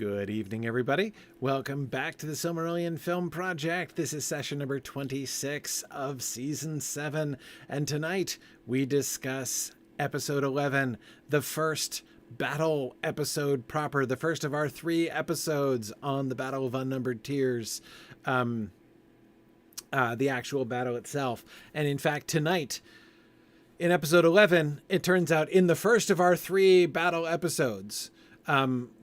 Good evening, everybody. Welcome back to the Silmarillion Film Project. This is session number 26 of Season 7, and tonight we discuss Episode 11, the first battle episode proper, the first of our 3 episodes on the Battle of Unnumbered Tears, the actual battle itself. And in fact, tonight, in Episode 11, it turns out in the first of our 3 battle episodes,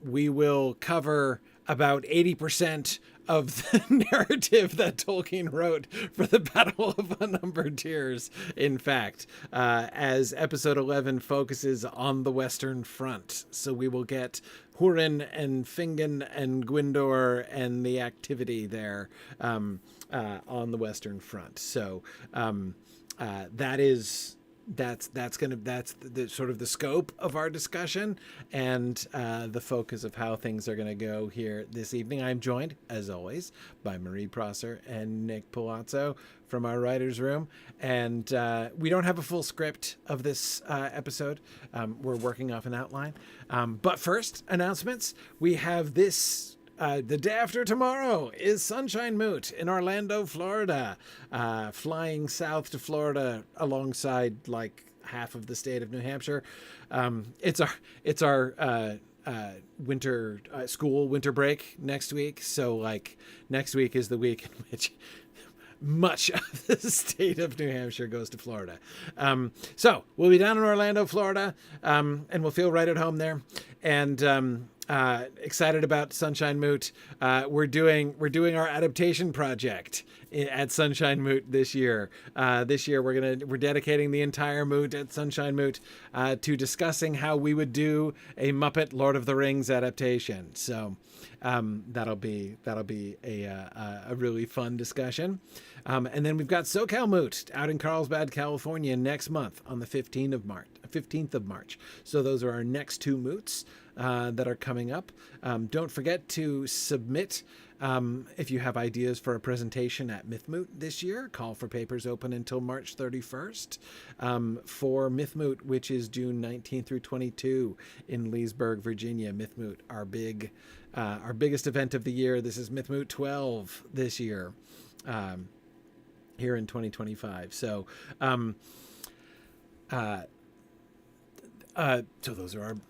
we will cover about 80% of the narrative that Tolkien wrote for the Battle of Unnumbered Tears, in fact, as Episode 11 focuses on the Western Front. So we will get Hurin and Fingon and Gwyndor and the activity there on the Western Front. So that's the sort of the scope of our discussion and the focus of how things are going to go here this evening. I'm joined, as always, by Marie Prosser and Nick Palazzo from our writer's room. And we don't have a full script of this episode. We're working off an outline. But first, announcements. We have this... the day after tomorrow is Sunshine Moot in Orlando, Florida, flying south to Florida alongside like half of the state of New Hampshire. It's our winter winter break next week. So like next week is the week in which much of the state of New Hampshire goes to Florida. So we'll be down in Orlando, Florida, and we'll feel right at home there. And excited about Sunshine Moot. We're doing our adaptation project at Sunshine Moot this year. This year we're dedicating the entire moot at Sunshine Moot to discussing how we would do a Muppet Lord of the Rings adaptation. So that'll be a really fun discussion. And then we've got SoCal Moot out in Carlsbad, California next month on the 15th of March. So those are our next 2 moots that are coming up. Don't forget to submit if you have ideas for a presentation at MythMoot this year. Call for papers open until March 31st for MythMoot, which is June 19th through 22 in Leesburg, Virginia. MythMoot, our biggest event of the year. This is MythMoot 12 this year, here in 2025. So, so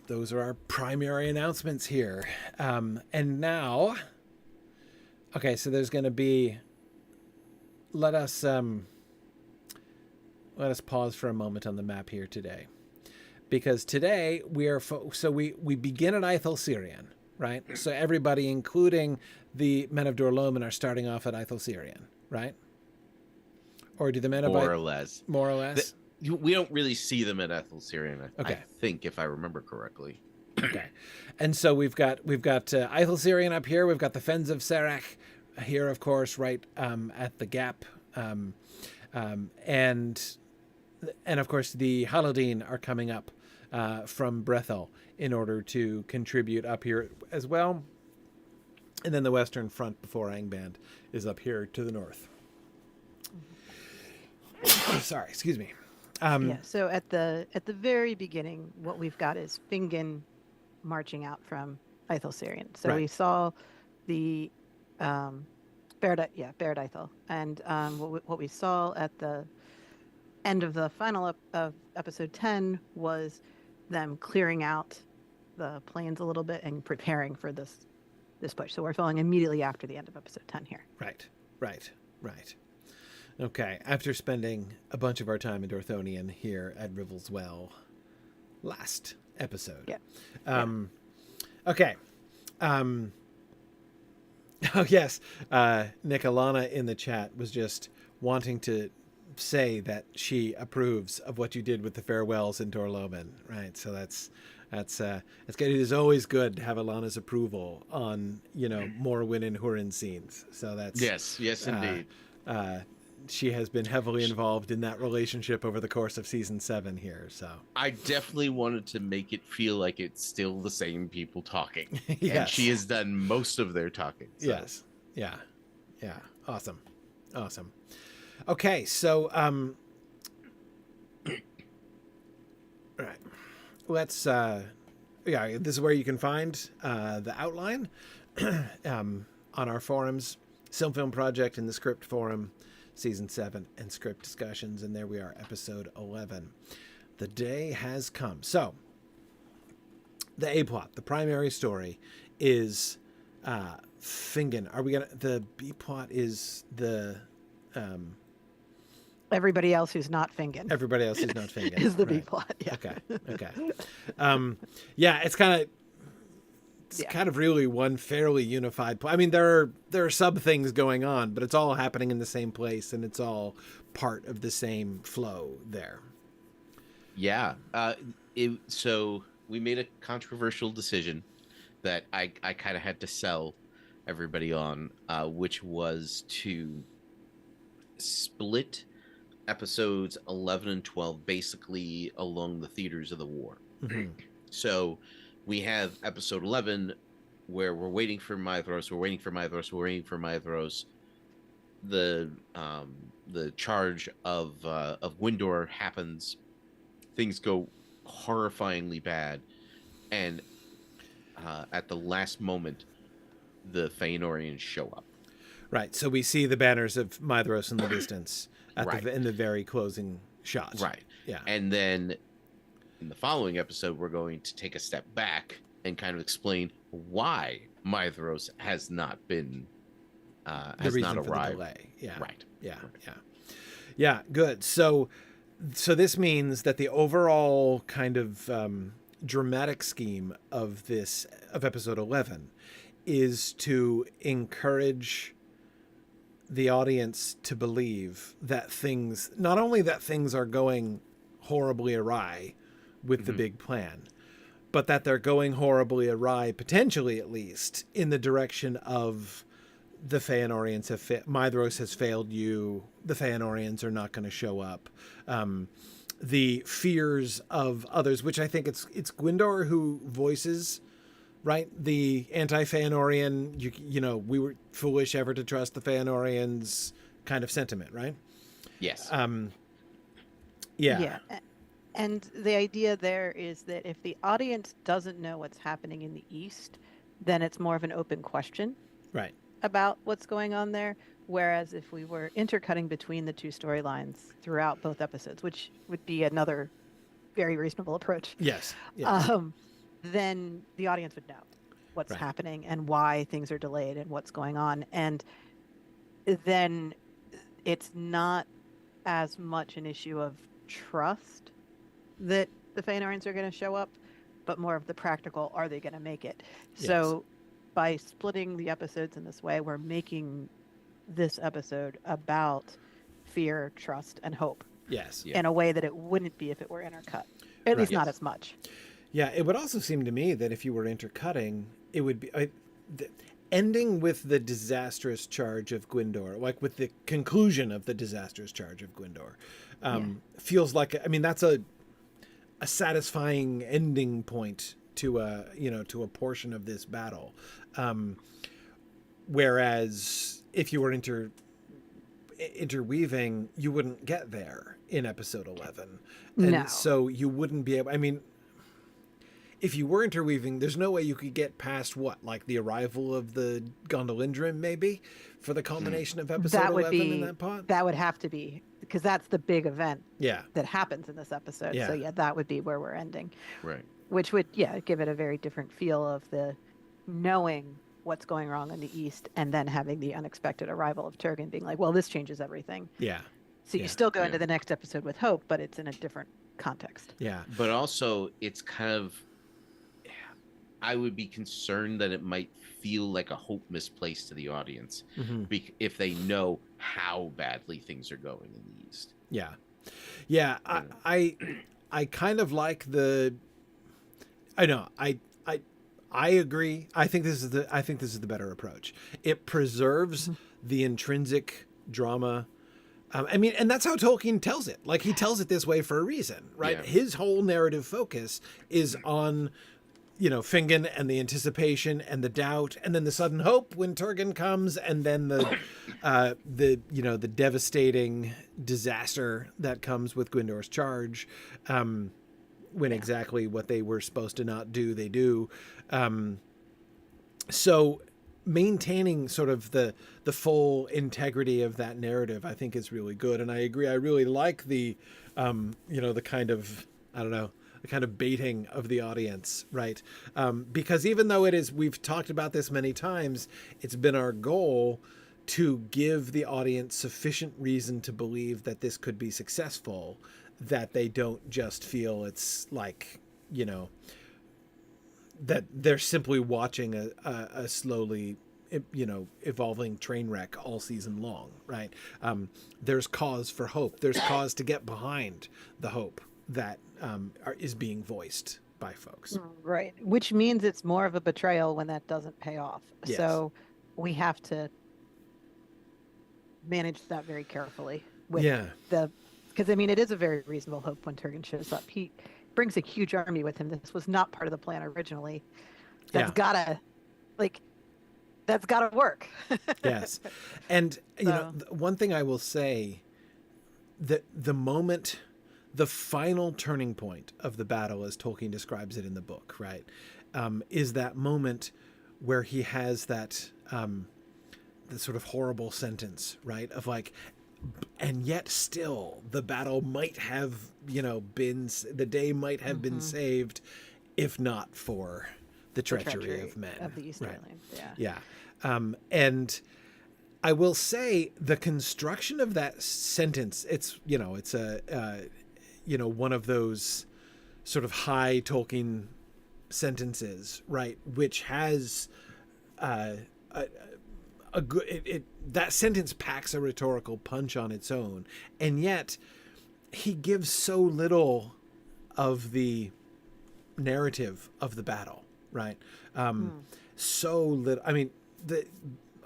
those are our primary announcements here. And now, okay, so there's going to be, let us pause for a moment on the map here today, because today we begin at Ithilcirion, right? So everybody, including the men of Dorloman, are starting off at Ithilcirion, right? Or do the men of more or less? We don't really see them at Ithilcirion, okay. I think, if I remember correctly. Okay, and so we've got Ithilcirion up here. We've got the Fens of Serach here, of course, right at the Gap, and of course the Halodine are coming up from Brethel in order to contribute up here as well. And then the Western Front before Angband is up here to the north. Sorry, excuse me. So at the very beginning, what we've got is Fingon marching out from Ithilcirion. So we saw the Barad Ithil, and what we saw at the end of the final of episode 10 was them clearing out the plains a little bit and preparing for this push. So we're following immediately after the end of episode 10 here. Right. Okay, after spending a bunch of our time in Dorthonion here at Rivel's Well last episode. Yeah. Okay. Oh, yes. Nick Alana in the chat was just wanting to say that she approves of what you did with the farewells in Dorloman, right? So that's good. It is always good to have Alana's approval on, Morrowind and Hurin scenes. So that's... Yes, indeed. She has been heavily involved in that relationship over the course of season 7 here. So I definitely wanted to make it feel like it's still the same people talking. Yes. And she has done most of their talking. So. Yes. Yeah. Awesome. Okay. So, all right, let's, this is where you can find the outline on our forums, Sim Film Project in the Script Forum, Season 7, and Script Discussions. And there we are, Episode 11. The day has come. So, the A-plot, the primary story, is Fingen. Are we going to... The B-plot is the... Everybody else who's not Fingen. Everybody else who's not Fingen. is the right. B-plot, yeah. Okay. Yeah, it's kind of really one fairly unified I mean, there are sub things going on, but it's all happening in the same place, and it's all part of the same flow there. Yeah. So we made a controversial decision that I kind of had to sell everybody on, which was to split episodes 11 and 12 basically along the theaters of the war. Mm-hmm. So we have episode 11 where we're waiting for Maedhros, the charge of Gwyndor happens, things go horrifyingly bad, and at the last moment the Feanorians show up. Right, so we see the banners of Maedhros in the distance in the very closing shot. Right. Yeah. And then in the following episode, we're going to take a step back and kind of explain why Maedhros has not been has not arrived. For the delay. Yeah. Right. Yeah. Yeah. Yeah. Good. So this means that the overall kind of dramatic scheme of episode 11 is to encourage the audience to believe that not only that things are going horribly awry with the big plan, but that they're going horribly awry, potentially at least, in the direction of the Feanorians Maedhros has failed you, the Feanorians are not going to show up. The fears of others, which I think it's Gwyndor who voices, right? The anti-Feanorian, you know, we were foolish ever to trust the Feanorians kind of sentiment, right? Yes. Yeah. And the idea there is that if the audience doesn't know what's happening in the East, then it's more of an open question. Right. About what's going on there. Whereas if we were intercutting between the two storylines throughout both episodes, which would be another very reasonable approach. Yes. Then the audience would know what's happening and why things are delayed and what's going on. And then it's not as much an issue of trust that the Feanorians are going to show up, but more of the practical, are they going to make it? Yes. So by splitting the episodes in this way, we're making this episode about fear, trust, and hope. Yes. In a way that it wouldn't be if it were intercut. At least not as much. Yeah, it would also seem to me that if you were intercutting, it would be ending with the disastrous charge of Gwyndor, like with the conclusion of the disastrous charge of Gwyndor, feels like, I mean, that's a satisfying ending point to a portion of this battle. Whereas if you were interweaving, you wouldn't get there in episode 11. And so you wouldn't be able, I mean, if you were interweaving, there's no way you could get past like the arrival of the Gondolindrim, maybe, for the culmination of episode 11 in that pot? That would have to be, because that's the big event that happens in this episode. Yeah. So that would be where we're ending. Right. Which would, give it a very different feel of the knowing what's going wrong in the East and then having the unexpected arrival of Turgon being like, well, this changes everything. Yeah. So you still go into the next episode with hope, but it's in a different context. Yeah. But also, it's kind of, I would be concerned that it might feel like a hope misplaced to the audience if they know how badly things are going in the East. Yeah. Yeah. I kind of like I agree. I think this is the better approach. It preserves the intrinsic drama. I mean, and that's how Tolkien tells it. Like, he tells it this way for a reason, right? Yeah. His whole narrative focus is on, Fingen and the anticipation and the doubt, and then the sudden hope when Turgon comes, and then the devastating disaster that comes with Gwyndor's charge. when exactly what they were supposed to not do, they do. So maintaining sort of the full integrity of that narrative, I think, is really good. And I agree. I really like the, the kind of, I don't know, the kind of baiting of the audience, right? Because even though we've talked about this many times, it's been our goal to give the audience sufficient reason to believe that this could be successful, that they don't just feel it's like, that they're simply watching a slowly, evolving train wreck all season long, right? There's cause for hope. There's cause to get behind the hope that is being voiced by folks. Right. Which means it's more of a betrayal when that doesn't pay off. Yes. So we have to manage that very carefully. Because it is a very reasonable hope when Turgon shows up. He brings a huge army with him. This was not part of the plan originally. That's gotta work. Yes. And one thing I will say, that the final turning point of the battle, as Tolkien describes it in the book, right, is that moment where he has that the sort of horrible sentence, right, of like, and yet still the battle might have, the day might have been saved if not for the treachery of men. Of the Easterlings, right? Yeah. And I will say the construction of that sentence, it's one of those sort of high Tolkien sentences, right, which has a good, that sentence packs a rhetorical punch on its own, and yet he gives so little of the narrative of the battle, right? So little. I mean, the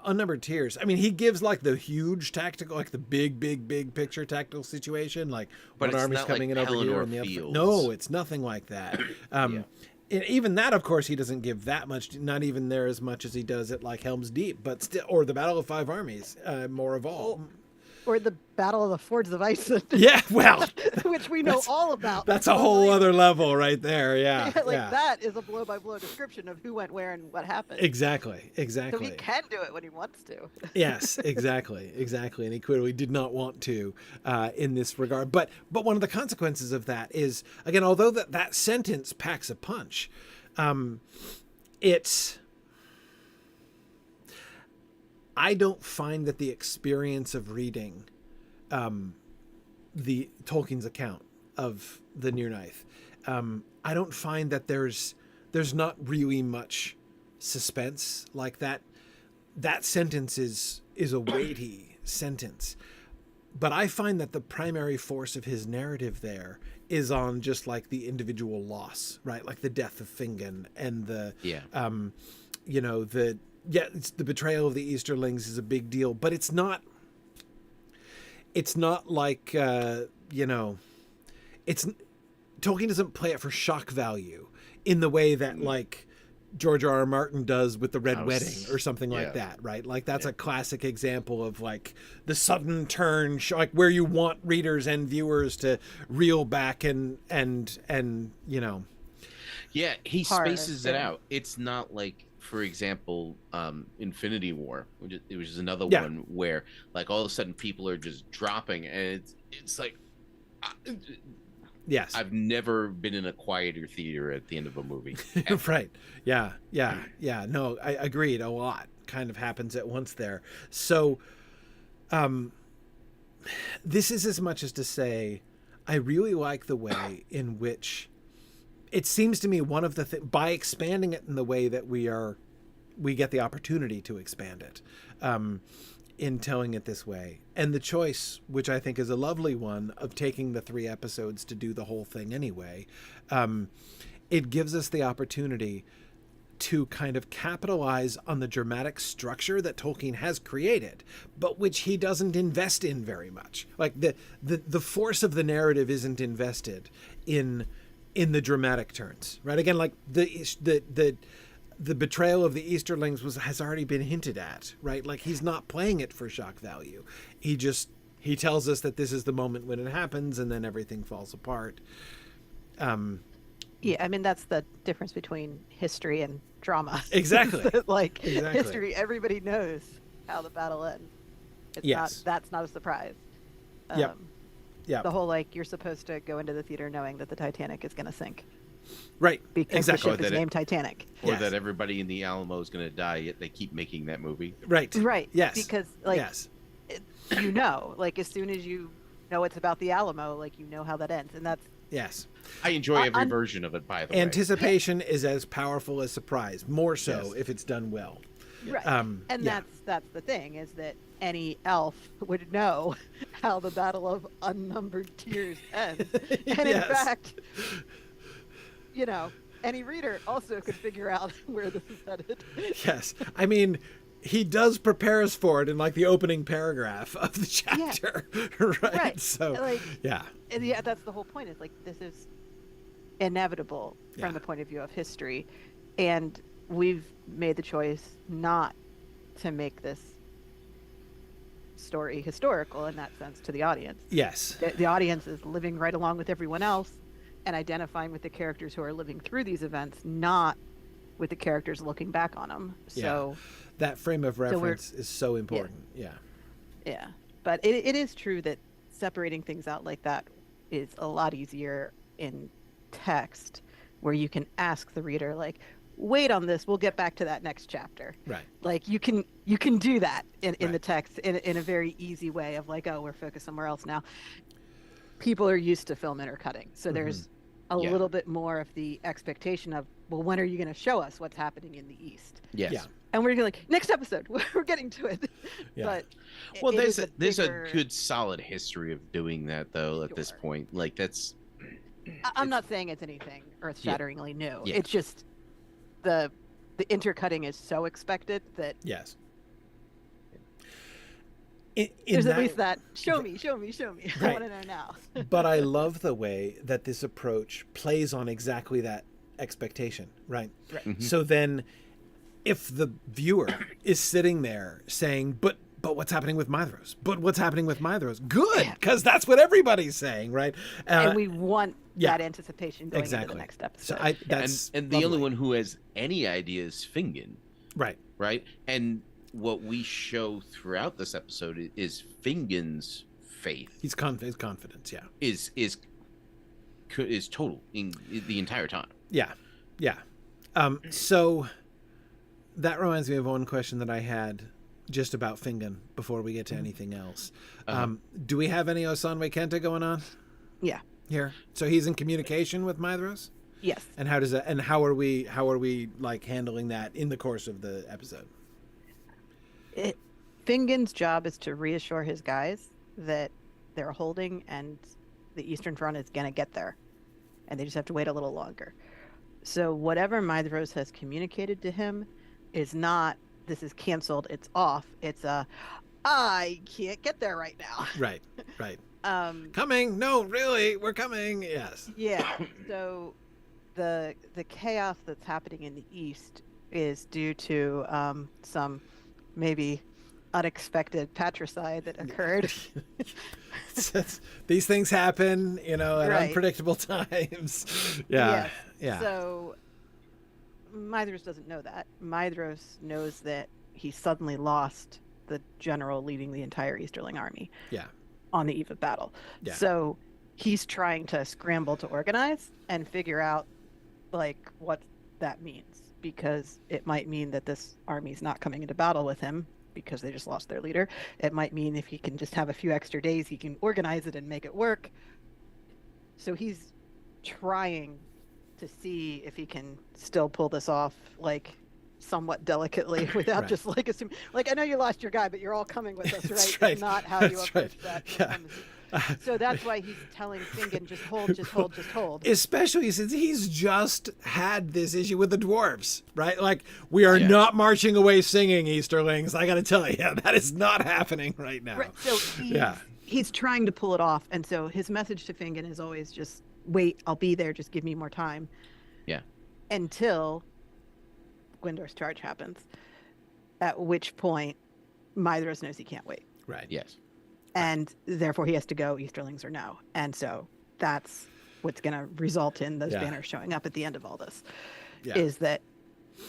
Unnumbered Tears, I mean, he gives like the huge tactical, like the big picture tactical situation, like but one army's coming in over here and the other. No, it's nothing like that. Even that, of course, he doesn't give that much, not even there as much as he does at like Helm's Deep, but still, or the Battle of Five Armies, more of all. Or the Battle of the Fords of Ice. Yeah, well. Which we know all about. That's a whole other level right there, yeah. That is a blow-by-blow description of who went where and what happened. Exactly. So he can do it when he wants to. Yes, exactly. And he clearly did not want to in this regard. But one of the consequences of that is, again, although that sentence packs a punch, I don't find that the experience of reading the Tolkien's account of the Nirnaeth, I don't find that there's not really much suspense like that. That sentence is a weighty sentence, but I find that the primary force of his narrative there is on just like the individual loss, right? Like the death of Fingon and it's the betrayal of the Easterlings is a big deal, but it's not like, Tolkien doesn't play it for shock value in the way that like George R.R. Martin does with the Red Wedding or something like that, right? Like that's a classic example of like the sudden turn, like where you want readers and viewers to reel back and. Yeah, he spaces it out. It's not like, for example, Infinity War, which is another one where like all of a sudden people are just dropping, and it's like, yes, I've never been in a quieter theater at the end of a movie. Right? Yeah. No, I agreed. A lot kind of happens at once there. So, this is as much as to say, I really like the way in which. It seems to me one of the by expanding it in the way that we get the opportunity to expand it, in telling it this way, and the choice, which I think is a lovely one, of taking the 3 episodes to do the whole thing anyway, it gives us the opportunity to kind of capitalize on the dramatic structure that Tolkien has created, but which he doesn't invest in very much. Like the force of the narrative isn't invested in the dramatic turns, right? Again, like the betrayal of the Easterlings has already been hinted at, right? Like he's not playing it for shock value. He tells us that this is the moment when it happens, and then everything falls apart. Yeah, I mean that's the difference between history and drama. Exactly. That, like Exactly. history, everybody knows how the battle ends. It's not Yes. that's not a surprise. Yep. Um, Yep. The whole like you're supposed to go into the theater knowing that the Titanic is going to sink Right. because Exactly. the ship is named Titanic. Or Yes. that everybody in the Alamo is going to die, yet they keep making that movie. Right. Right. Yes. Because like yes. you know, like as soon as you know it's about the Alamo, like you know how that ends, and that's Yes. I enjoy every un- version of it, by the way. Anticipation is as powerful as surprise, more so Yes. if it's done well. right. And That's the thing is that any elf would know how the Battle of Unnumbered Tears ends, and in Yes. fact, you know, any reader also could figure out where this is headed. Yes. I mean, he does prepare us for it in like the opening paragraph of the chapter. Right? Right. So, Like, yeah. and yeah, that's the whole point. Is like this is inevitable Yeah. from the point of view of history, and we've made the choice not to make this story historical in that sense to the audience. Yes. The audience is living right along with everyone else and identifying with the characters who are living through these events, not with the characters looking back on them. So That frame of reference is so important. Yeah. yeah, but it is true that separating things out like that is a lot easier in text, where you can ask the reader like, wait on this, we'll get back to that next chapter. Right. Like you can do that in Right. the text in a very easy way of like, oh, we're focused somewhere else now. People are used to film intercutting, so there's a Yeah. little bit more of the expectation of, well, when are you going to show us what's happening in the East? Yes. Yeah. And we're gonna like, next episode, we're getting to it. Yeah. But Well, it there's is there's bigger- a good solid history of doing that though. At this Sure. point, like that's. I'm not saying it's anything earth-shatteringly new. Yeah. It's just the intercutting is so expected that Yes. In there's that, at least that show me. I Right. want to know now. But I love the way that this approach plays on exactly that expectation, right? Right. Mhm. So then if the viewer is sitting there saying, but what's happening with Mithros? But what's happening with Mithros? Good, because that's what everybody's saying, right? And we want yeah. that anticipation going into the next episode. So that's and the only lovely. one who has any idea is Fingon, Right. right? And what we show throughout this episode is Fingon's faith His confidence, yeah. is total in the entire time. Yeah. Yeah. So that reminds me of one question that I had just about Fingon before we get to anything else. Do we have any Osanwe Kenta going on Yeah. here? So he's in communication with Mithros? Yes. And how does that, and how are we like handling that in the course of the episode? Fingon's job is to reassure his guys that they're holding and the Eastern Front is going to get there. And they just have to wait a little longer. So whatever Mithros has communicated to him is not, this is canceled, it's off. It's I can't get there right now. Right. Right. Coming. No, really, we're coming. Yes. Yeah. So the chaos that's happening in the East is due to some maybe unexpected patricide that occurred. These things happen, at Right. unpredictable times. Yeah. Yes. Yeah. So Mithros doesn't know that. Mithros knows that he suddenly lost the general leading the entire Easterling army Yeah. on the eve of battle. Yeah. So he's trying to scramble to organize and figure out like what that means, because it might mean that this army's not coming into battle with him because they just lost their leader. It might mean if he can just have a few extra days, he can organize it and make it work. So he's trying to see if he can still pull this off, like somewhat delicately, without Right. just like assuming, like, I know you lost your guy, but you're all coming with us, right? That's That's right. not how you That's approach right. that. Yeah. So that's why he's telling Fingon, just hold, just hold, just hold. Especially since he's just had this issue with the dwarves, right? Like, we are Yeah. not marching away singing, Easterlings. I got to tell you, that is not happening right now. Right. So he's trying to pull it off. And so his message to Fingon is always just, wait, I'll be there. Just give me more time. Yeah. Until Gwyndor's charge happens, at which point Mithros knows he can't wait. Right. Yes. And therefore he has to go, Easterlings or no. And so that's what's going to result in those Yeah. banners showing up at the end of all this, Yeah. is that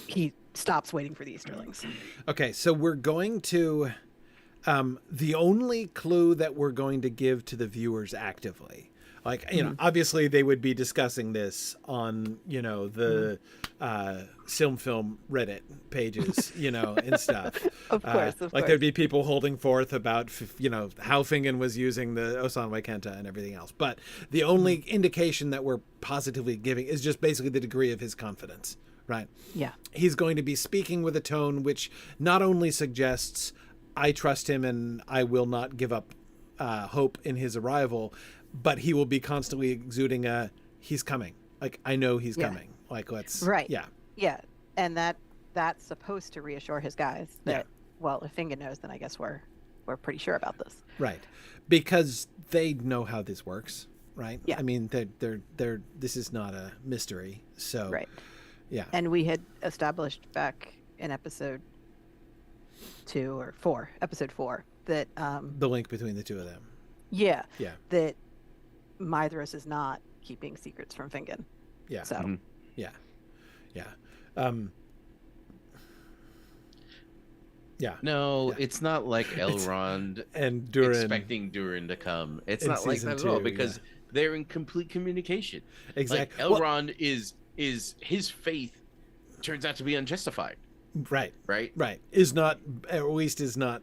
he stops waiting for the Easterlings. Okay, so we're going to the only clue that we're going to give to the viewers actively, like, you know, obviously they would be discussing this on, you know, the Film Reddit pages, you know, and stuff. Of course, of like course. there'd be people holding forth about, you know, how Fingen was using the Osanwe Kenta and everything else. But the only indication that we're positively giving is just basically the degree of his confidence, right? Yeah. He's going to be speaking with a tone which not only suggests I trust him and I will not give up hope in his arrival, but he will be constantly exuding he's coming. Like, I know he's coming. Like, let's... Right. Yeah. Yeah. And that's supposed to reassure his guys that, well, if Fingen knows, then I guess we're pretty sure about this. Right. Because they know how this works, right? Yeah. I mean, they're this is not a mystery. So... Right. Yeah. And we had established back in episode 4, that the link between the two of them. Yeah. Yeah. That Mithras is not keeping secrets from Fingen. Yeah. So Yeah. Yeah. Yeah. No, it's not like Elrond And Durin expecting Durin to come. It's in not like season that at all 2, because they're in complete communication. Exactly. Like, Elrond is his faith turns out to be unjustified. Right. Right. Right. Is not, at least is not,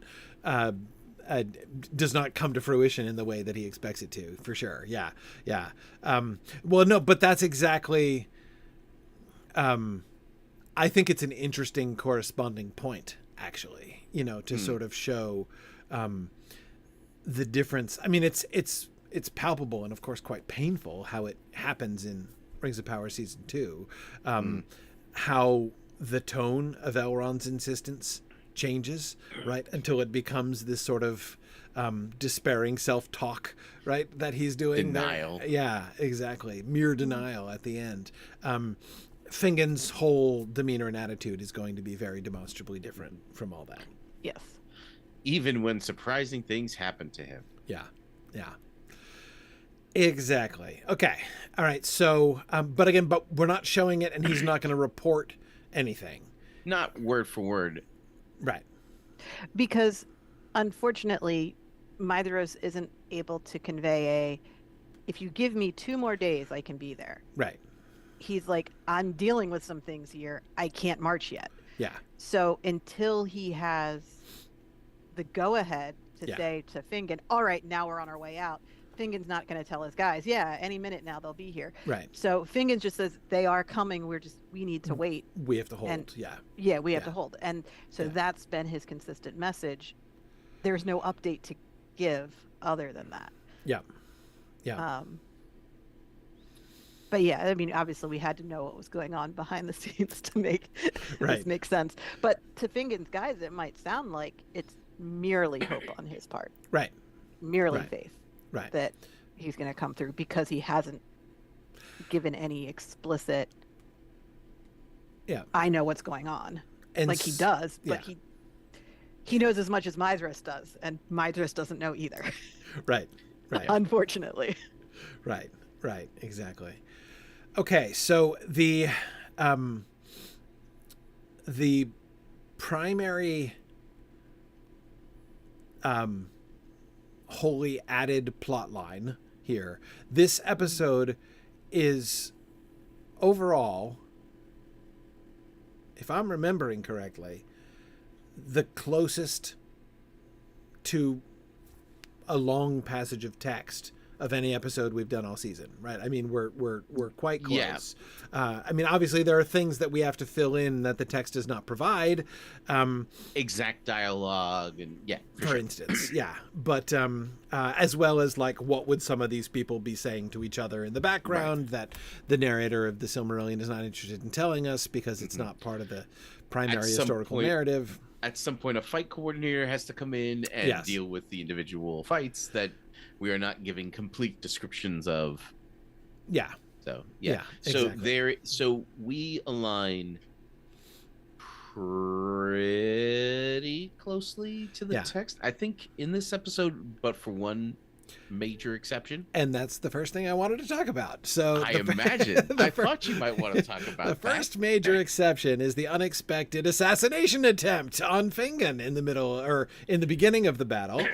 does not come to fruition in the way that he expects it to, for sure. Yeah. Yeah. Well, no, but that's exactly, I think it's an interesting corresponding point, actually, you know, to sort of show, the difference. I mean, it's palpable and of course quite painful how it happens in Rings of Power season 2, how the tone of Elrond's insistence changes, right, until it becomes this sort of despairing self-talk, right, that he's doing. Denial. Yeah, exactly. Mere denial at the end. Fingen's whole demeanor and attitude is going to be very demonstrably different from all that. yes. Even when surprising things happen to him. Yeah. Yeah. Exactly. Okay. All right. So, but we're not showing it, and he's not going to report anything. Not word for word. Right. Because unfortunately, Mithras isn't able to convey if you give me 2 more days, I can be there. Right. He's like, I'm dealing with some things here. I can't march yet. Yeah. So until he has the go-ahead to say to Fingen, all right, now we're on our way out, Fingen's not going to tell his guys, yeah, any minute now they'll be here. Right. So Fingen just says, they are coming. We need to wait. We have to hold. And, yeah. Yeah, we have to hold. And so that's been his consistent message. There's no update to give other than that. Yeah. Yeah. But yeah, I mean, obviously we had to know what was going on behind the scenes to make this make sense. But to Fingen's guys, it might sound like it's merely hope on his part. Right. Merely faith. Right. That he's going to come through because he hasn't given any explicit, I know what's going on. And like he does, but he knows as much as Mithras does, and Mithras doesn't know either. Right. Right. Unfortunately. Right. Right. Exactly. Okay. So the primary wholly added plot line here, this episode is overall, if I'm remembering correctly, the closest to a long passage of text of any episode we've done all season, right? I mean, we're quite close. Yeah. I mean, obviously there are things that we have to fill in that the text does not provide. Exact dialogue and for instance, but as well as like what would some of these people be saying to each other in the background that the narrator of the Silmarillion is not interested in telling us because it's not part of the primary historical narrative. At some point, a fight coordinator has to come in and deal with the individual fights that we are not giving complete descriptions of. Yeah. So exactly. So we align pretty closely to the text, I think, in this episode, but for one major exception? And that's the first thing I wanted to talk about. So I imagine. I thought you might want to talk about the that. first major exception is the unexpected assassination attempt on Fingon in the middle or in the beginning of the battle.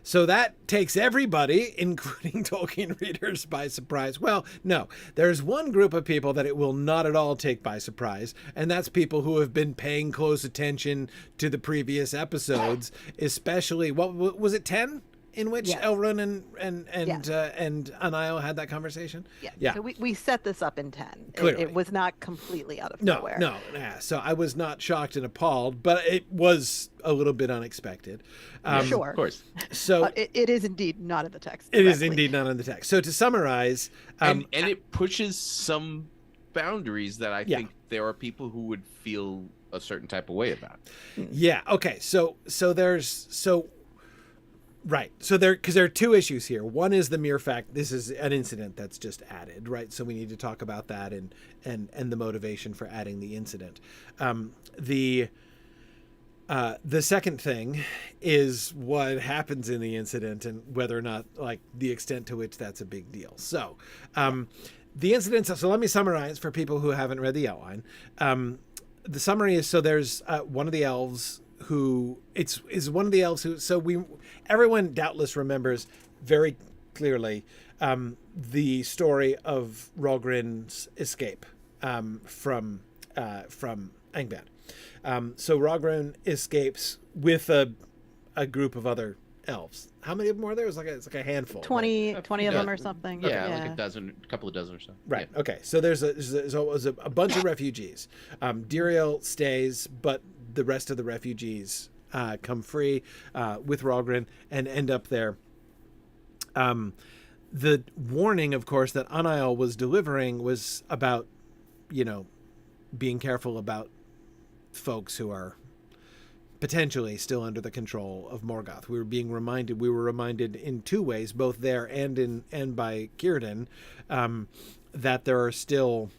So that takes everybody, including Tolkien readers, by surprise. Well, no, there's one group of people that it will not at all take by surprise, and that's people who have been paying close attention to the previous episodes, especially, what was it, 10? In which Elrond and Annial had that conversation? Yeah. So we set this up in 10. It was not completely out of nowhere. No. So I was not shocked and appalled, but it was a little bit unexpected. Sure. Of course. So it is indeed not in the text. It is indeed not in the text. So to summarize... and it pushes some boundaries that I think there are people who would feel a certain type of way about. Yeah. Okay. So right. So there are two issues here. One is the mere fact this is an incident that's just added, right? So we need to talk about that and the motivation for adding the incident. The second thing is what happens in the incident and whether or not, like, the extent to which that's a big deal. So the incident. So let me summarize for people who haven't read the outline. The summary is, so there's one of the elves who is one of the elves who, everyone doubtless remembers very clearly the story of Rogrin's escape from Angband. So Rogrin escapes with a group of other elves. How many of them are there? It's like a handful. 20 of them or something. Yeah, like a couple of dozen or so. Right. Yeah. Okay. So there's a bunch of refugees. Diriel stays, but the rest of the refugees come free with Rogrin and end up there. The warning, of course, that Annial was delivering was about, being careful about folks who are potentially still under the control of Morgoth. We were reminded in two ways, both there and by Círdan, that there are still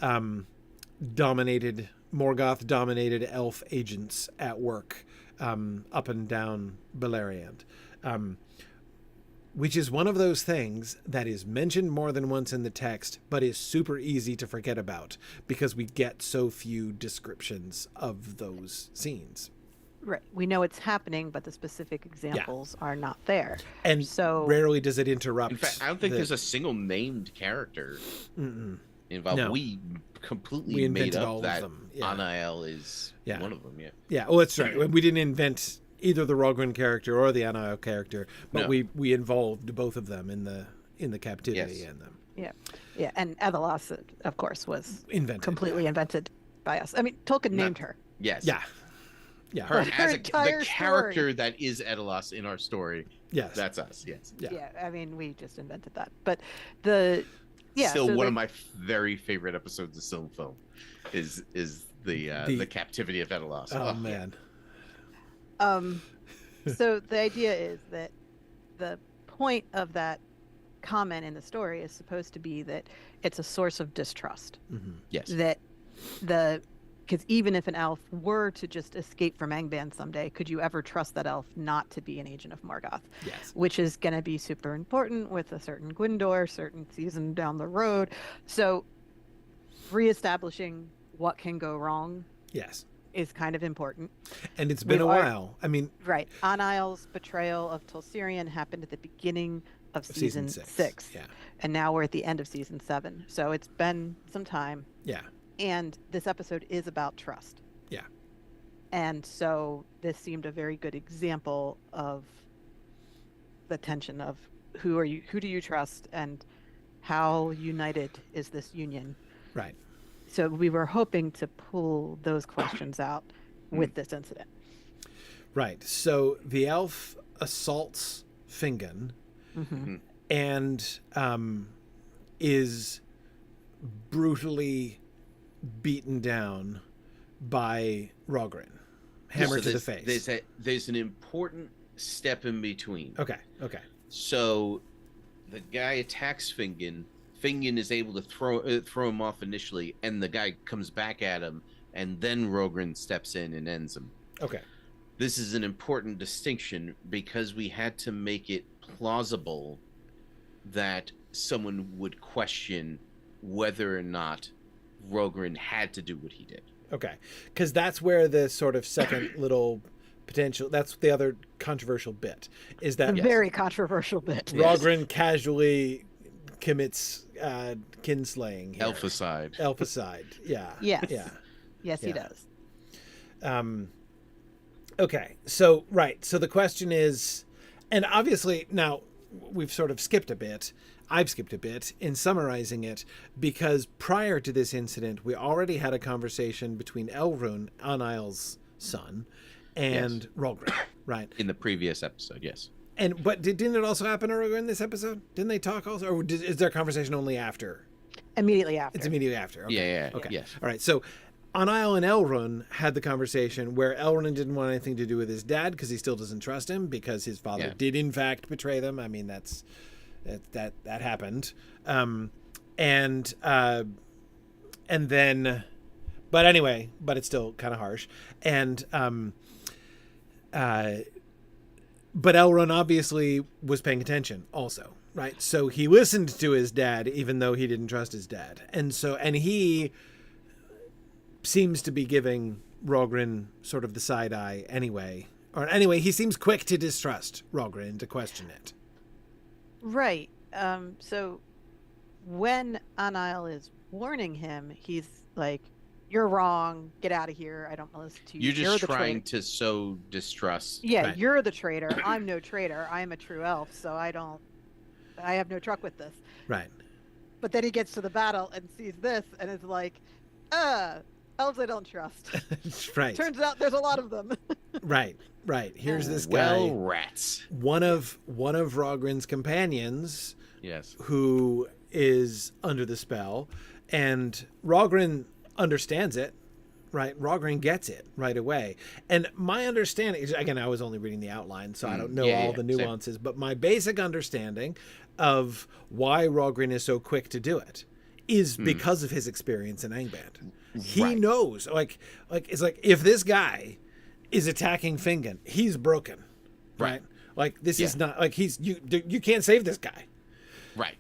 Morgoth-dominated elf agents at work up and down Beleriand, which is one of those things that is mentioned more than once in the text, but is super easy to forget about because we get so few descriptions of those scenes. Right. We know it's happening, but the specific examples are not there. And so rarely does it interrupt. In fact, I don't think there's a single named character involved. No. We completely made up that Annial is one of them. Yeah. Yeah. Oh, that's right. We didn't invent either the Rogrin character or the Annial character, but we involved both of them in the captivity and them. Yeah. Yeah. And Ethelas, of course, was completely invented by us. I mean, Tolkien named her. Yes. Yeah. Yeah, her as the character that is Edelas in our story. Yes, that's us. Yes. Yeah. I mean, we just invented that, but still one of my very favorite episodes of Silmarillion is the captivity of Edelas. Oh man. So the idea is that the point of that comment in the story is supposed to be that it's a source of distrust. Mm-hmm. Yes. Because even if an elf were to just escape from Angband someday, could you ever trust that elf not to be an agent of Morgoth? Yes. Which is going to be super important with a certain Gwyndor, certain season down the road. So reestablishing what can go wrong is kind of important. And it's been a while. I mean... Right. Annial's betrayal of Tolsirion happened at the beginning of season 6. Yeah. And now we're at the end of season 7. So it's been some time. Yeah. And this episode is about trust. Yeah. And so this seemed a very good example of the tension of who do you trust and how united is this union? Right. So we were hoping to pull those questions out with this incident. Right. So the elf assaults Fingon and is brutally beaten down by Rogrin, hammered to the face. There's an important step in between. Okay. So the guy attacks Fingon. Fingon is able to throw him off initially, and the guy comes back at him, and then Rogrin steps in and ends him. Okay. This is an important distinction because we had to make it plausible that someone would question whether or not Rohirrim had to do what he did. Okay, because that's where the sort of second little potential, that's the other controversial bit, is that The very controversial bit. Rohirrim casually commits kinslaying here. Elficide. Elficide, yeah. Yes. Yeah. Yes, he Yeah. does. Okay, so the question is, and obviously now we've sort of skipped a bit. I've skipped a bit in summarizing it, because prior to this incident, we already had a conversation between Elrune, Anail's son, and Rohirrim, right? In the previous episode, yes. But didn't it also happen earlier in this episode? Didn't they talk also, or is their conversation only after? Immediately after. It's immediately after. Okay. Yeah. Okay. Yes. All right. So Anail and Elrond had the conversation where Elrond didn't want anything to do with his dad because he still doesn't trust him because his father did in fact betray them. I mean, that happened. And then, but anyway, but it's still kind of harsh. And but Elrond obviously was paying attention also, right? So he listened to his dad even though he didn't trust his dad. And he seems to be giving Rohirrim sort of the side eye anyway. Or anyway, he seems quick to distrust Rohirrim, to question it. Right. So when Anail is warning him, he's like, "You're wrong. Get out of here. I don't want to listen to you. You're just the trying traitor." to sow distrust. Yeah, Right. You're the traitor. I'm no traitor. I am a true elf, so I have no truck with this. Right. But then he gets to the battle and sees this and is like, elves I don't trust. Right. Turns out there's a lot of them. Right. Here's this guy, Well, rats. one of Rohirrim's companions, Yes. who is under the spell, and Rohirrim understands it, right? Rohirrim gets it right away. And my understanding, again, I was only reading the outline, so I don't know all the nuances, but my basic understanding of why Rohirrim is so quick to do it is because of his experience in Angband. He knows, like it's like, if this guy is attacking Fingon, he's broken, right? Like, this is not, like, you can't save this guy. Right.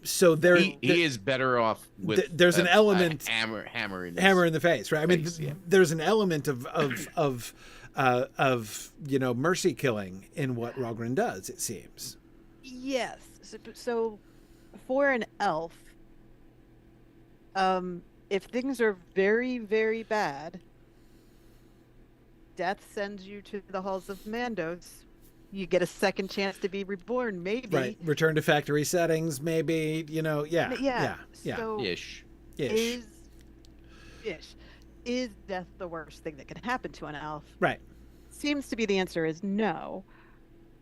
So he is better off with there's an element hammer in the face, right? I mean, there's an element of mercy killing in what Rohirrim does, it seems. Yes. So for an elf, if things are very, very bad, death sends you to the halls of Mandos. You get a second chance to be reborn, maybe. Right. Return to factory settings, maybe. Yeah. So ish. Is death the worst thing that can happen to an elf? Right. Seems to be the answer is no.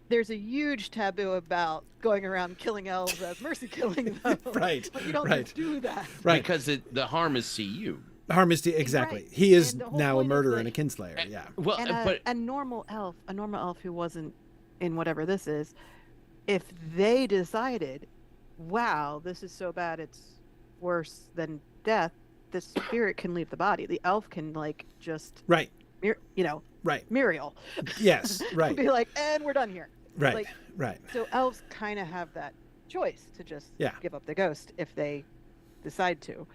There's a huge taboo about going around killing elves as mercy killing, though. Right. But you don't just do that. Right. Because the harm is CU. Harm is exactly. Right. He is And the whole now a point is, murderer like, and a kinslayer. Yeah. Well, And but a normal elf who wasn't in whatever this is, if they decided, wow, this is so bad, it's worse than death, the spirit can leave the body. The elf can, like, just Right. Right. Muriel. Yes. Right. Be like, and we're done here. Right. Like, Right. So elves kind of have that choice to just Yeah. give up the ghost if they decide to,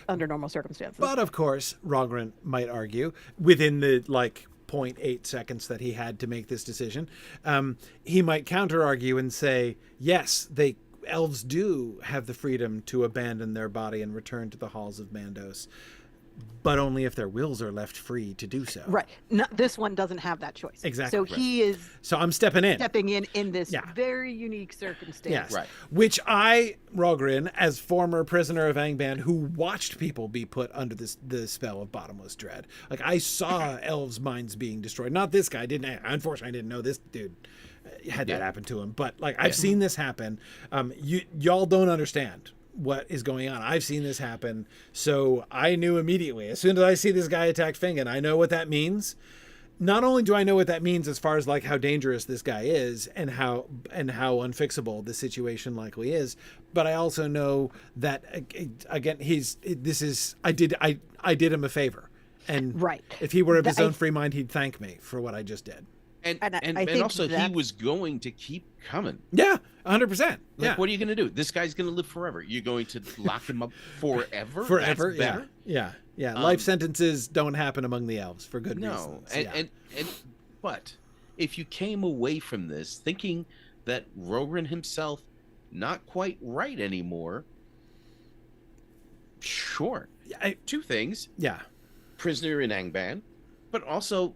under normal circumstances. But of course, Rohirrim might argue within the 0.8 seconds that he had to make this decision, he might counter argue and say, yes, elves do have the freedom to abandon their body and return to the halls of Mandos, but only if their wills are left free to do so. Right. No, this one doesn't have that choice. Exactly. So he is So I'm stepping in this very unique circumstance. Yes. Right. Which Rohirrim, as former prisoner of Angband, who watched people be put under the spell of bottomless dread. Like, I saw elves' minds being destroyed. Not this guy. Unfortunately, I didn't know this dude had that happen to him. But I've seen this happen. Y'all don't understand what is going on. I've seen this happen. So I knew immediately, as soon as I see this guy attack Fingon, I know what that means. Not only do I know what that means as far as how dangerous this guy is and how unfixable the situation likely is, but I also know that, again, I did him a favor. And right. if he were of his own free mind, he'd thank me for what I just did. And I and think also he that's- was going to keep coming. Yeah, 100%. Like, Yeah, what are you going to do? This guy's going to live forever. You're going to lock him up forever? forever. That's Yeah, better? yeah. Life sentences don't happen among the elves for good No. reasons. And, Yeah. and but if you came away from this thinking that Rohirrim himself not quite right anymore, sure. Two things. Yeah. Prisoner in Angband, but also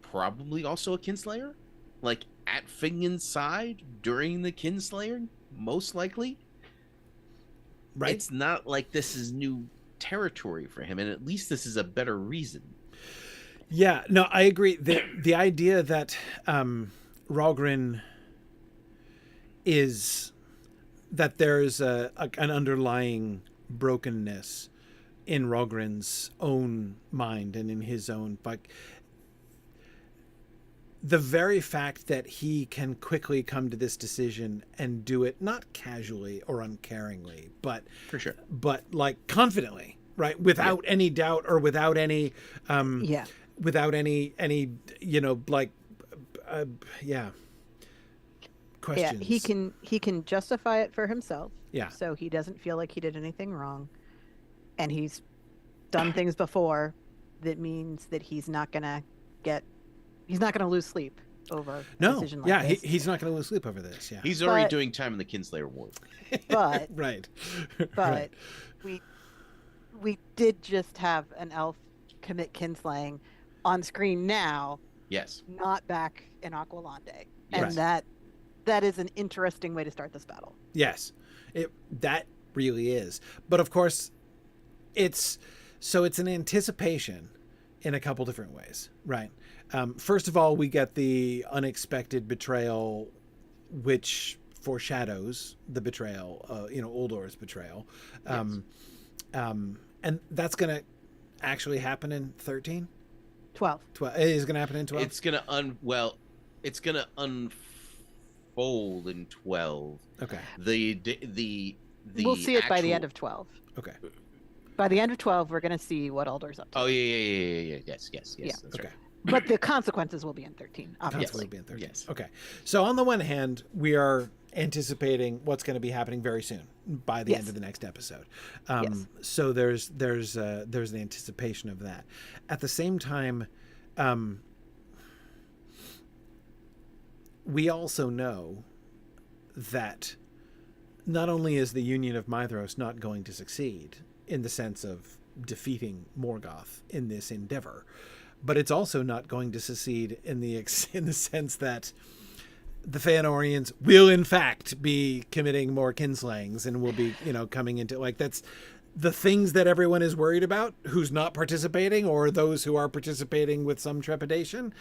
probably also a kinslayer, like at Fingon's side during the kinslaying, most likely. Right. It's not like this is new territory for him, and at least this is a better reason. Yeah, no, I agree. The idea that Ralgrin is that there's an underlying brokenness in Ralgrin's own mind and in his own, like, the very fact that he can quickly come to this decision and do it not casually or uncaringly, but For sure. but like confidently, right, without any doubt or without any without any like questions. Yeah, he can justify it for himself. Yeah. So he doesn't feel like he did anything wrong, and he's done things before. That means that he's not gonna lose sleep over a decision like this. He's not going to lose sleep over this. Yeah, He's already doing time in the Kinslayer Ward. But right. but we did just have an elf commit kinslaying on screen now, Yes. not back in Aqualande, Yes. and that is an interesting way to start this battle. Yes, that really is. But of course, it's an anticipation in a couple different ways, right? First of all, we get the unexpected betrayal, which foreshadows the betrayal, Uldor's betrayal. And that's going to actually happen in 13? 12. 12. It is going to happen in 12? It's gonna unfold in 12. Okay. The We'll see it by the actual- end of 12. Okay. By the end of 12, we're going to see what Uldor's up to. Oh yeah. Yes. Yeah. That's Okay. right. But the consequences will be in 13, Consequences obviously. will be in 13. Yes. Okay. So on the one hand, we are anticipating what's going to be happening very soon by the end of the next episode. Yes. So there's the anticipation of that. At the same time, we also know that not only is the Union of Mithros not going to succeed in the sense of defeating Morgoth in this endeavor, but it's also not going to succeed in the sense that the Feanorians will in fact be committing more kinslayings and will be, coming into, like, that's the things that everyone is worried about who's not participating, or those who are participating with some trepidation.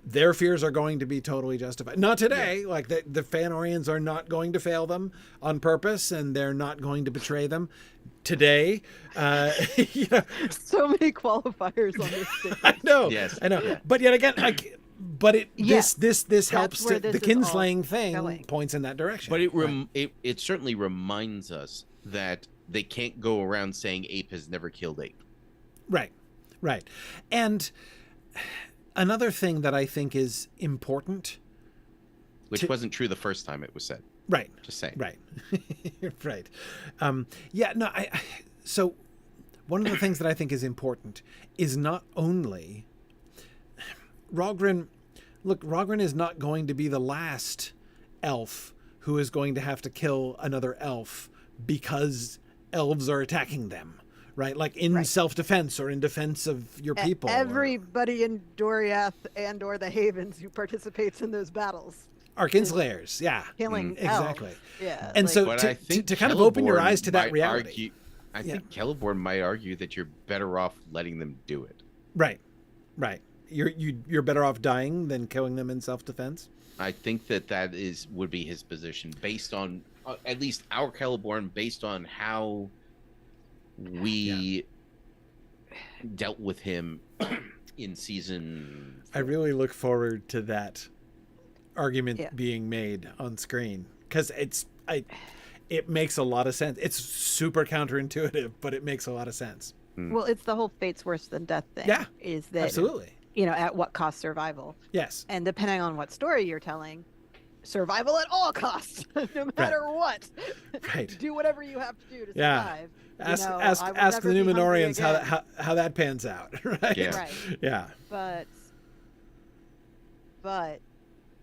Their fears are going to be totally justified. Not today. Like the Feanorians are not going to fail them on purpose, and they're not going to betray them today. So many qualifiers on this thing. I know. Yes. I know. Yeah. But yet again, this helps where the this is kinslaying all thing going. points in that direction. But it certainly reminds us that they can't go around saying ape has never killed ape. Right. And another thing that I think is important, Which wasn't true the first time it was said. right? Just saying. Right. Right. So one of the things that I think is important is not only Ralgrin. Look, Ralgrin is not going to be the last elf who is going to have to kill another elf because elves are attacking them, right? Like in self-defense or in defense of your people. Everybody in Doriath and/or the Havens who participates in those battles are kinslayers, yeah. killing exactly. elves. Yeah. And so But I think to kind of open your Celeborn eyes to that might reality. I think Celeborn might argue that you're better off letting them do it. Right. You're better off dying than killing them in self-defense. I think that would be his position based on at least our Celeborn, based on how we dealt with him in season 4. I really look forward to that argument being made on screen, because it makes a lot of sense. It's super counterintuitive, but it makes a lot of sense. Well, it's the whole fate's worse than death thing. Yeah, is that absolutely. at what cost survival. Yes. And depending on what story you're telling, survival at all costs, no matter what. Right. Do whatever you have to do to Yeah. survive. Ask the Numenorians how that pans out, right? Yeah. Right. Yeah. But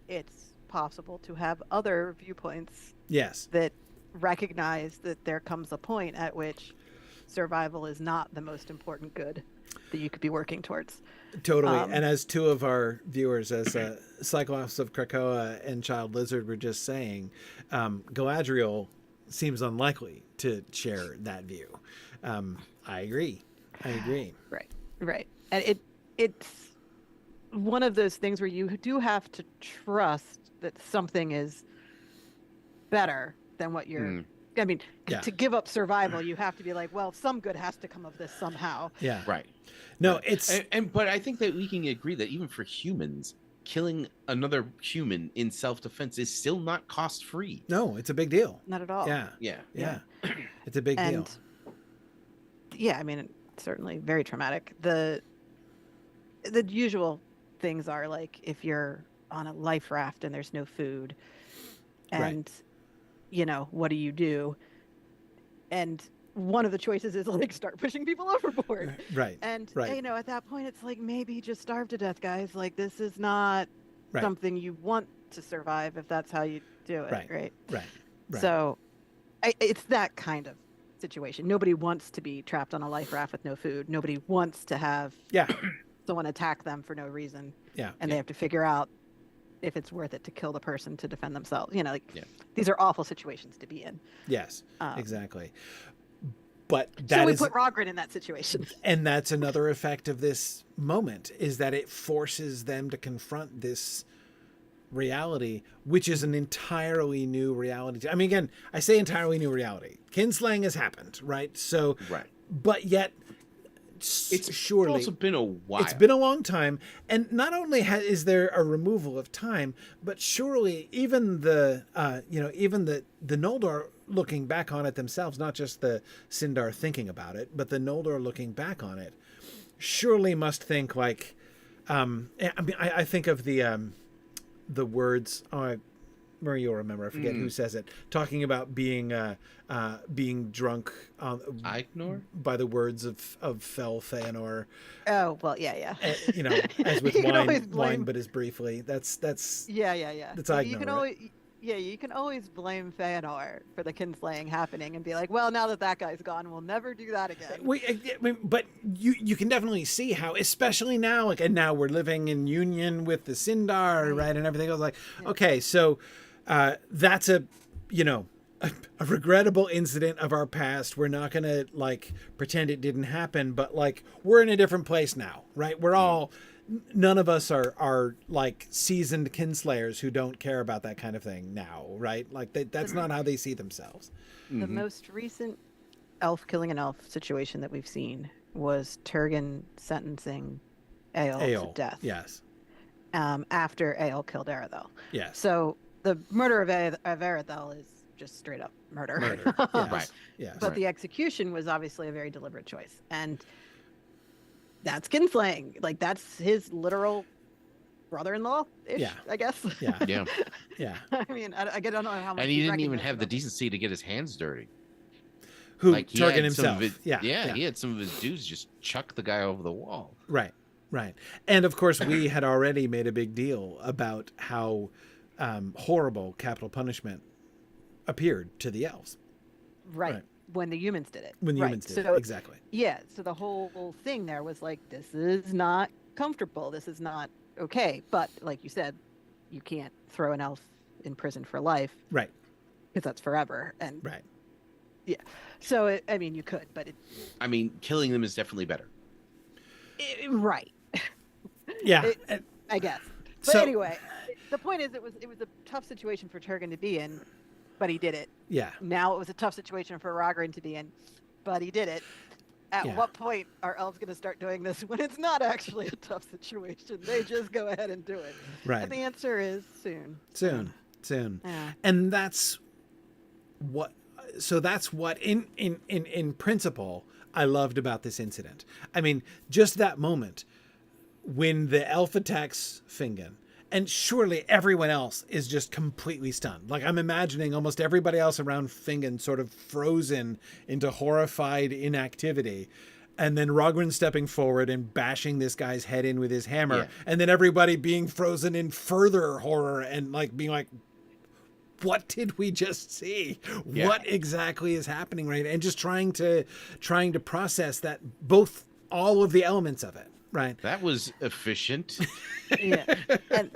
it's possible to have other viewpoints Yes. that recognize that there comes a point at which survival is not the most important good that you could be working towards. Totally. And as two of our viewers, as Cyclops of Krakoa and Child Lizard were just saying, Galadriel seems unlikely to share that view. I agree. Right. And it's one of those things where you do have to trust that something is better than what you're. I mean, to give up survival, you have to be like, well, some good has to come of this somehow. Yeah. Right. No, it's but I think that we can agree that even for humans, killing another human in self-defense is still not cost-free. No, it's a big deal. Not at all. Yeah. It's a big deal. Yeah, I mean, it's certainly very traumatic. The usual things are like if you're on a life raft and there's no food, and what do you do? And one of the choices is like start pushing people overboard. Right. And at that point it's like maybe just starve to death, guys. Like this is not something you want to survive if that's how you do it. Right. So it's that kind of situation. Nobody wants to be trapped on a life raft with no food. Nobody wants to have someone attack them for no reason. And they have to figure out if it's worth it to kill the person to defend themselves. These are awful situations to be in. Yes, exactly. But so we put Rogren in that situation. And that's another effect of this moment, is that it forces them to confront this reality, which is an entirely new reality. I mean, again, I say entirely new reality. Kinslaying has happened, right? So, but yet, it's also been a while. It's been a long time, and not only is there a removal of time, but surely even the Noldor looking back on it themselves, not just the Sindar thinking about it, but the Noldor looking back on it, surely must think like, I mean, I think of the words. Murray, you'll remember. I forget who says it. Talking about being drunk Ignore? by the words of Fel Feanor. Oh well, yeah. As with wine, but as briefly. That's That's Ignore. You can always blame Feanor for the kinslaying happening and be like, well, now that guy's gone, we'll never do that again. But you can definitely see how, especially now, and now we're living in union with the Sindar, right, and everything else. Okay, so that's a regrettable incident of our past. We're not going to pretend it didn't happen, but we're in a different place now, right? We're all. None of us are seasoned kinslayers who don't care about that kind of thing now, right? That's not how they see themselves. The most recent elf killing an elf situation that we've seen was Turgon sentencing Eöl to death. Yes. After Eöl killed Eredhel. Yes. So the murder of Eredhel is just straight up murder. Yes. Right. Yes. But the execution was obviously a very deliberate choice. And that's kinslaying. That's his literal brother-in-law-ish, I guess. Yeah. I mean, I don't know how much. And he didn't even have the decency to get his hands dirty. Who, Turgon himself. He had some of his dudes just chuck the guy over the wall. Right. And of course, we had already made a big deal about how horrible capital punishment appeared to the elves. Right. When the humans did it. Humans did it, exactly. Yeah, so the whole thing there was this is not comfortable. This is not okay. But like you said, you can't throw an elf in prison for life. Right. Because that's forever. And right. Yeah. So, you could, but killing them is definitely better. Right. Yeah. I guess. But anyway, the point is it was a tough situation for Turgon to be in. But he did it. Yeah. Now it was a tough situation for Rogren to be in, but he did it. At what point are elves going to start doing this when it's not actually a tough situation? They just go ahead and do it. Right. And the answer is soon. Soon. Yeah. And that's what in principle I loved about this incident. I mean, just that moment when the elf attacks Fingon, and surely everyone else is just completely stunned. Like, I'm imagining almost everybody else around Fingon sort of frozen into horrified inactivity. And then Rogren stepping forward and bashing this guy's head in with his hammer. Yeah. And then everybody being frozen in further horror and like being like, what did we just see? Yeah. What exactly is happening, right? And just trying to process that, both, all of the elements of it, right? That was efficient. Yeah, and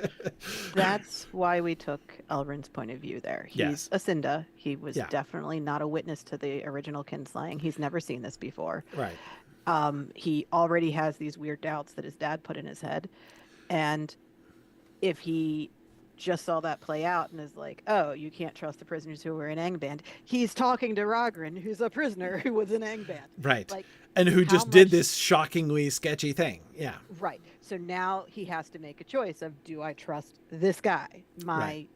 that's why we took Elrond's point of view there. He's Yes. a Cinda. He was Yeah. definitely not a witness to the original kinslaying. He's never seen this before. Right. He already has these weird doubts that his dad put in his head, and if he just saw that play out and is like, oh, you can't trust the prisoners who were in Angband, he's talking to Rogren, who's a prisoner who was in Angband. Right. Like, And who how just did much- this shockingly sketchy thing. Yeah. right. So now he has to make a choice of, do I trust this guy, Right.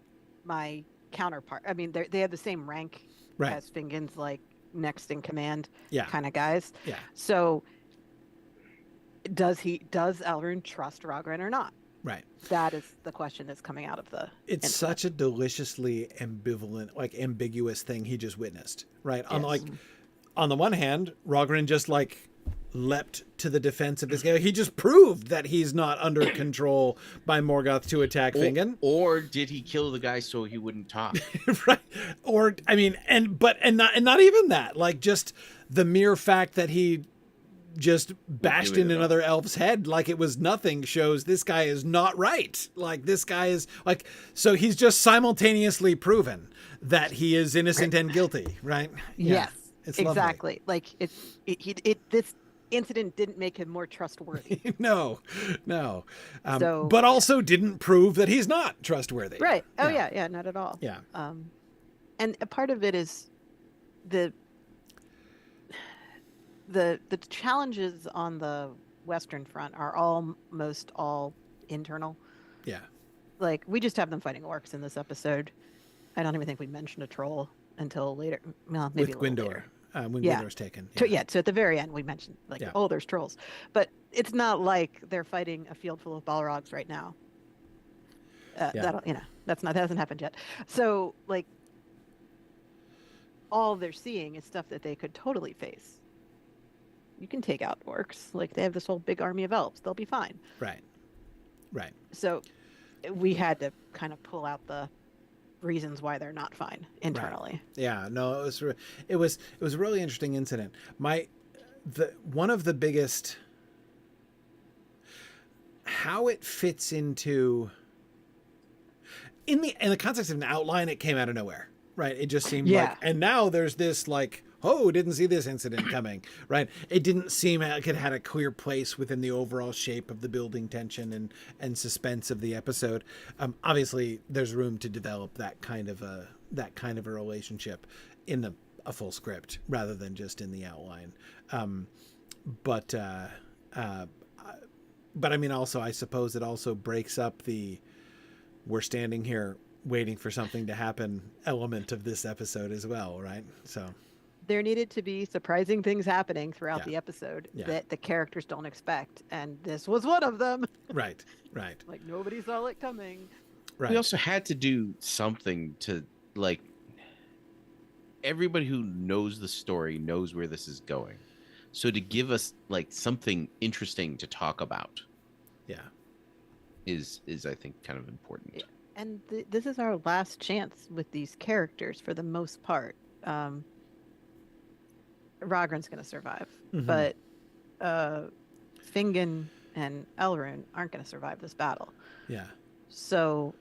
my counterpart? I mean, they have the same rank Right. as Fingon's, like, next in command Yeah. kind of guys. Yeah. So does Elrond trust Rogren or not? Right. That is the question that's coming out of the It's incident. such a deliciously ambivalent, like ambiguous thing he just witnessed, right? On Yes. like, on the one hand, Rogren just like leapt to the defense of his guy. He just proved that he's not under control by Morgoth to attack Fingon. Or did he kill the guy so he wouldn't talk? Right. Or, I mean, and not even that, like just the mere fact that he just bashed do it in at all. another elf's head like it was nothing shows this guy is not right. Like, this guy is like, so he's just simultaneously proven that he is innocent and guilty, right? Yeah. Yes, It's lovely. exactly. Like this incident didn't make him more trustworthy. No. So- But also didn't prove that he's not trustworthy. Right. Oh yeah, not at all. Yeah. And a part of it is the challenges on the Western Front are almost all internal. Yeah. Like, we just have them fighting orcs in this episode. I don't even think we mentioned a troll until later. Well, maybe With a little Gwindor. later. When Yeah. Gwindor's taken. So at the very end we mentioned, like, Yeah. oh, there's trolls, but it's not like they're fighting a field full of balrogs right now. Yeah. That hasn't happened yet. So, like, all they're seeing is stuff that they could totally face. You can take out orcs. Like, they have this whole big army of elves. They'll be fine. Right. So we had to kind of pull out the reasons why they're not fine internally. Yeah, no, it was a really interesting incident. One of the biggest, how it fits into in the context of an outline, it came out of nowhere, right? It just seemed Yeah. like, and now there's this like, oh, didn't see this incident coming, right? It didn't seem like it had a clear place within the overall shape of the building tension and suspense of the episode. Obviously, there's room to develop that kind of a relationship in a full script rather than just in the outline. But I mean, also, I suppose it also breaks up the we're standing here waiting for something to happen element of this episode as well, right? So There needed to be surprising things happening throughout Yeah. the episode Yeah. that the characters don't expect, and this was one of them. right. Like, nobody saw it coming. Right. We also had to do something to, like, everybody who knows the story knows where this is going. So to give us, like, something interesting to talk about Yeah. is I think kind of important. Yeah. And this is our last chance with these characters for the most part. Rogren's going to survive, Mhm. but Fingon and Elrond aren't going to survive this battle. Yeah. So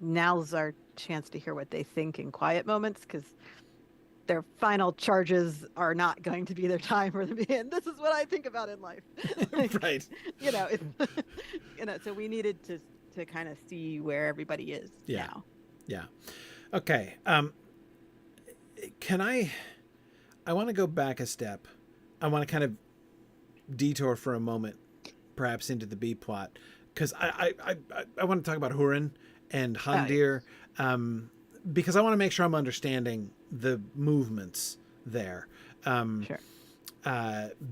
now's our chance to hear what they think in quiet moments, because their final charges are not going to be their time for them to be in. This is what I think about in life. Like, Right. So we needed to kind of see where everybody is Yeah. now. Yeah. Okay. Can I want to go back a step. I want to kind of detour for a moment, perhaps into the B plot, because I want to talk about Hurin and Handir, because I want to make sure I'm understanding the movements there. Sure.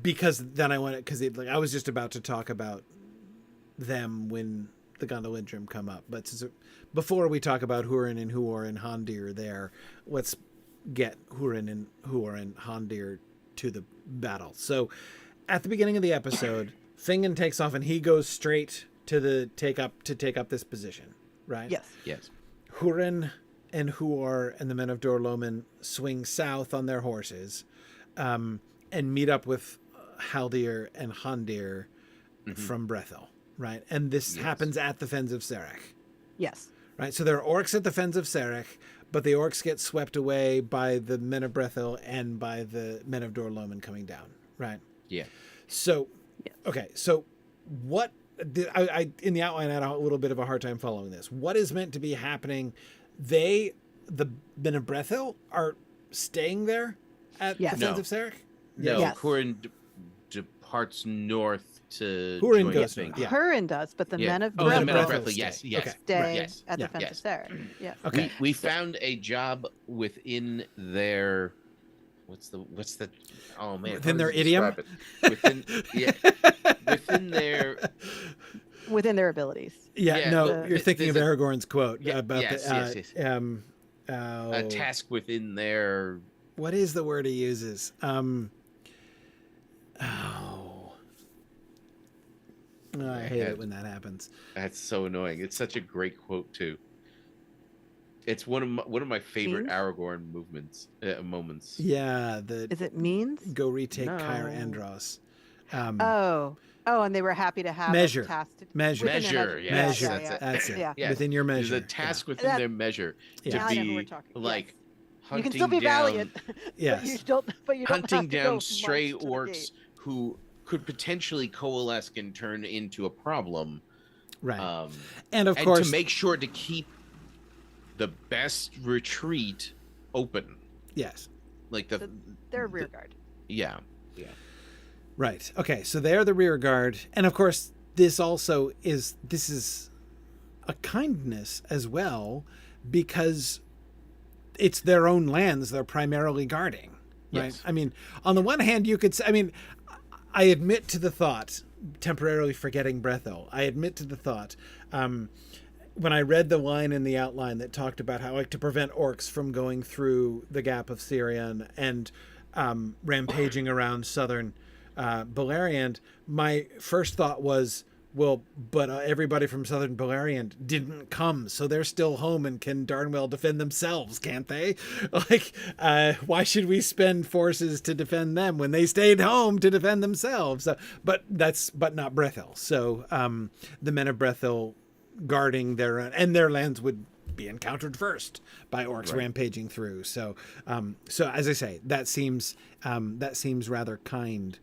because then I wanted, because like I was just about to talk about them when the Gondolindrim come up, but before we talk about Hurin and Huor and Hondir there, let's get Hurin and Huor and Hondir to the battle. So at the beginning of the episode, Fingen takes off and he goes straight to take up this position, right? Yes. Hurin and Huor and the men of Dorloman swing south on their horses, and meet up with Haldir and Hondir from Brethil, right? And this happens at the Fens of Serech. Yes. Right, so there are orcs at the Fens of Serech, but the orcs get swept away by the men of Brethil and by the men of Dorloman coming down, right? Yeah. So, okay, so what... I in the outline, I had a little bit of a hard time following this. What is meant to be happening? The men of Brethil are staying there at the Fens of Serech? No, Yes. Hurin departs north to Hurin join goes Fingen. north, yeah. Hurin does, but the men of Oh, the Brethil men of Brethil, Brethil yes, stay. yes. Okay. stay Yes. at the Yeah. Fens Yes. of Serech. Yes. Okay. We found a job within their what's the oh man, Within how their does it idiom? describe it? Within their Within their abilities. Yeah, no, you're thinking of there's Aragorn's quote about yes. the a task within their what is the word he uses? I hate it when that happens. That's so annoying. It's such a great quote too. It's one of my favorite Means? Aragorn moments. Yeah, Is it means? go retake No. Caer Andros. And they were happy to have Measure. a task to Measure. within their Measure, yes, measure. that's it. That's it. Yeah. Yes. Within your There's measure. a task within That- their measure to Now I know who we're be talking. like You hunting can still be down, valiant. Yes. But you don't hunting have to down go stray march to the orcs gate. who could potentially coalesce and turn into a problem. Right. And of and course, to make sure to keep the best retreat open. yes. Like They're a rear guard. yeah. Right. Okay. So they're the rear guard, and of course, this is a kindness as well, because it's their own lands they're primarily guarding. Right. Yes. I mean, on the one hand, you could say, I mean, I admit to the thought, temporarily forgetting Brethil, I admit to the thought, when I read the line in the outline that talked about how, like, to prevent orcs from going through the Gap of Sirion and rampaging around southern Beleriand, my first thought was, well, but everybody from southern Beleriand didn't come, so they're still home and can darn well defend themselves, can't they? Like, why should we spend forces to defend them when they stayed home to defend themselves? But not Brethil. So the men of Brethil guarding their lands would be encountered first by orcs rampaging through. So as I say, that seems rather kind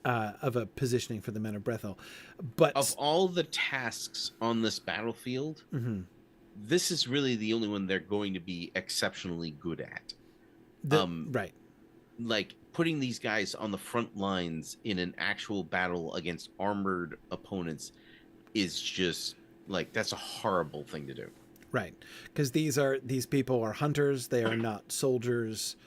of a positioning for the men of Brethil. But Of all the tasks on this battlefield, this is really the only one they're going to be exceptionally good at. right. Like putting these guys on the front lines in an actual battle against armored opponents is just like, that's a horrible thing to do. Right. Because these people are hunters, they are not soldiers.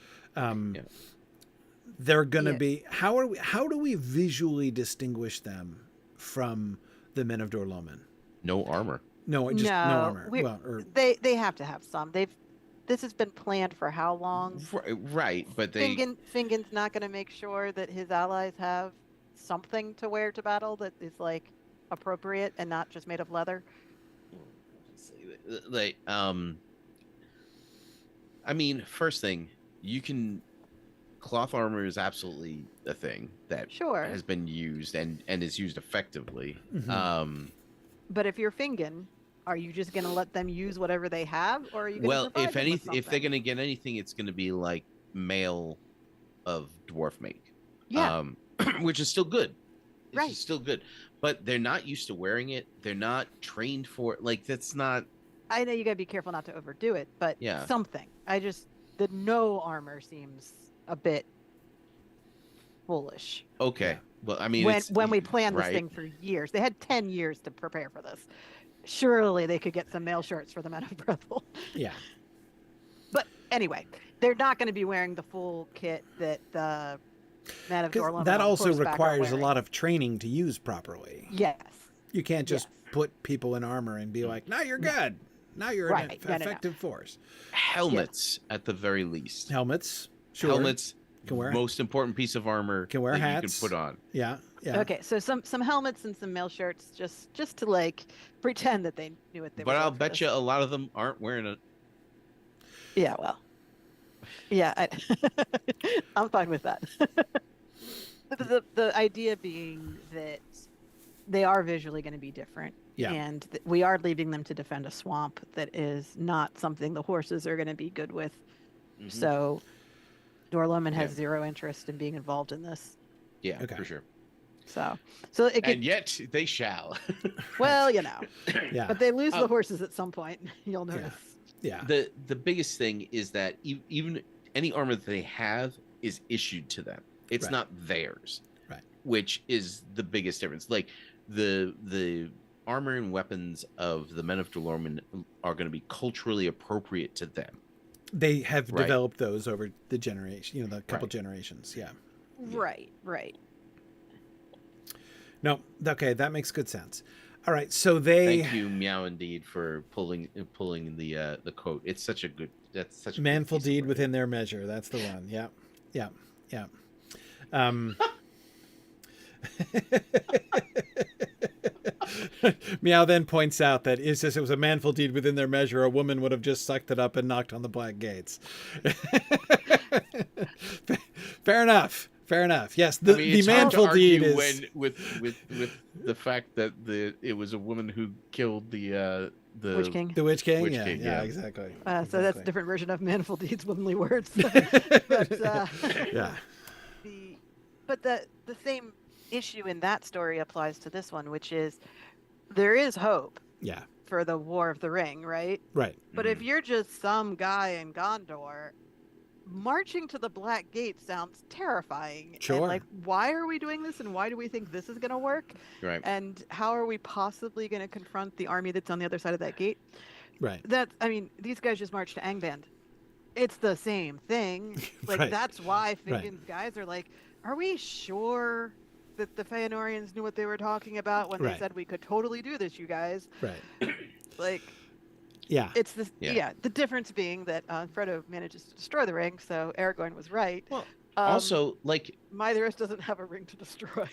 They're going to be, how do we visually distinguish them from the men of Dorloman? No armor. No, just no armor. They have to have some. This has been planned for how long? Right, but Fingen's not going to make sure that his allies have something to wear to battle that is like appropriate and not just made of leather. Like, I mean, first thing, cloth armor is absolutely a thing that has been used and is used effectively. But if you're Fingen, are you just going to let them use whatever they have, or are you going to provide them with if they're something? going to get anything, it's going to be like mail of dwarf make. Yeah. Which is still good. Right. It's still good, but they're not used to wearing it. They're not trained for it. Like, that's not. I know you got to be careful not to overdo it, but something. The no armor seems a bit foolish. Okay. Well, I mean, when we planned this thing for years, they had 10 years to prepare for this. Surely they could get some mail shirts for the men of Brethil. Yeah. But anyway, they're not going to be wearing the full kit that the Man of 'Cause Dorlum that on also horseback are requires a wearing. lot of training to use properly. Yes. You can't just Yes. put people in armor and be like, now you're good. Now you're an Right. No. effective force. Helmets at the very least. Helmets. Sure. Helmets, Can wear- most important piece of armor Can wear that hats. you can put on. Yeah. Yeah. Okay, so some helmets and some mail shirts, just to like pretend that they knew what they were But doing I'll for bet this. you a lot of them aren't wearing it. Yeah, well, yeah, I'm fine with that. The idea being that they are visually going to be different, Yeah. and we are leaving them to defend a swamp that is not something the horses are going to be good with. Mhm. So, Dorloman has Yeah. zero interest in being involved in this. Yeah, Okay. for sure. So it could, And yet they shall. well, you know, Yeah. but they lose the horses at some point. You'll Yeah. notice. Yeah. The biggest thing is that even any armor that they have is issued to them. It's Right. not theirs. Right. Which is the biggest difference. Like the armor and weapons of the Men of Delorman are going to be culturally appropriate to them. They have Right. developed those over the generation, the couple Right. generations. Yeah. Right. No. Okay. That makes good sense. All right. So they Thank you, Meow Indeed, for pulling the quote. It's such a good. That's such a good manful piece of deed writing. within their measure. That's the one. Yeah. Yeah. Yeah. Meow then points out that it was a manful deed within their measure, a woman would have just sucked it up and knocked on the black gates. Fair enough. Yes, the It's hard to manful argue deed is when, with the fact that it was a woman who killed the Witch King. the Witch King. Witch Yeah, King, yeah, yeah. exactly. So that's a Exactly. different version of manful deeds, womanly words. But Yeah. the same issue in that story applies to this one, which is there is hope Yeah. for the War of the Ring, right? Right. But if you're just some guy in Gondor, marching to the Black Gate sounds terrifying. Sure. And like, why are we doing this, and why do we think this is going to work? right. And how are we possibly going to confront the army that's on the other side of that gate? Right. These guys just marched to Angband. It's the same thing. Like, Right. that's why Right. Fingon's guys are like, are we sure that the Feanorians knew what they were talking about when Right. they said we could totally do this, you guys? Right. Like, Yeah. it's this. Yeah. Yeah. The difference being that Frodo manages to destroy the ring, so Aragorn was right. Well, Um, also, like Mitherus doesn't have a ring to destroy.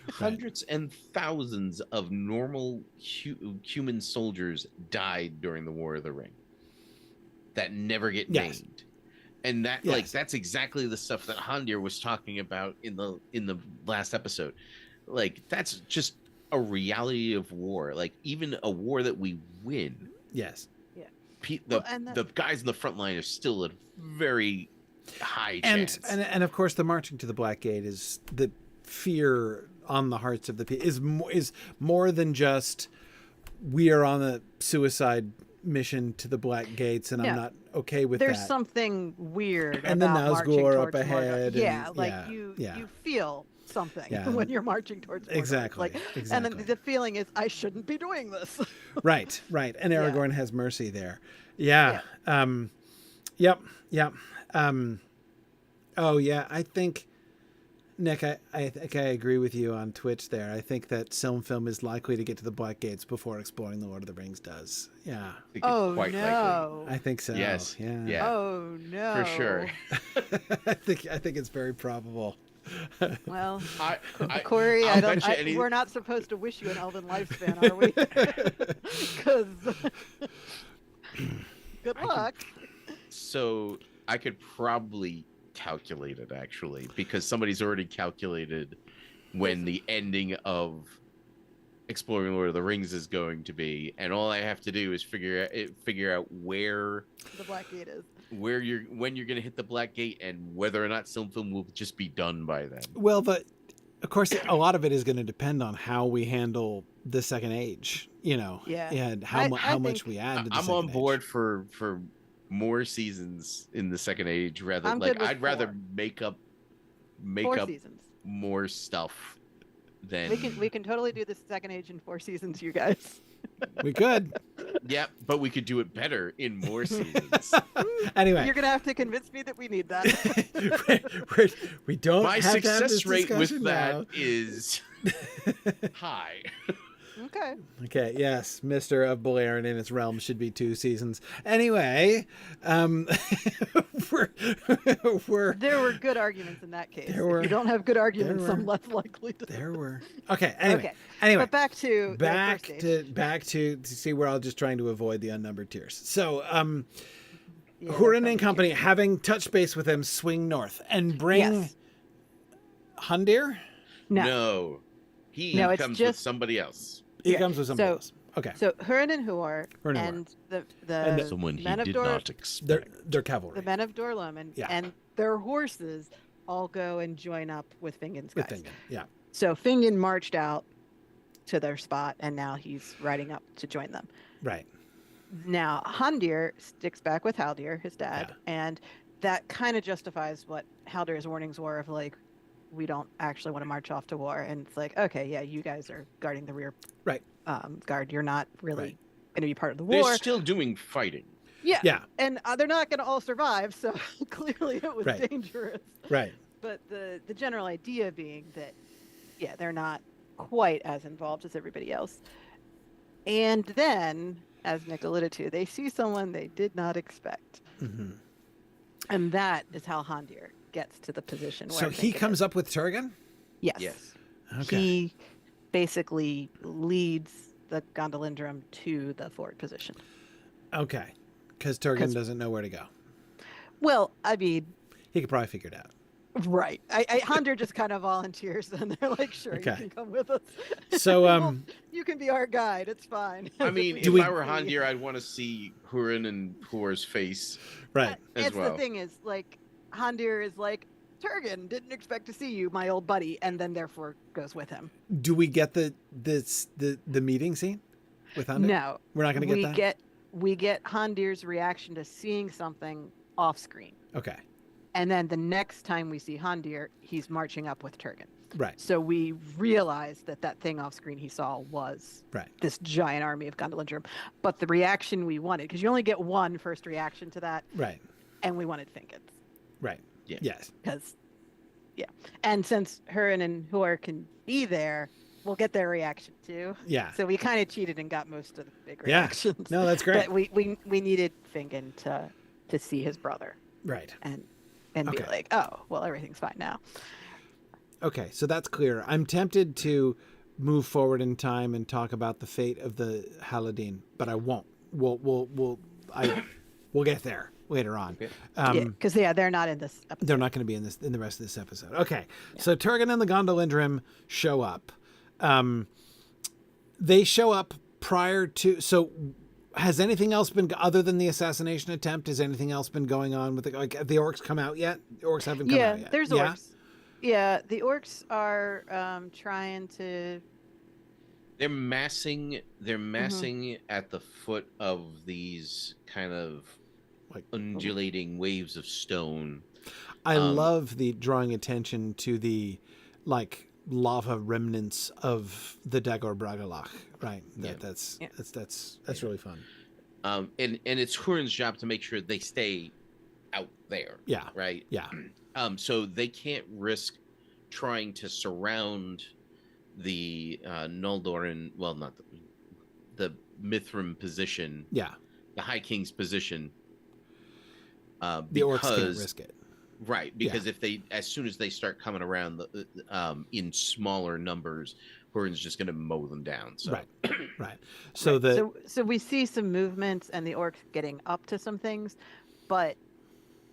hundreds and thousands of normal human soldiers died during the War of the Ring that never get Yes. named. And that Yes. that's exactly the stuff that Handir was talking about in the last episode. Like, that's just a reality of war. Like, even a war that we win, Yes. Well, and the guys in the front line are still at very high And, chance. and of course the marching to the Black Gate is the fear on the hearts of the people is more than just we are on a suicide mission to the Black Gates and Yeah. I'm not okay with There's that. something weird And the about marching Nazgul are up towards Mordor. ahead and- Yeah, like yeah, you yeah. you feel something Yeah. when you're marching towards Mordor. Exactly, Like, and exactly. then the feeling is I shouldn't be doing this. Right. And Yeah. Aragorn has mercy there. Yeah. Yep. Oh yeah, I think Nick, I think I agree with you on Twitch there. I think that Film is likely to get to the Black Gates before exploring the Lord of the Rings does. Yeah. I think it's Oh quite likely. no. I think so. Yes. Yeah. Yeah. Oh no. For sure. I think it's very probable. Well, I, Corey, I'll I don't. bet you We're not supposed to wish you an elven lifespan, are we? Because good luck. So I could probably calculate it, actually, because somebody's already calculated when the ending of Exploring Lord of the Rings is going to be, and all I have to do is figure out where The Black Gate is. when you're going to hit the Black Gate, and whether or not Film will just be done by then. Well, of course, a lot of it is going to depend on how we handle the Second Age. Yeah. and I how much think- we add to the I'm Second on board Age. for more seasons in the Second Age, rather I'm like good with I'd rather 4. make up 4 seasons. more stuff than We can totally do the Second Age in 4 seasons, you guys. We could. Yep, but we could do it better in more seasons. Anyway, You're gonna have to convince me that we need that. we don't My have to have this success rate with discussion that now. is high. Okay. Okay, yes, Mr. of Beleriand in its realm should be 2 seasons. Anyway, we're There were good arguments in that case. There were- If you don't have good arguments, there I'm were- less likely to. there were okay. Anyway, Okay. anyway, But back to the back first stage. to see, we're all just trying to avoid the unnumbered tears. So, Yeah, Hurin that's and company, having touched base with them, swing north and bring Yes. Hundir. No. He No, it's comes with just- somebody else. He Yeah, comes with somebody so- else. Okay, So Hurin and Huor Hurin and Huor. and the And the- Someone he men of did Dor, not they're expect. cavalry the men of Dorlum Yeah. and their horses all go and join up with Fingon's with guys. Fingon. Yeah, So Fingon marched out to their spot, and now he's riding up to join them. right. Now Hundir sticks back with Haldir, his dad, Yeah. and that kind of justifies what Haldir's warnings were of like, we don't actually want to march off to war, and it's like, okay, yeah, you guys are guarding the rear Right. guard. You're not really Right. going to be part of the They're war. still doing fighting. Yeah, Yeah, and they're not going to all survive, so clearly it was Right. dangerous. right. But the general idea being that, yeah, they're not quite as involved as everybody else. And then, as Nick alluded to, they see someone they did not expect. hmm And that is how Hondir gets to the position where So he Fingon comes is. up with Turgon. Yes. Yes. Okay. He basically leads the Gondolindrum to the forward position. Okay, because Turgon 'Cause- doesn't know where to go. Well, I mean, He could probably figure it out. right. Hondir just kind of volunteers, and they're like, sure, Okay. you can come with us. So, Well, you can be our guide. It's fine. I mean, Do if we- I were Handir, I'd want to see Hurin and Huor's face right. as It's well. the thing is, like, Hondir is like, Turgon didn't expect to see you, my old buddy, and then therefore goes with him. Do we get the meeting scene with Hundir? No, We're not going to get that. we get Hondir's reaction to seeing something off screen, Okay. and then the next time we see Hondir, he's marching up with Turgon. Right. So we realize that thing off screen he saw was Right. this giant army of Gondolindrum. But the reaction we wanted, because you only get one first reaction to that, Right. and we wanted Fingon's. Right. Yeah. Yes. Because, yeah. And since Hurin and Huor can be there, we'll get their reaction too. Yeah. So we kind of cheated and got most of the big Yeah. reactions. No, that's great. But we needed Fingon to see his brother Right. and be Okay. like, oh, well, everything's fine now. Okay. So that's clear. I'm tempted to move forward in time and talk about the fate of the Haladin, but I won't. We'll get there later on. Okay. Yeah, because they're not in this episode. They're not going to be in the rest of this episode. Okay, so Turgon and the Gondolindrum show up. They show up prior to. So, has anything else been other than the assassination attempt? Has anything else been going on with the, like, have the orcs come out yet? The orcs haven't come out yet. There's orcs. Yeah, the orcs are trying to. They're massing. They're Mm-hmm. massing at the foot of these kind of Like- undulating waves of stone. I love the drawing attention to the like lava remnants of the Dagor Bragalach. Right. Yeah. That's Yeah. that's really fun. And it's Hurin's job to make sure they stay out there. Yeah. Right. Yeah. So they can't risk trying to surround the Noldoran. Well, not the Mithrim position. Yeah. The High King's position. The orcs can't risk it. Right, because if they, as soon as they start coming around in smaller numbers, Hurin's just going to mow them down. So. Right. Right. So So we see some movements and the orcs getting up to some things, but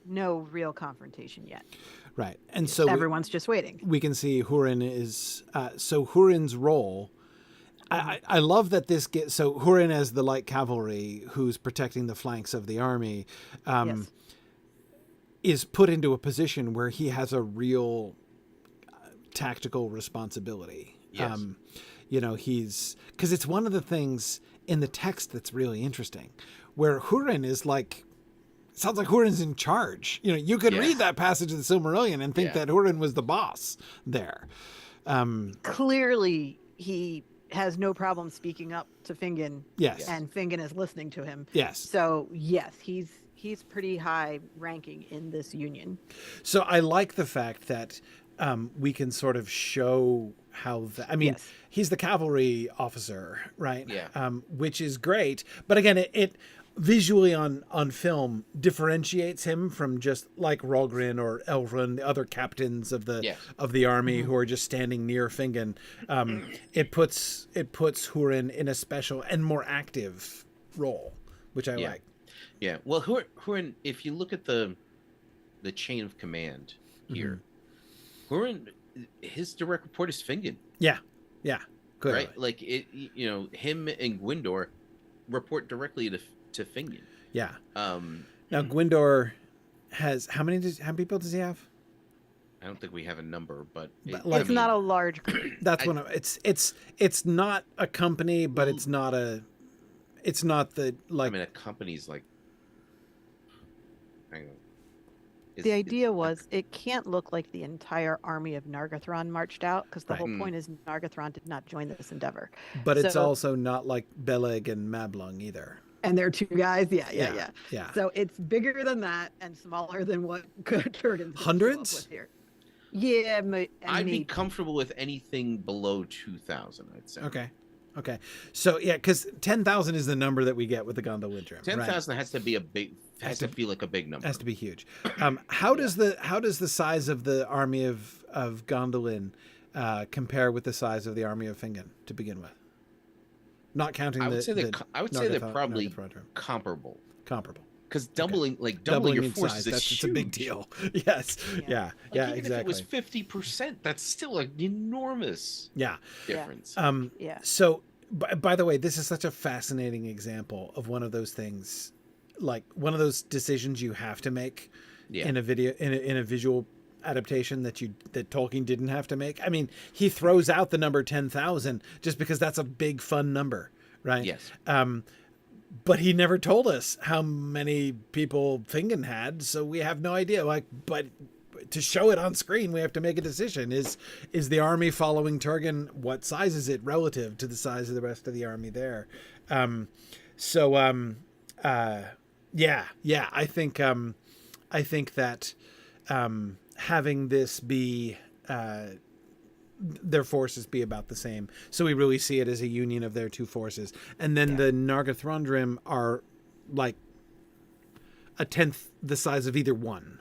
no real confrontation yet. right. And so Everyone's just waiting. we can see Hurin is so Hurin's role. I love that this gets so Hurin as the light cavalry who's protecting the flanks of the army. Yes. Is put into a position where he has a real tactical responsibility. Yes. He's because it's one of the things in the text that's really interesting, where Hurin is like, sounds like Hurin's in charge. You could Yeah. read that passage of the Silmarillion and think Yeah. that Hurin was the boss there. Clearly, he has no problem speaking up to Fingon. Yes. And Fingon is listening to him. Yes. So yes, he's pretty high ranking in this union. So I like the fact that we can sort of show how I mean, Yes. he's the cavalry officer, right? Yeah. Which is great. But again, it visually on film differentiates him from just like Rogrin or Elrond, the other captains of the army who are just standing near Fingon. It puts Hurin in a special and more active role, which I like. Yeah. Well, Hurin, if you look at the chain of command here, Hurin, his direct report is Fingon. Yeah. Clearly. Right? Like him and Gwyndor report directly to Fingon. Yeah. Now Hmm. Gwyndor has how many people does he have? I don't think we have a number, but It's not a large group. That's one of it's not a company, but it's not the like. I mean, a company's like. Hang on. The idea was it can't look like the entire army of Nargothrond marched out, because the Right. whole point is Nargothrond did not join this endeavor. But it's So- also not like Beleg and Mablung either. And they're two guys. Yeah. Yeah. So it's bigger than that and smaller than what Kurgan's Hundreds? here. Yeah, I'd be maybe. comfortable with anything below 2,000. I'd say. Okay. So yeah, because 10,000 is the number that we get with the Gondolindrim. 10,000 has to be has to feel like a big number. Has to be huge. How does the size of the army of Gondolin compare with the size of the army of Fingon to begin with? Not counting I would say they're Nargothrond- probably Nargothrond. comparable. Comparable. Because doubling your in forces size, is it's huge. a big deal. Yes. Yeah. Yeah. Even Exactly. if it was 50%, that's still an enormous Yeah. difference. Yeah. So, by the way, this is such a fascinating example of one of those things, like one of those decisions you have to make in a video, in a visual adaptation that Tolkien didn't have to make. I mean, he throws out the number 10,000 just because that's a big fun number, right? Yes. But he never told us how many people Fingon had, so we have no idea. But to show it on screen, we have to make a decision. Is the army following Turgon? What size is it relative to the size of the rest of the army there? I think that having this be their forces be about the same, so we really see it as a union of their two forces, and then the Nargothrondrim are like a tenth the size of either one.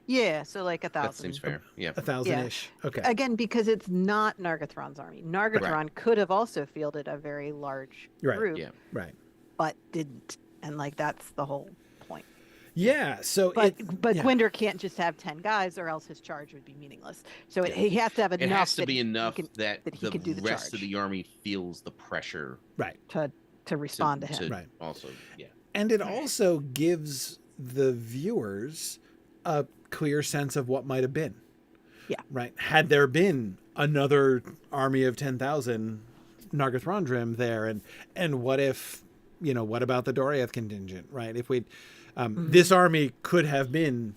Yeah, so like 1,000. That seems fair. Yeah. 1,000-ish. Okay. Again, because it's not Nargothrond's army. Nargothrond could have also fielded a very large group, Right. but didn't. And like that's the whole point. Yeah. So, But Gwyndor can't just have 10 guys, or else his charge would be meaningless. So he has to have enough. It has to that be he enough can- that he can do the the rest of charge. the army feels the pressure right. to respond to him. Right. Also, yeah. And it also gives the viewers a clear sense of what might have been. Yeah. Right. Had there been another army of 10,000 Nargothrondrim there, and what if, what about the Doriath contingent, right? If we'd, this army could have been,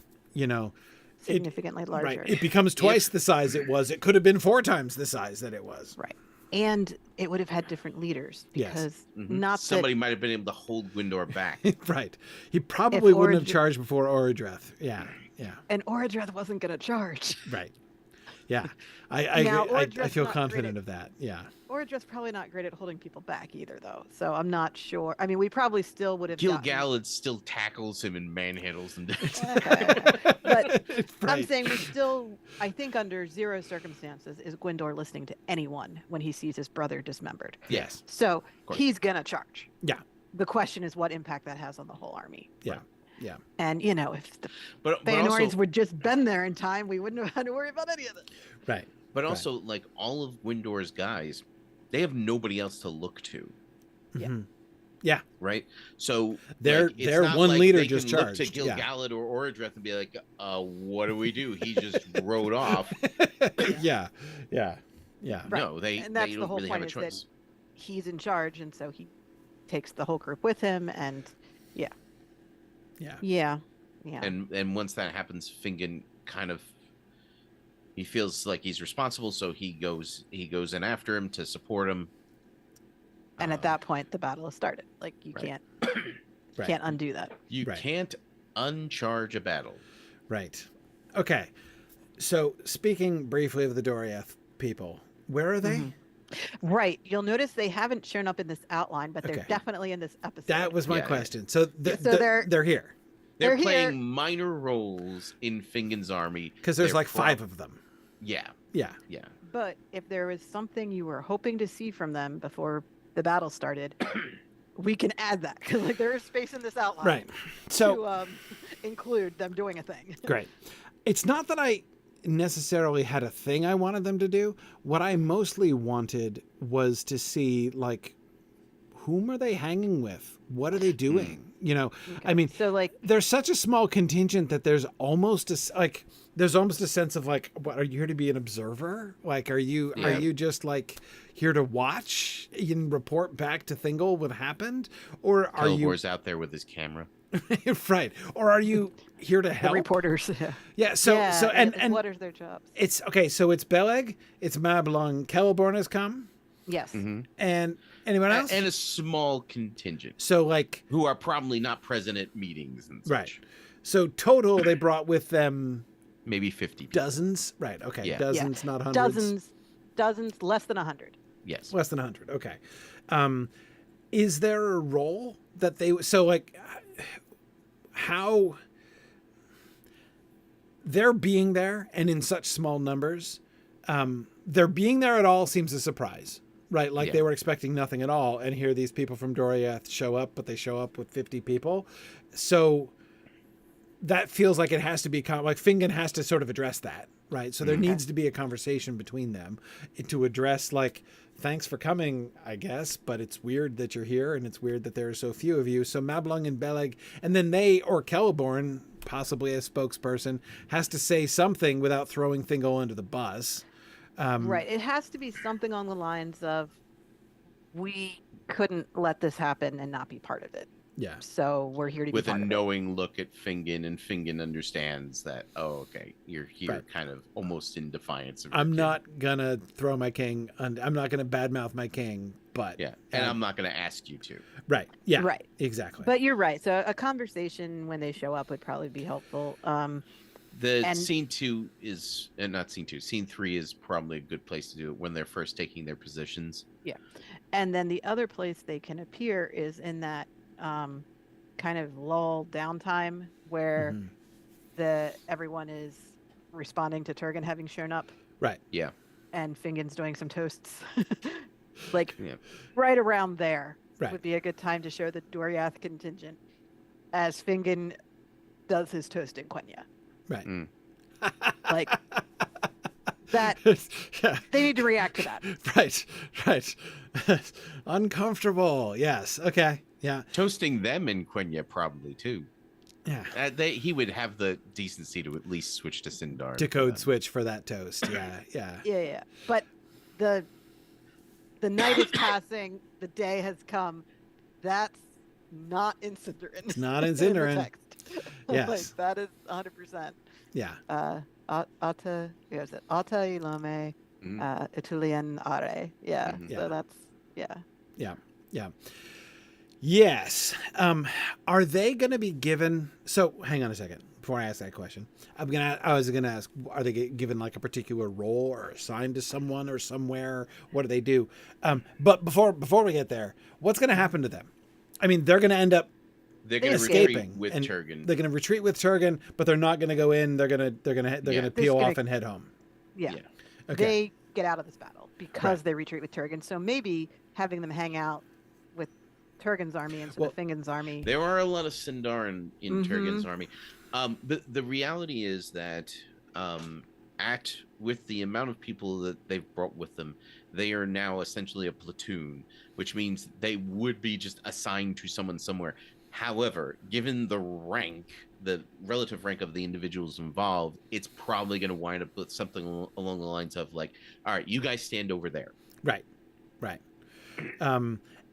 Significantly larger. right. It becomes twice the size it was. It could have been 4 times the size that it was. Right. And it would have had different leaders, Yes. because Mhm. not Somebody might have been able to hold Gwyndor back. Right. He probably wouldn't have Orodreth- charged before Orodreth. Yeah. and Orodreth wasn't going to charge. Right. Yeah. I Now, agree. I Orodreth's feel not confident great of that. Yeah. Orodreth's probably not great at holding people back either, though. So I'm not sure. I mean, we probably still would have gotten- Gil-galad still tackles him and manhandles him. But I'm Right. saying we still, I think under zero circumstances is Gwyndor listening to anyone when he sees his brother dismembered. Yes. So course. he's going to charge. Yeah. The question is what impact that has on the whole army. Yeah. Yeah. And, if the but Feanorians also, would just been there in time, we wouldn't have had to worry about any of it. Right. but also, like all of Gwyndor's guys, they have nobody else to look to, Yeah. Mhm. Yeah. right? So Their like, it's not one like leader they just can look charged. to Yeah. Gil-galad or Orodreth and be like, what do we do? He just rode off. Yeah. Yeah. Yeah. Right. No, they And that's they the don't whole really have a point, is that choice. he's in charge, and so he takes the whole group with him, and Yeah. yeah. And once that happens, Fingon kind of he feels like he's responsible, so he goes in after him to support him. And at that point, the battle has started. Like you Right. can't undo that. You Right. can't uncharge a battle. Right. Okay. So speaking briefly of the Doriath people, where are they? Right. You'll notice they haven't shown up in this outline, but they're Okay. definitely in this episode. That was my Yeah, yeah. question. So, So they're here They're They're here. playing minor roles in Fingon's army. because there's They're like 5 of them. Yeah, Yeah. yeah. But if there was something you were hoping to see from them before the battle started, we can add that because like there is space in this outline Right. So to include them doing a thing. great. It's not that I necessarily had a thing I wanted them to do. What I mostly wanted was to see like whom are they hanging with? What are they doing? You know, I mean, So like there's such a small contingent that there's almost a sense of like, what, are you here to be an observer? Like, are you just like here to watch and report back to Thingol what happened? Or are Celebor's out there with his camera. you right? Or are you here to the help? reporters. Yeah. So and what are their jobs? it's okay. So it's Beleg, it's Mablung, Celeborn has come, Yes. and anyone else? And a small contingent So like who are probably not present at meetings and such. right. So total, they brought with them Maybe 50 people. dozens. Right. Okay. Yeah. Dozens, not hundreds. Dozens, less than 100. Yes. Less than 100. Okay. Is there a role that they so like how they're being there and in such small numbers, their being there at all seems a surprise, right? Like Yeah. they were expecting nothing at all, and here these people from Doriath show up, but they show up with 50 people. So that feels like it has to be like Fingon has to sort of address that, right? So there needs to be a conversation between them to address like, thanks for coming, I guess, but it's weird that you're here and it's weird that there are so few of you. So Mablung and Beleg, and then they or Celeborn, possibly a spokesperson, has to say something without throwing Thingol under the bus. Right. It has to be something along the lines of, we couldn't let this happen and not be part of it. Yeah. So we're here to With be a part of it. knowing look at Fingon, and Fingon understands that, oh, okay, you're here Right. kind of almost in defiance of your I'm king. not gonna throw my king, I'm not gonna badmouth my king, but Yeah, and I'm not going to ask you to. right. Yeah. Right. Exactly. But you're right. So a conversation when they show up would probably be helpful. The And- scene 2 is, and not scene 2, scene 3 is probably a good place to do it when they're first taking their positions. And then the other place they can appear is in that kind of lull downtime where everyone is responding to Turgon having shown up right. Yeah. and Fingon's doing some toasts. Like Yeah. right around there Right. would be a good time to show the Doriath contingent as Fingon does his toast in Quenya. Right. Like that Yeah. they need to react to that. Right. Right. Uncomfortable. Yes. Okay. Yeah. Toasting them in Quenya probably too. Yeah. He would have the decency to at least switch to Sindar. To code switch for that toast. Yeah. Yeah. Yeah. But the night is passing, the day has come. That's not in Sindarin. It's not in the Sindarin. text. Yes. Like, that is 100%. Yeah. Ata ilome Itulian are. Yeah. Mhm. Yeah. So that's Yeah. Yeah. Yes. Are they going to be given? So hang on a second before I ask that question. I was going to ask, are they given like a particular role or assigned to someone or somewhere? What do they do? But before we get there, what's going to happen to them? I mean, they're going to end up They're going to escaping retreat with and Turgon. They're going to retreat with Turgon, but they're not going to go in. They're going to peel gonna- off and head home. Yeah. Okay. They get out of this battle because Right. they retreat with Turgon. So maybe having them hang out with Turgon's army instead Well, of Fingon's army. There are a lot of Sindarin in Mhm. Turgon's army. The reality is that with the amount of people that they've brought with them, they are now essentially a platoon, which means they would be just assigned to someone somewhere. However, given the relative rank of the individuals involved, it's probably going to wind up with something along the lines of like, all right, you guys stand over there. Right. Right.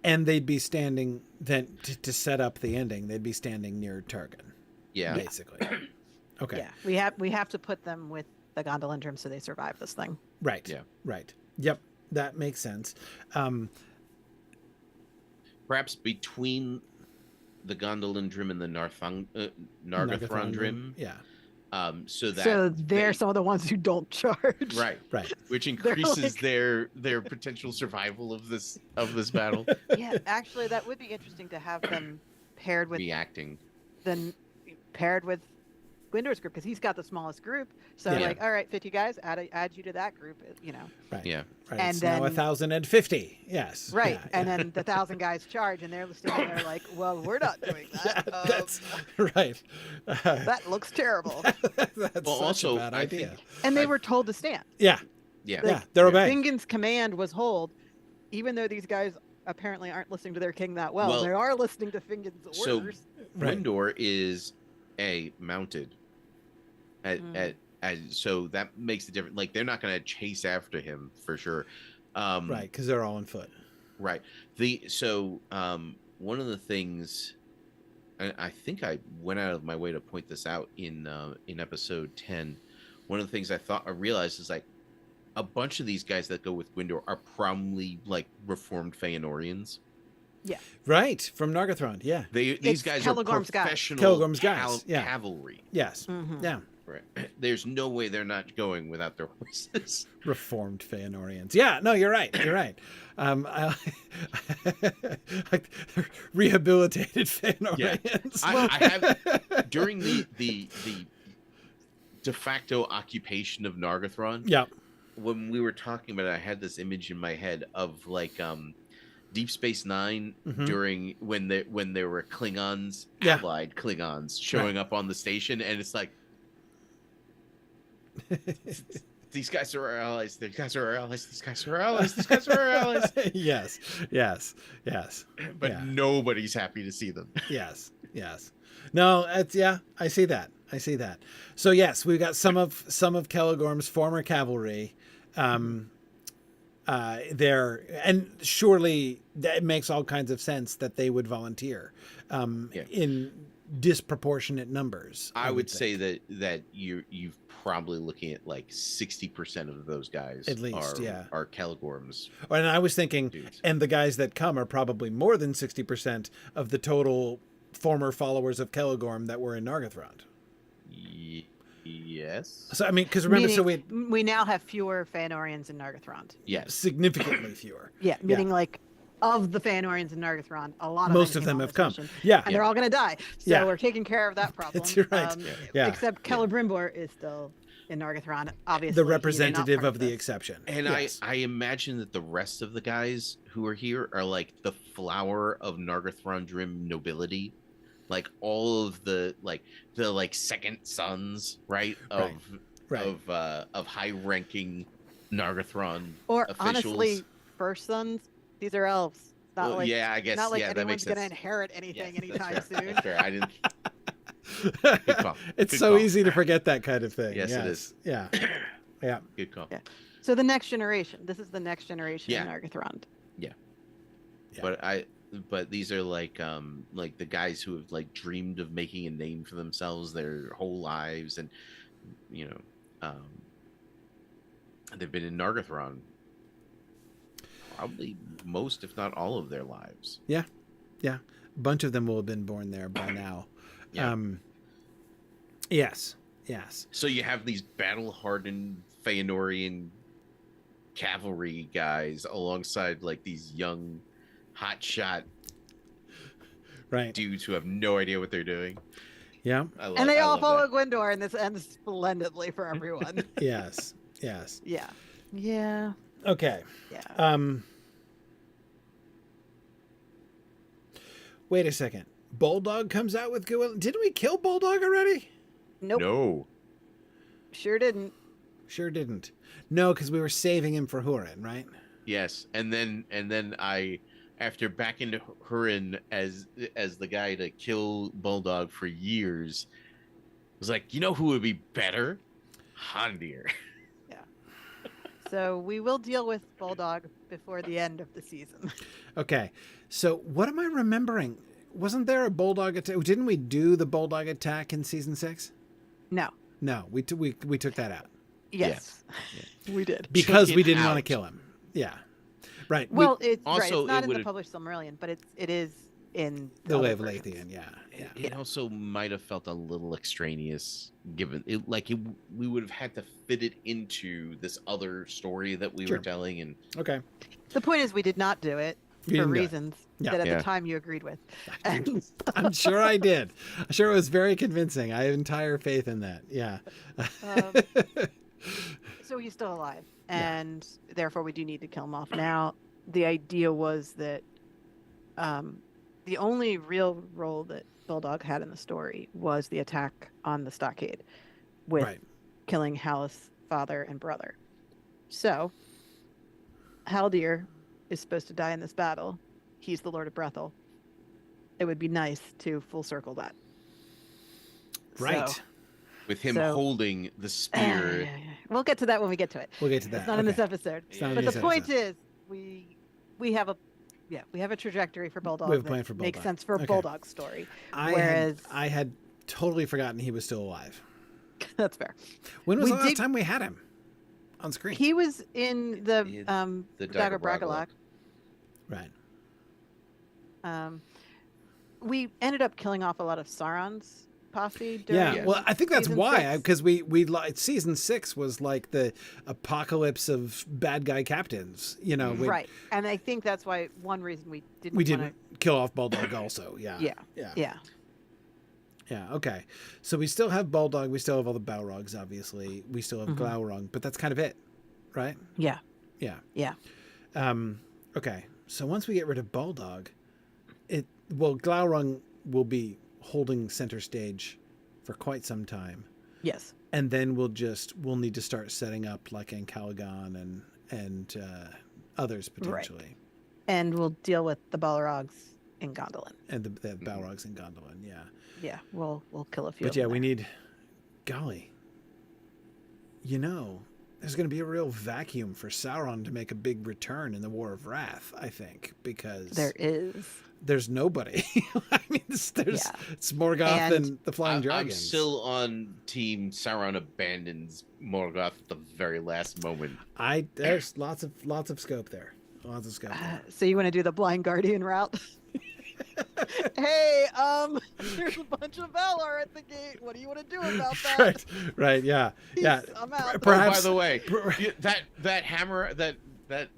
And they'd be standing then to set up the ending. They'd be standing near Turgon. Yeah. Basically. Okay. Yeah. We have to put them with the Gondolindrum so they survive this thing. Right. Yeah. Right. Yep. That makes sense. perhaps between the Gondolindrim and the Nargothrondrim. Yeah. So that So they're some of the ones who don't charge. right, which increases their potential survival of this battle. Yeah, actually, that would be interesting to have them paired with paired with Gwindor's group, because he's got the smallest group. So like, all right, 50 guys, add you to that group, you know. Right. Yeah. Right. And it's then now 1,050. Yes. Right. Yeah, and then the 1,000 guys charge, and they're standing there like, well, we're not doing that. that's right. That looks terrible. That's Well, such also, a bad I idea. think- And they were told to stand. Yeah. Yeah. Yeah. They're obeying. Fingon's command was hold, even though these guys apparently aren't listening to their king that well. They are listening to Fingon's orders. Gwindor is mounted. So that makes the difference. Like, they're not going to chase after him for sure. Right, because they're all on foot. Right. One of the things, I think I went out of my way to point this out in episode 10. One of the things I realized is like a bunch of these guys that go with Gwindor are probably like reformed Feanorians. Yeah. Right, from Nargothrond. Yeah. These guys are Kelegorm's professional Kelegorm's guys. Yeah. cavalry. Yes. Mhm. Yeah. Right. There's no way they're not going without their horses. Reformed Feanorians. Yeah, no, you're right. You're right. Like rehabilitated Feanorians. I have during the de facto occupation of Nargothrond. Yeah. When we were talking about it, I had this image in my head of like Deep Space Nine during when there were Klingons, allied Klingons showing up on the station, and it's like, these guys are our allies. These guys are our allies. These guys are our allies. These guys are our allies. Yes. But nobody's happy to see them. Yes. No, it's I see that. So yes, we've got some of Kelegorm's former cavalry. There, and surely that makes all kinds of sense that they would volunteer in disproportionate numbers. I would say that you're probably looking at like 60% of those guys at least are Kelegorm's. And I was thinking dudes. And the guys that come are probably more than 60% of the total former followers of Kelegorm that were in Nargothrond. Yes. So I mean, because remember, we now have fewer Feanorians in Nargothrond. Yes. Significantly fewer. Yeah, meaning like of the Feanorians in Nargothrond, most of them have come. Mission, Yeah. And they're all going to die. So we're taking care of that problem. That's right. Except Celebrimbor is still in Nargothrond, obviously. The representative of the exception. And I imagine that the rest of the guys who are here are like the flower of Nargothrondrim nobility. Like all of the second sons, right? Of high ranking Nargothrond or officials. Honestly, first sons. These are elves. Not like I guess not like that anyone's makes sense. gonna inherit anything anytime That's soon. That's fair. I didn't. Good call. It's Good so call. easy to forget that kind of thing. Yes, it is. Yeah. Good call. Yeah. So the next generation. This is the next generation Yeah. in Nargothrond. Yeah. But these are like the guys who have like dreamed of making a name for themselves their whole lives, and they've been in Nargothrond probably most, if not all, of their lives. Yeah. A bunch of them will have been born there by now. Yeah. Yes. So you have these battle-hardened Feanorian cavalry guys alongside like these young, hotshot dudes who have no idea what they're doing. Yeah. And they all follow Gwindor, and this ends splendidly for everyone. Yes. Yeah. Okay. Yeah. Wait a second. Bulldog comes out with Gwyn. Didn't we kill Bulldog already? Nope. No. Sure didn't. No, because we were saving him for Hurin, right? Yes, and then I, after backing Hurin as the guy to kill Bulldog for years, was like, you know who would be better? Hondir. Yeah. So we will deal with Bulldog before the end of the season. Okay. So what am I remembering? Wasn't there a Bulldog attack? Didn't we do the Bulldog attack in season 6? No. No, we took that out. Yes. We did. Because Took we it didn't want to out. kill him. Yeah. Right. Well, it's right. also, It's not it in the would've- published Silmarillion, but it is in The other Way of versions. Lathian, yeah. It also might have felt a little extraneous, given it. Like we would have had to fit it into this other story that we Sure. were telling, and Okay. The point is, we did not do it You for didn't do it. reasons Yeah. that at Yeah. the time you agreed with. And I'm sure I did. I'm sure it was very convincing. I have entire faith in that. Yeah. so he's still alive, Yeah. and therefore we do need to kill him off now. The idea was that the only real role that Bulldog had in the story was the attack on the stockade with Right. killing Hal's father and brother. So Haldir is supposed to die in this battle. He's the Lord of Brethel. It would be nice to full circle that. Right. So, with him So- holding the spear. yeah. We'll get to that when we get to it. We'll get to that. It's not in this Okay. episode. It's not in But this the point episode. is, we have a trajectory for Bulldog We have a that plan for makes Bulldog. sense for Okay. Bulldog's story. I Whereas had totally forgotten he was still alive. that's fair. When was We the last did- time we had him on screen? He was in the The Dagger Dagger Bragalak. Right. We ended up killing off a lot of Sauron's posse. Yeah. During Well, I think that's season why, 6. because we season 6 was like the apocalypse of bad guy captains. You know, right, and I think that's why one reason we didn't. we wanna- didn't kill off Bulldog also. Yeah. Yeah. Yeah. Yeah. Yeah. Okay. So we still have Bulldog. We still have all the Balrogs, obviously. We still have Mhm. Glaurung, but that's kind of it, right? Yeah. Yeah. Yeah. Okay. So once we get rid of Bulldog, Glaurung will be holding center stage for quite some time, Yes. and then we'll need to start setting up like Calagon and others potentially, And we'll deal with the Balrogs in Gondolin. and the Balrogs and Gondolin. Yeah. Yeah. We'll kill a few. But of yeah, them we there. need. Golly. There's going to be a real vacuum for Sauron to make a big return in the War of Wrath, I think, because There is. there's nobody. I mean, it's Morgoth And and the Flying I'm Dragons. still on team Sauron abandons Morgoth at the very last moment. There's lots of scope there. Lots of scope there. So you want to do the Blind Guardian route? Hey, there's a bunch of Valar at the gate. What do you want to do about that? Right, yeah. Yeah. Peace, I'm out. Perhaps Oh, by the way, that hammer, that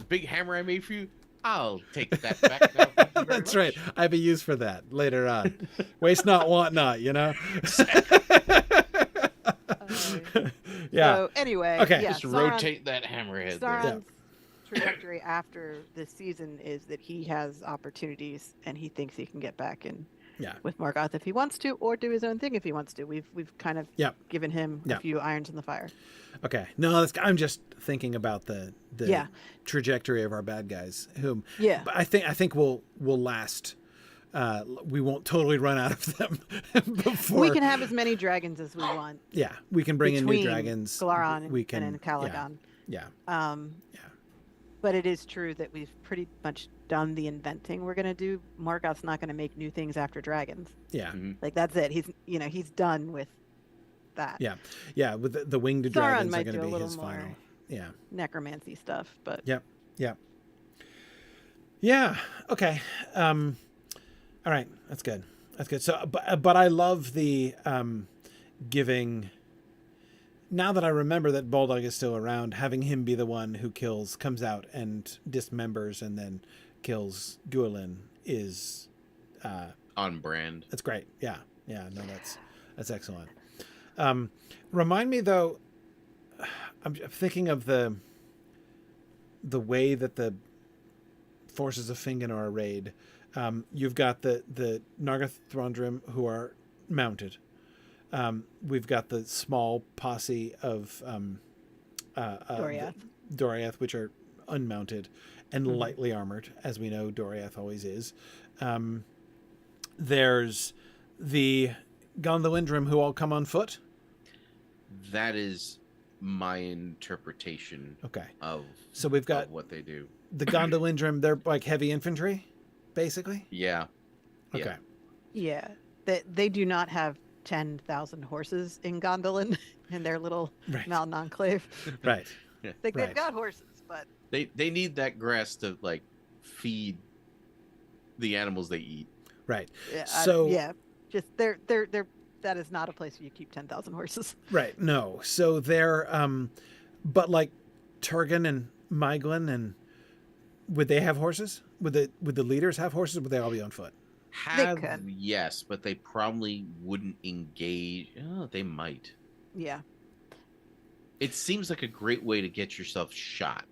big hammer I made for you, I'll take that back now. Thank you very That's much. right. I have a use for that later on. Waste not, want not, you know? Yeah. So anyway, Okay. yeah, Just Sauron- rotate that hammerhead there. Sauron's trajectory after this season is that he has opportunities and he thinks he can get back in Yeah. with Morgoth if he wants to, or do his own thing if he wants to. We've kind of Yep. given him Yep. a few irons in the fire. Okay. No, I'm just thinking about the Yeah. trajectory of our bad guys, whom Yeah. but I think we'll last. We won't totally run out of them before We can have as many dragons as we want. Yeah, we can bring in new between dragons. Glaurung we can and Calagon. Yeah. But it is true that we've pretty much done the inventing we're going to do. Morgoth's not going to make new things after dragons. Yeah. Mhm. Like that's it. He's done with that. Yeah. Yeah. With the winged Sauron dragons are might going do to a be little his more. final. Yeah. Necromancy stuff, but Yep. Yep. Yeah. Okay. All right. That's good. That's good. So, but I love the giving. Now that I remember that Bulldog is still around, having him be the one who comes out and dismembers and then kills Guilin is On brand. that's great. Yeah. Yeah. No, that's excellent. Remind me though. I'm thinking of the way that the forces of Fingon are arrayed. You've got the Nargoth Throndrim who are mounted. We've got the small posse of Doriath, which are unmounted and lightly armored, as we know Doriath always is. There's the Gondolindrim who all come on foot. That is my interpretation Okay. of So we've got of what they do. the Gondolindrim, they're like heavy infantry, basically. Yeah. Okay. yeah, they do not have 10,000 horses in Gondolin in their little Right. mountain enclave. Right. They've Right. got horses, but They need that grass to like feed the animals they eat. Right. Yeah, So yeah, just they're that is not a place where you keep 10,000 horses. right. No. So they're but like Turgan and Miglin, and would they have horses? Would the leaders have horses? Or would they all be on foot? They Have could. yes, but they probably wouldn't engage. Oh, they might. Yeah. It seems like a great way to get yourself shot.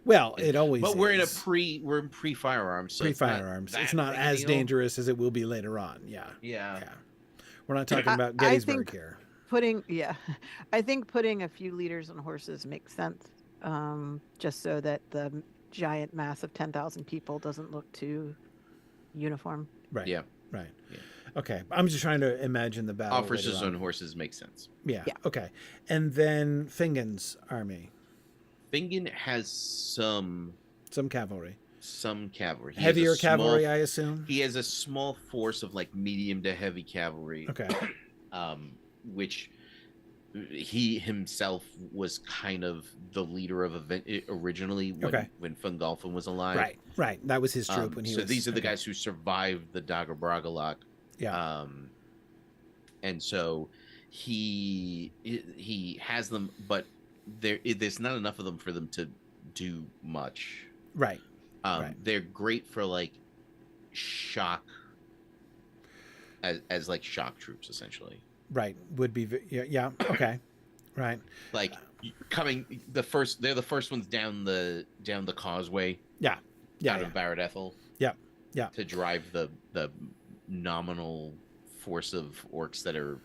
Well, it always But we're is. we're in pre firearms. So Pre-firearms. It's not big as deal. dangerous as it will be later on. Yeah. Yeah. Yeah. We're not talking about I Gettysburg think here. yeah, I think putting a few leaders on horses makes sense, just so that the giant mass of 10,000 people doesn't look too uniform. Right. Yeah. Right. Yeah. Okay. I'm just trying to imagine the battle. Officers later on horses make sense. Yeah. Yeah. Okay. And then Fingon's army, Fingen has some cavalry, cavalry. He has a heavier small- cavalry, I assume. He has a small force of like medium to heavy cavalry. Okay. Which he himself was kind of the leader of event originally when Fungolfin was alive. Right. Right. That was his troop when he so was. these are the guys who survived the Dagor Bragollach. Yeah. And so he has them, but there's not enough of them for them to do much. Right. Right. They're great for like shock as like shock troops essentially. Right. Would be. Yeah. Okay. Right. Like coming they're the first ones down the causeway. Yeah. Yeah. Out of Barad Ethel. Yeah. Yeah. To drive the nominal force of orcs that are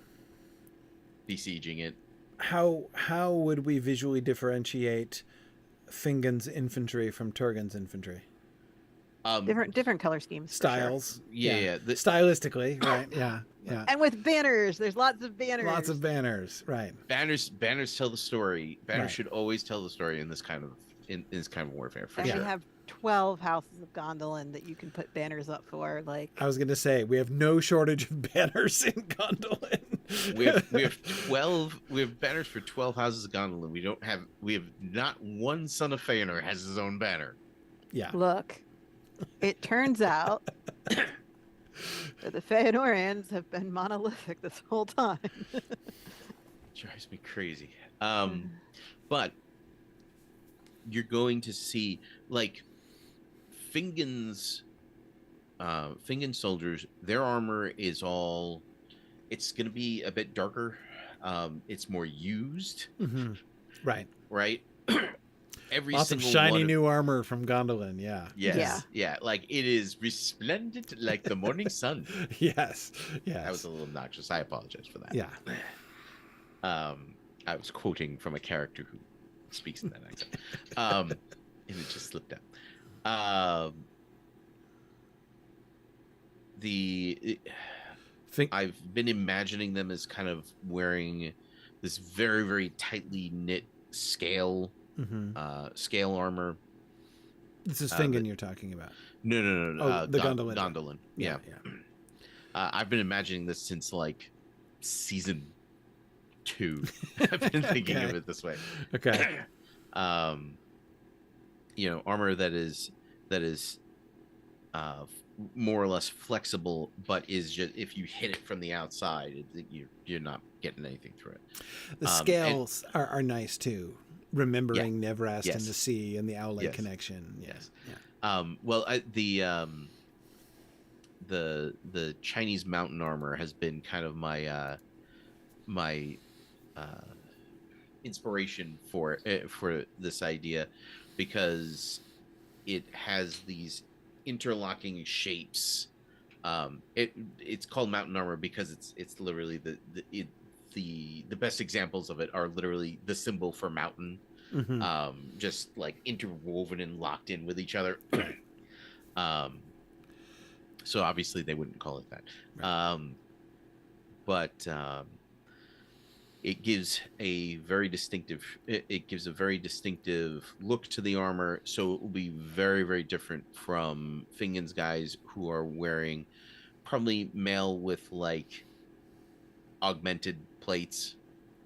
besieging it. How would we visually differentiate Fingon's infantry from Turgan's infantry? Different color schemes. For sure. Styles. Yeah. Stylistically, right? Yeah. Yeah. And with banners, there's lots of banners. Lots of banners, right? Banners tell the story. Banners Right. should always tell the story in this kind of warfare for And sure. we have 12 houses of Gondolin that you can put banners up for. Like I was going to say we have no shortage of banners in Gondolin. we have banners for 12 houses of Gondolin. We have not one son of Feanor has his own banner. Yeah. Look, it turns out that the Feanorians have been monolithic this whole time. Drives me crazy. But you're going to see like Fingon's soldiers, their armor is all it's going to be a bit darker. It's more used. Mm-hmm. Right. Right? Lots of shiny new armor from Gondolin. Yeah. Yes. Yeah. Like it is resplendent like the morning sun. Yes. Yes. That was a little obnoxious. I apologize for that. Yeah. I was quoting from a character who speaks in that accent. And it just slipped out. I've been imagining them as kind of wearing this very, very tightly knit scale armor. This is Fingon you're talking about. No. Oh, the Gondolin. Gondolin. Yeah. I've been imagining this since like season 2. I've been thinking of it this way. Okay. Armor that is more or less flexible, but is just if you hit it from the outside, you're not getting anything through it. The scales are nice too. Remembering Nevrast and the sea and the Owlite connection. Yes. Yeah. Well, the Chinese mountain armor has been kind of my inspiration for this idea, because it has these interlocking shapes. It's called mountain armor because it's literally the best examples of it are literally the symbol for mountain, just like interwoven and locked in with each other. So obviously they wouldn't call it that, but it gives a very distinctive look to the armor. So it will be very, very different from Fingon's guys, who are wearing probably mail with like augmented plates.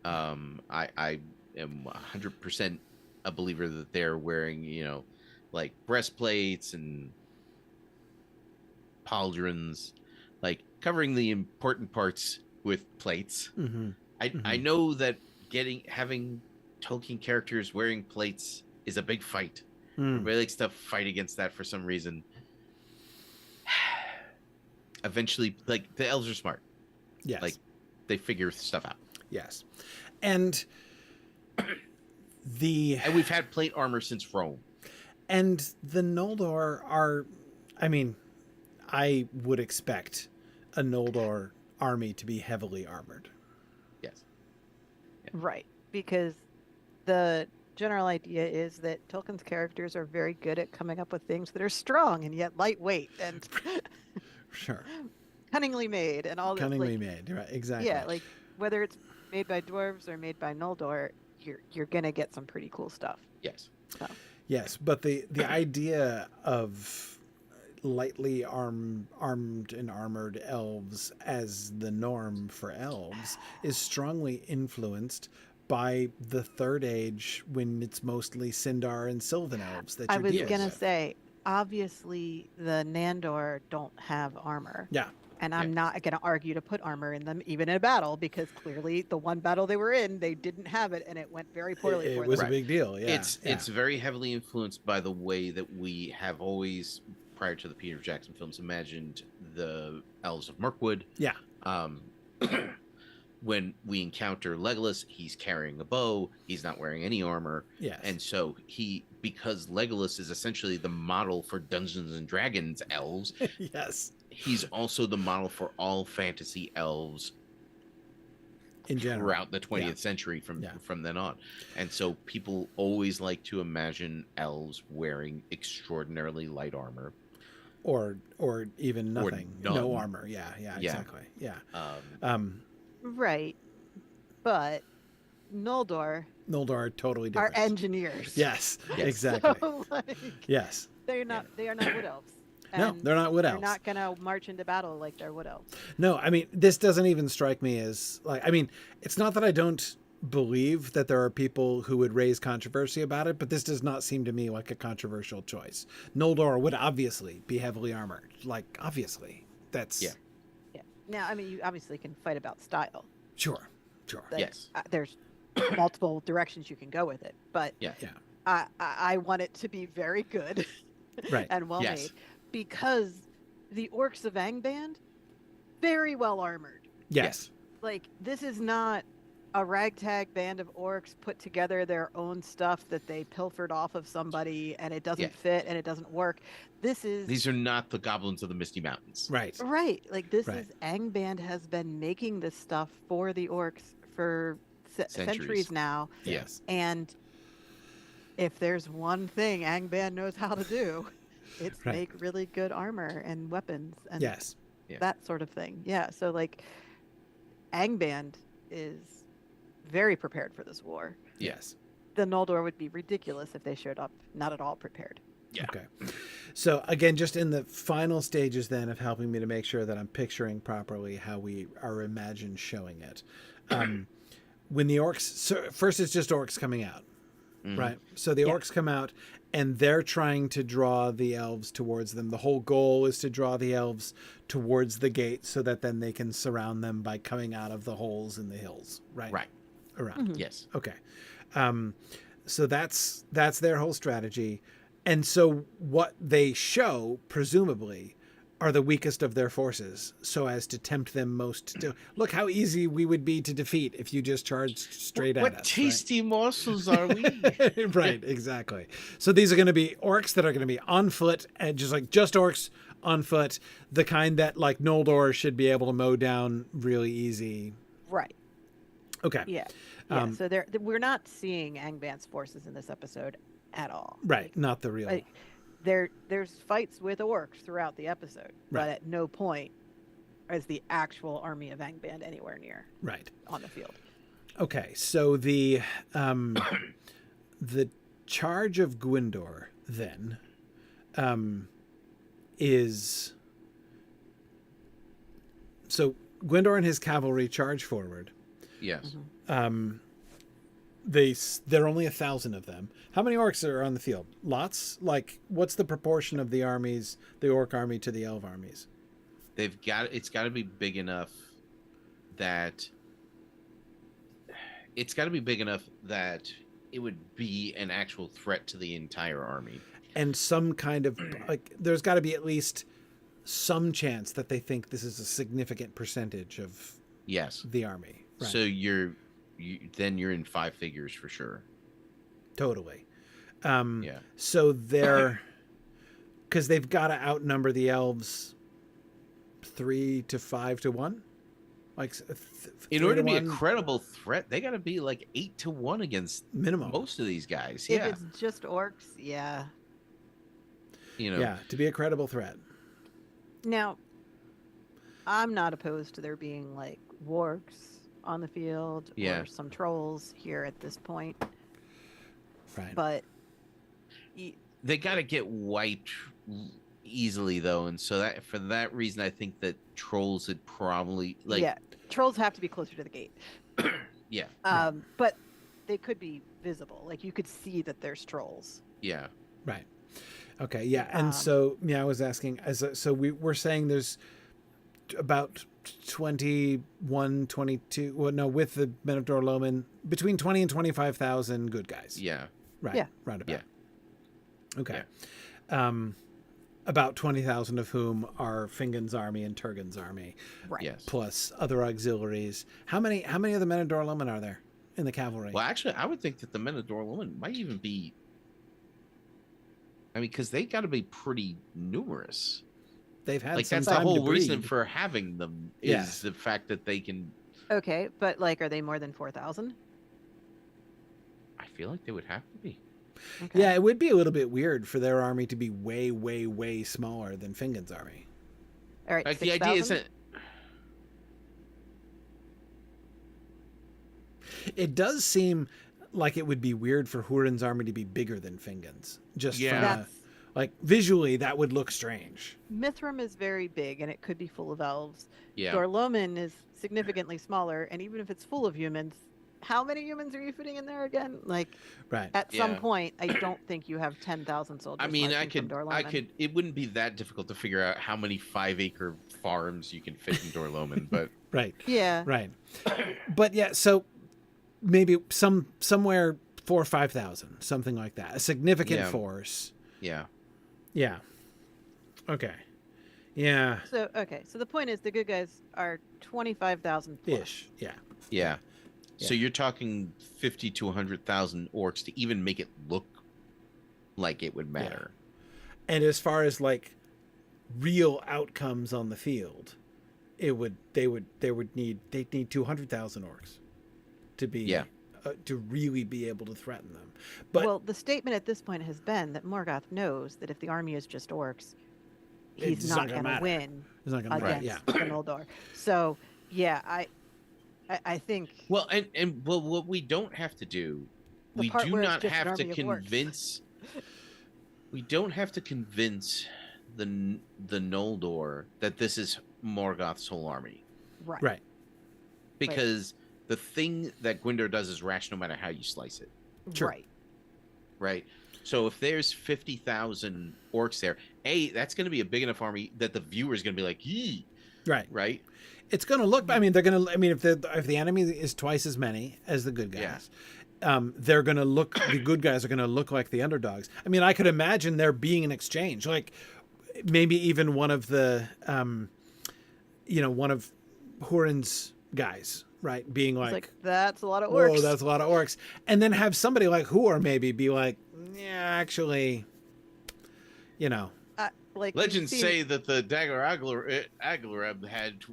I am 100% a believer that they're wearing, like breastplates and pauldrons, like covering the important parts with plates. Mm-hmm. I know that having Tolkien characters wearing plates is a big fight. Everybody likes to fight against that for some reason. Eventually, like, the elves are smart. Yes. Like, they figure stuff out. Yes. And And we've had plate armor since Rome. And the Noldor are, I mean, I would expect a Noldor army to be heavily armored. Yes. Yeah. Right. Because the general idea is that Tolkien's characters are very good at coming up with things that are strong and yet lightweight and sure, cunningly made and all that. Cunningly made, right? Exactly. Yeah, like whether it's made by dwarves or made by Noldor, you're gonna get some pretty cool stuff. Yes. So. Yes, but the idea of lightly armed and armored elves as the norm for elves is strongly influenced by the Third Age, when it's mostly Sindar and Sylvan elves that I you're was dealing gonna with. say, obviously the Nandor don't have armor. Yeah. And I'm not going to argue to put armor in them, even in a battle, because clearly the one battle they were in, they didn't have it, and it went very poorly It for was them. a big deal. Yeah. It's very heavily influenced by the way that we have always, prior to the Peter Jackson films, imagined the elves of Mirkwood. Yeah. When we encounter Legolas, he's carrying a bow. He's not wearing any armor. Yes. And so because Legolas is essentially the model for Dungeons and Dragons elves. Yes. He's also the model for all fantasy elves in general throughout the 20th century from then on. And so people always like to imagine elves wearing extraordinarily light armor. Or even nothing. Or no armor. Yeah, exactly. Yeah. Right. But Noldor are totally different. are engineers. Yes. Exactly. So, like, yes. They are not wood elves. No, they're not wood elves. They're not going to march into battle like they're wood elves. No, I mean, this doesn't even strike me as it's not that I don't believe that there are people who would raise controversy about it, but this does not seem to me like a controversial choice. Noldor would obviously be heavily armored. Like, obviously. That's... Yeah. Yeah. Now, I mean, you obviously can fight about style. Sure. Like, yes. There's multiple directions you can go with it, but I want it to be very good right. and well made. Because the orcs of Angband, very well armored. Yes. Like, this is not a ragtag band of orcs put together their own stuff that they pilfered off of somebody and it doesn't fit and it doesn't work. These are not the goblins of the Misty Mountains. Right. Right. Like, this is Angband has been making this stuff for the orcs for centuries now. Yes. And if there's one thing Angband knows how to do, it's make really good armor and weapons and that sort of thing. Yeah. So, like, Angband is very prepared for this war. Yes. The Noldor would be ridiculous if they showed up not at all prepared. Yeah. Okay. So, again, just in the final stages then of helping me to make sure that I'm picturing properly how we are imagined showing it. When the orcs... So first it's just orcs coming out. Mm-hmm. Right? So the orcs come out and they're trying to draw the elves towards them. The whole goal is to draw the elves towards the gate so that then they can surround them by coming out of the holes in the hills. Right? Right. Around. Mm-hmm. Yes. Okay. So that's their whole strategy. And so what they show, presumably, are the weakest of their forces, so as to tempt them most to look how easy we would be to defeat if you just charged straight at us. What tasty morsels are we? Right, exactly. So these are going to be orcs that are going to be on foot, and just orcs on foot, the kind that, like, Noldor should be able to mow down really easy. Right. Okay. Yeah. So we're not seeing Angband's forces in this episode at all. Right. Not the real. Like, there's fights with orcs throughout the episode, but at no point is the actual army of Angband anywhere near on the field. Okay, so the charge of Gwyndor then is... So Gwyndor and his cavalry charge forward. Yes. There are only 1,000 of them. How many orcs are on the field? Lots. Like, what's the proportion of the armies, the orc army to the elf armies? It's got to be big enough that it would be an actual threat to the entire army. And some kind of like, there's got to be at least some chance that they think this is a significant percentage of Yes. the army. Right. So then you're in 5 figures for sure. Totally. Yeah. So because they've got to outnumber the elves 3 to 5 to 1. Like, in order to be a credible threat, they got to be like 8 to 1 against minimum most of these guys. If it's just orcs, yeah. Yeah, to be a credible threat. Now, I'm not opposed to there being like wargs on the field or some trolls here at this point. Right. But they got to get wiped easily though, and so that for that reason I think that trolls would probably trolls have to be closer to the gate. Yeah. But they could be visible. Like, you could see that there's trolls. Yeah. Right. Okay. Yeah. And so I was asking, we're saying there's about 21, 22. Well, no, with the Men of Dor-lómin, between 20 and 25,000 good guys. Yeah. Right. Yeah. Roundabout. Yeah. Okay. Yeah. About 20,000 of whom are Fingon's army and Turgon's army. Right. Yes. Plus other auxiliaries. How many of the Men of Dor-lómin are there in the cavalry? Well, actually, I would think that the Men of Dor-lómin might even be. I mean, because they got to be pretty numerous. They've had like some that's time the whole to breed. reason for having them is the fact that they can. Okay, but like, are they more than 4,000? I feel like they would have to be. Okay. Yeah, it would be a little bit weird for their army to be way, way, way smaller than Fingon's army. All right, Like 6,000? the idea isn't. It does seem like it would be weird for Hurin's army to be bigger than Fingon's. Just from like visually, that would look strange. Mithrim is very big, and it could be full of elves. Yeah. Dor-lómin is significantly smaller, and even if it's full of humans, how many humans are you fitting in there again? Like, at some point, I don't think you have 10,000 soldiers. I mean, I Dor-lómin. could. It wouldn't be that difficult to figure out how many 5-acre farms you can fit in Dor-lómin, but right. Yeah. Right. But yeah, so maybe somewhere 4,000 or 5,000, something like that. A significant force. Yeah. Yeah. Okay. Yeah. So the point is, the good guys are 25,000 ish. Yeah. Yeah. So you're talking 50 to 100,000 orcs to even make it look like it would matter. Yeah. And as far as like real outcomes on the field, they'd need 200,000 orcs to be to really be able to threaten them. But the statement at this point has been that Morgoth knows that if the army is just orcs, he's not going to win against the Noldor. So I think. Well, and what we don't have to do, we do not have to convince. We don't have to convince the Noldor that this is Morgoth's whole army. Right. Because the thing that Gwyndor does is rash no matter how you slice it. Sure. Right. So if there's 50,000 orcs there, that's going to be a big enough army that the viewer's going to be like, yee. Right. It's going to look. I mean, they're going to. I mean, if the enemy is twice as many as the good guys, they're going to look. The good guys are going to look like the underdogs. I mean, I could imagine there being an exchange, like maybe even one of the, one of Hurin's guys, right, being like that's a lot of orcs. Whoa, that's a lot of orcs, and then have somebody like Huor maybe be like, yeah, actually, Like legends say that the Dagor Aglareb had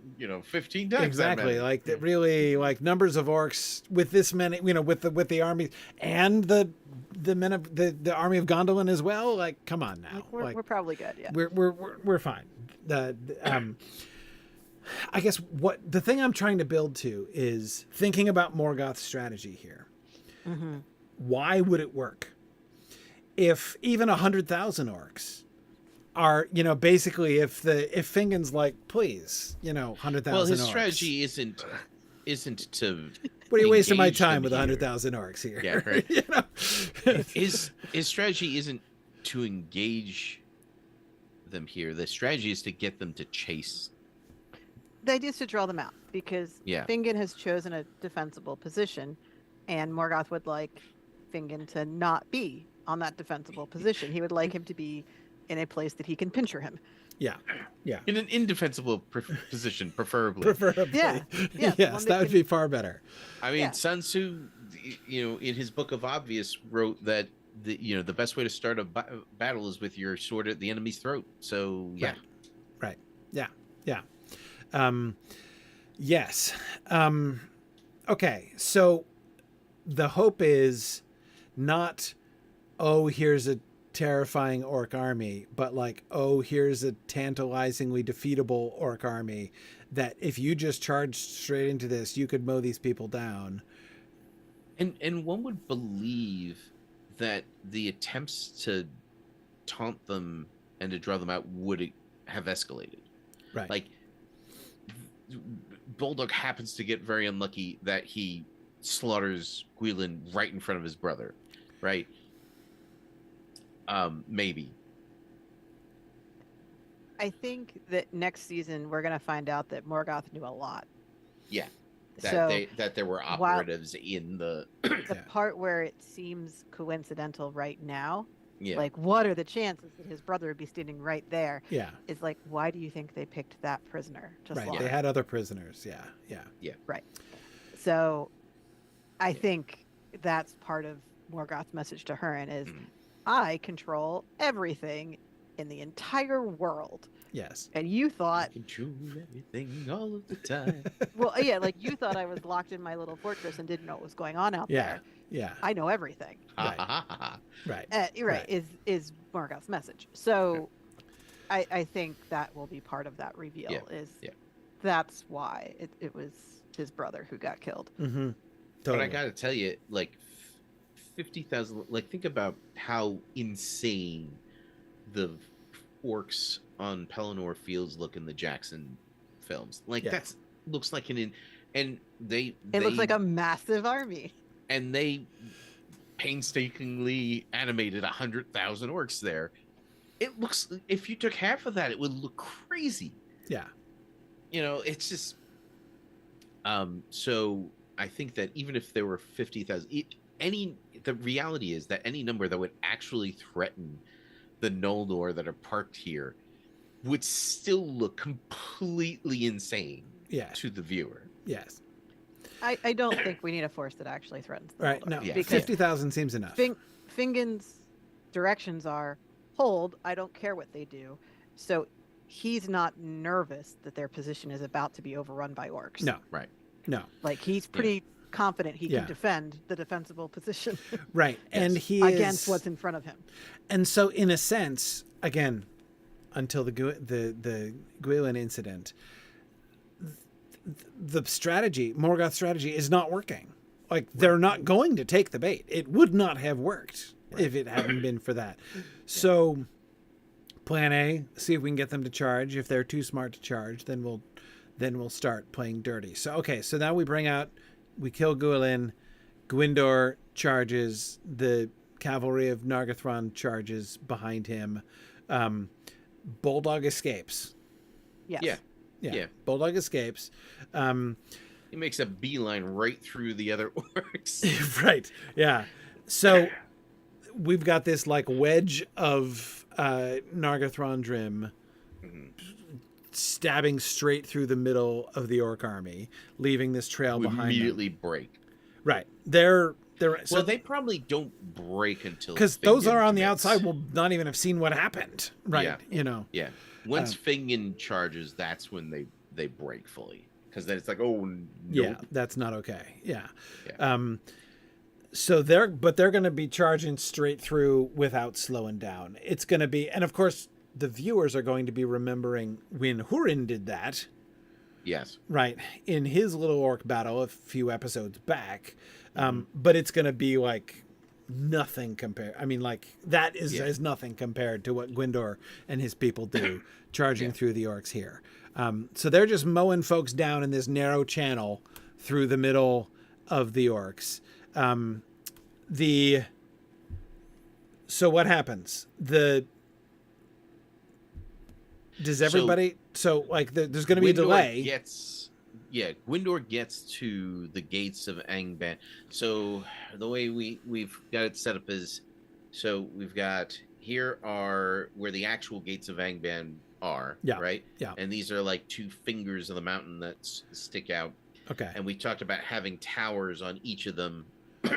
15 times exactly that many. Like that really like numbers of orcs with this many with the armies and the men of the army of Gondolin as well. Like, come on now, we're probably good. Yeah, we're fine. I guess what the thing I'm trying to build to is thinking about Morgoth's strategy here. Mm-hmm. Why would it work if even 100,000 orcs are, basically if Fingon's like, please, 100,000 well, his orcs. strategy isn't to What are you wasting my engage them time with here. 100,000 orcs here? Yeah, right. You know? His strategy isn't to engage them here. The strategy is to get them to chase. The idea is to draw them out because Yeah. Fingon has chosen a defensible position, and Morgoth would like Fingon to not be on that defensible position. He would like him to be in a place that he can pincher him. Yeah. Yeah. In an indefensible position, preferably. Preferably. Yeah. Yeah, Yes, one that that would can- be far better. I mean, Yeah. Sun Tzu, in his Book of Obvious, wrote that the best way to start a battle is with your sword at the enemy's throat. So yeah, Right. Yeah. Yeah. Yes. Okay. So the hope is not, oh, here's a terrifying orc army, but like, oh, here's a tantalizingly defeatable orc army that if you just charged straight into this, you could mow these people down. and one would believe that the attempts to taunt them and to draw them out would have escalated. Right. Like, Bulldog happens to get very unlucky that he slaughters Gwilyn right in front of his brother, right? Maybe. I think that next season we're going to find out that Morgoth knew a lot. Yeah. So That there were operatives in the the part where it seems coincidental right now, yeah. like what are the chances that his brother would be standing right there? Yeah. Is like, why do you think they picked that prisoner to Right. slaughter? They had other prisoners. Yeah. Yeah. Right. So I think that's part of Morgoth's message to Hurin is Mhm. I control everything in the entire world. Yes. And you I thought, control everything all of the time. well, yeah, like you thought I was locked in my little fortress and didn't know what was going on out Yeah. there. Yeah. I know everything. Right. Right. Right. You're right. Is Morgoth's message. So I think that will be part of that reveal Yeah. that's why it was his brother who got killed. Mm-hmm. But Totally. I gotta tell you, like 50,000. Like, think about how insane the orcs on Pelennor Fields look in the Jackson films. Like Yeah. that's looks like and they It looks like a massive army. and they painstakingly animated 100,000 orcs there. It looks, if you took half of that, it would look crazy. Yeah. It's just so I think that even if there were 50,000, the reality is that any number that would actually threaten the Noldor that are parked here would still look completely insane Yeah. to the viewer. Yes. I don't think we need a force that actually threatens the Right. Noldor, No. Yeah. because 50,000 seems enough. Fingon's directions are hold, I don't care what they do. So he's not nervous that their position is about to be overrun by orcs. No. Right. No. Like he's pretty confident he Yeah. can defend the defensible position Right. And Yes. he against is, what's in front of him. and so in a sense, again, until the Gwilyn incident, the strategy, Morgoth's strategy, is not working. Like they're not going to take the bait. It would not have worked if it hadn't been for that. So, plan A: see if we can get them to charge. If they're too smart to charge, then we'll start playing dirty. So okay, so now we kill Gwilyn. Gwyndor charges. The cavalry of Nargothrond charges behind him. Bulldog escapes. Yes. Yeah. Yeah. Yeah. Bulldog escapes. He makes a beeline right through the other orcs. Right. Yeah. So we've got this like wedge of Nargothrond stabbing straight through the middle of the orc army, leaving this trail Who behind immediately them. break. Right. They're Well, they probably don't break until because those Fingon are on the commits. outside will not even have seen what happened. Right. Yeah. You know. Yeah. Once Fingon charges, that's when they break fully. Because then it's like, oh, nope. Yeah, that's not okay. Yeah. Yeah. So they're going to be charging straight through without slowing down. It's going to be, and of course the viewers are going to be remembering when Hurin did that, Yes. right, in his little orc battle a few episodes back. But it's going to be like nothing compared. I mean, like that is nothing compared to what Gwyndor and his people do charging through the orcs here. So they're just mowing folks down in this narrow channel through the middle of the orcs. So what happens? Does everybody? So like, there's going to be a delay. Gwindor gets to the gates of Angband. So the way we've got it set up is, so we've got, here are where the actual gates of Angband are. Yeah. Right. Yeah. And these are like two fingers of the mountain that stick out. Okay. And we talked about having towers on each of them, which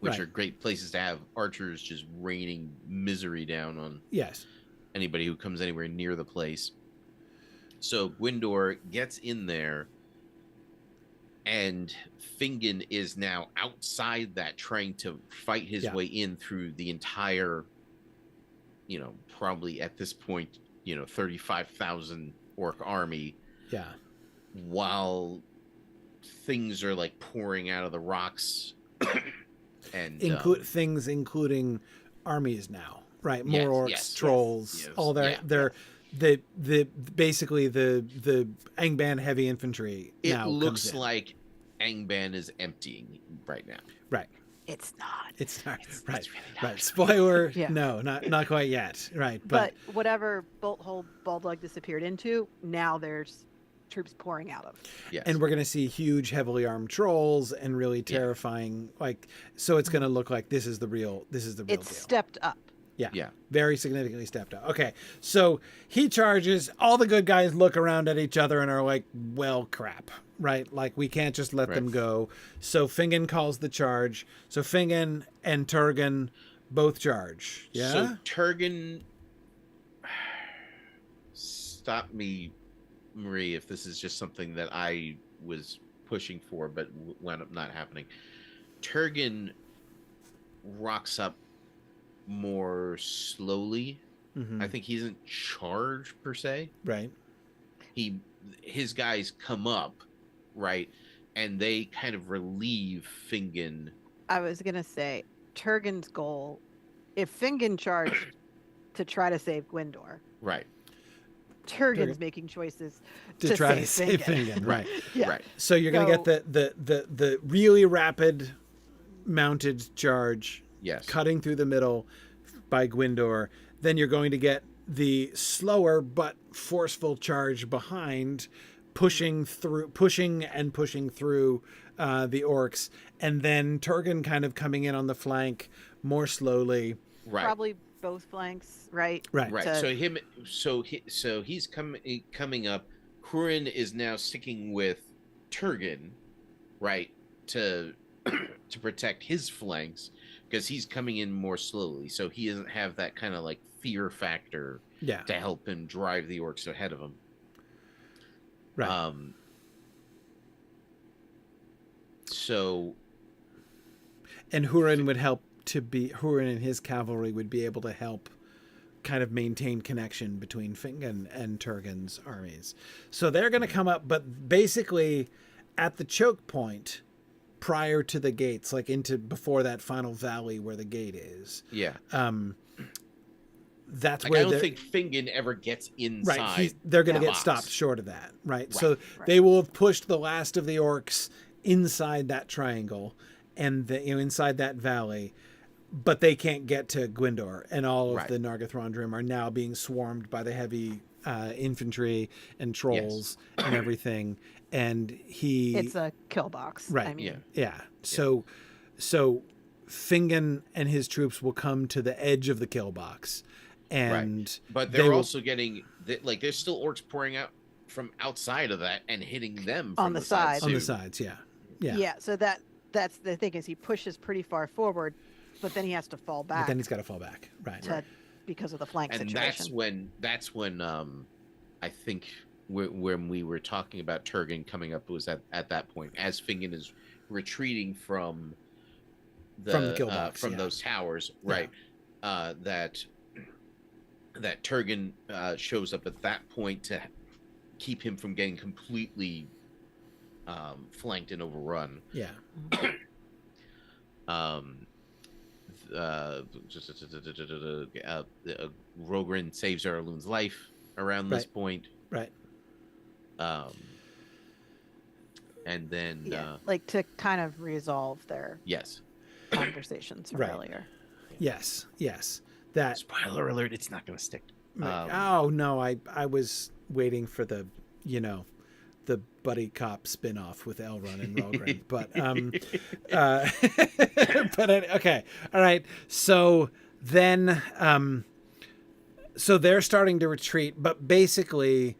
Right. are great places to have archers just raining misery down on Yes. anybody who comes anywhere near the place. So Gwindor gets in there, and Fingon is now outside that, trying to fight his way in through the entire, probably at this point, 35,000 orc army. Yeah. While things are like pouring out of the rocks. And things including armies now, right? More orcs, trolls, all their basically the Angband heavy infantry. It looks like Angband is emptying right now. Right. It's not. It's not. It's Right. really not. Right. Spoiler. Yeah. No, not quite yet. Right. But whatever bolt hole Baldug disappeared into, now there's troops pouring out of. Yes. And we're going to see huge, heavily armed trolls and really terrifying. So it's going to look like this is the real It's deal. stepped up. Yeah. Very significantly stepped up. Okay. So he charges. All the good guys look around at each other and are like, well, crap. Right? Like, we can't just let them go. So Fingon calls the charge. So Fingon and Turgon both charge. Yeah. So Turgon, stop me, Marie, if this is just something that I was pushing for but wound up not happening. Turgon rocks up more slowly. Mm-hmm. I think he isn't charged per se. Right. His guys come up, right, and they kind of relieve Fingon. I was gonna say Turgon's goal, if Fingon charged to try to save Gwindor, Right. Turgon's making choices To try to save Fingon. Fingon. Right. Yeah. Right. So you're going to get the really rapid mounted charge, Yes. cutting through the middle by Gwindor. Then you're going to get the slower but forceful charge behind, pushing through the orcs, and then Turgon kind of coming in on the flank more slowly. Right. Probably both flanks, right? Right. Right. So he's coming up. Hurin is now sticking with Turgon, right, to protect his flanks, because he's coming in more slowly. So he doesn't have that kind of like fear factor to help him drive the orcs ahead of him. Right. And Hurin and his cavalry would be able to help kind of maintain connection between Fingon and Turgon's armies. So they're going to come up, but basically at the choke point prior to the gates, like before that final valley where the gate is. Yeah. That's where I don't think Fingon ever gets inside. Right. They're going to get stopped short of that. Right. So they will have pushed the last of the orcs inside that triangle and inside that valley, but they can't get to Gwindor, and all of the Nargothrondrim are now being swarmed by the heavy infantry and trolls and everything. And it's a kill box. Right. I mean. Yeah. So Fingon and his troops will come to the edge of the kill box, and but they're also getting there's still orcs pouring out from outside of that and hitting them from on the sides. On the sides, yeah. So that's the thing, is he pushes pretty far forward, but then he has to fall back. But then he's got to fall back, right? Because of the flank situation. And that's when I think when we were talking about Turgon coming up, was at that point, as Fingon is retreating from the kill box, from those towers, right? That Turgon shows up at that point to keep him from getting completely flanked and overrun. Yeah. Rogrin saves Aralun's life around this point. Right. and then like to kind of resolve their yes, conversations from Right. earlier. Yes. That. spoiler alert, it's not going to stick. Oh no, I was waiting for the, the buddy cop spin-off with Elrond and Rogren, but okay, all right. So then, so they're starting to retreat, but basically,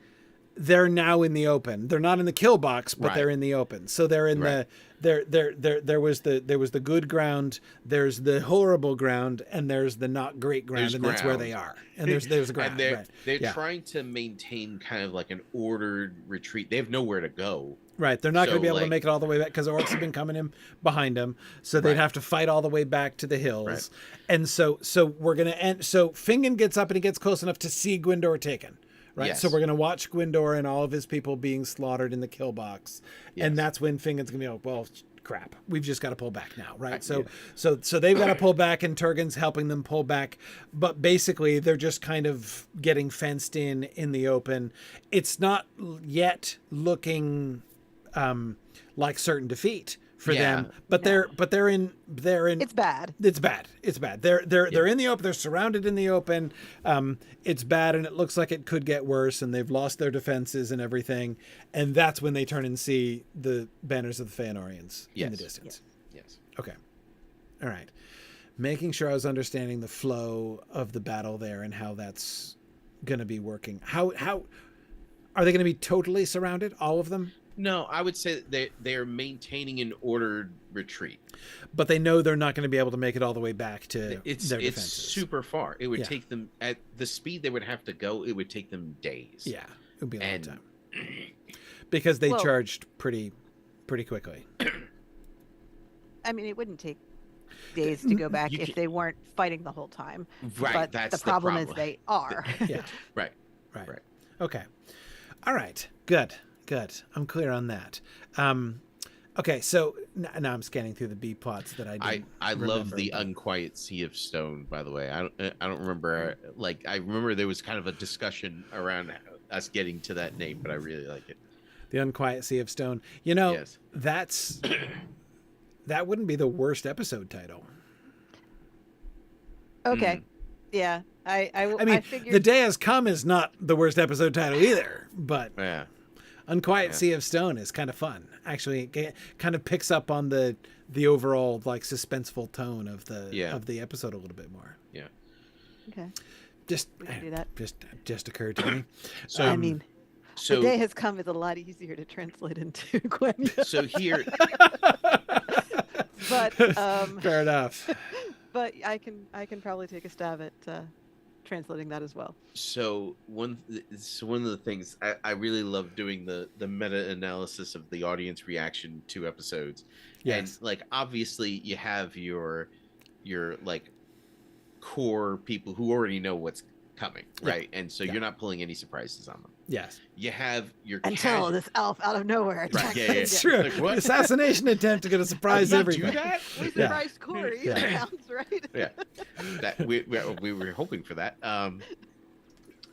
they're now in the open. They're not in the kill box, but Right. they're in the open. So they're in Right. there was the good ground, there's the horrible ground, and there's the not great ground, There's and that's where ground. they are. And there's a ground. And they're Yeah. trying to maintain kind of like an ordered retreat. They have nowhere to go. Right, they're not going So, to be able to like- make it all the way back because orcs have been coming in behind them, so they'd Right. have to fight all the way back to the hills. Right. And so we're going to end. So Fingon gets up and he gets close enough to see Gwyndor taken. Right, Yes. so we're going to watch Gwyndor and all of his people being slaughtered in the kill box, Yes. and that's when Fingon's going to be like, well, crap, we've just got to pull back now, right? Yeah. So they've got to pull back, and Turgon's helping them pull back, but basically they're just kind of getting fenced in the open. It's not yet looking like certain defeat for Yeah. them, but they're in. It's bad. It's bad. It's bad. They're in the open. They're surrounded in the open. It's bad, and it looks like it could get worse. And they've lost their defenses and everything. And that's when they turn and see the banners of the Feanorians in the Yes. distance. Yes. Okay. All right. Making sure I was understanding the flow of the battle there and how that's going to be working. How are they going to be totally surrounded? All of them? No, I would say they are maintaining an ordered retreat. But they know they're not going to be able to make it all the way back to It's their defenses. super far. It would Yeah. take them at the speed they would have to go. It would take them days. Yeah, it would be a long And- time because they Well- charged pretty quickly. I mean, it wouldn't take days to go back You if can- they weren't fighting the whole time. Right. But That's the problem is they are. Yeah, Right. right. Right. Okay, all right, good. I'm clear on that. Okay, so now I'm scanning through the B plots that I didn't I love remember, the but- Unquiet Sea of Stone. By the way, I don't remember. Like I remember there was kind of a discussion around us getting to that name, but I really like it. The Unquiet Sea of Stone. You know, Yes. that wouldn't be the worst episode title. Okay. Yeah. I mean, figured The Day Has Come is not the worst episode title either, but Yeah. Unquiet Yeah. Sea of Stone is kind of fun. Actually, it kind of picks up on the overall like suspenseful tone of the episode a little bit more. Yeah. Okay. Just We can do that. just occurred to me. So I mean, so the day has come is a lot easier to translate into Gwen. so here But Fair enough. but I can probably take a stab at translating that as well. so one of the things I really love doing the meta analysis of the audience reaction to episodes. Yes. And like obviously you have your like core people who already know what's coming, Yeah. right? And so Yeah. you're not pulling any surprises on them. Yes. You have your Until this elf out of nowhere Right, attacks. yeah, yeah. them. It's true. Like, what? Assassination attempt to get a surprise Did you everything. do that? We Yeah. surprised Corey. Yeah. That sounds right. Yeah, that we were hoping for that.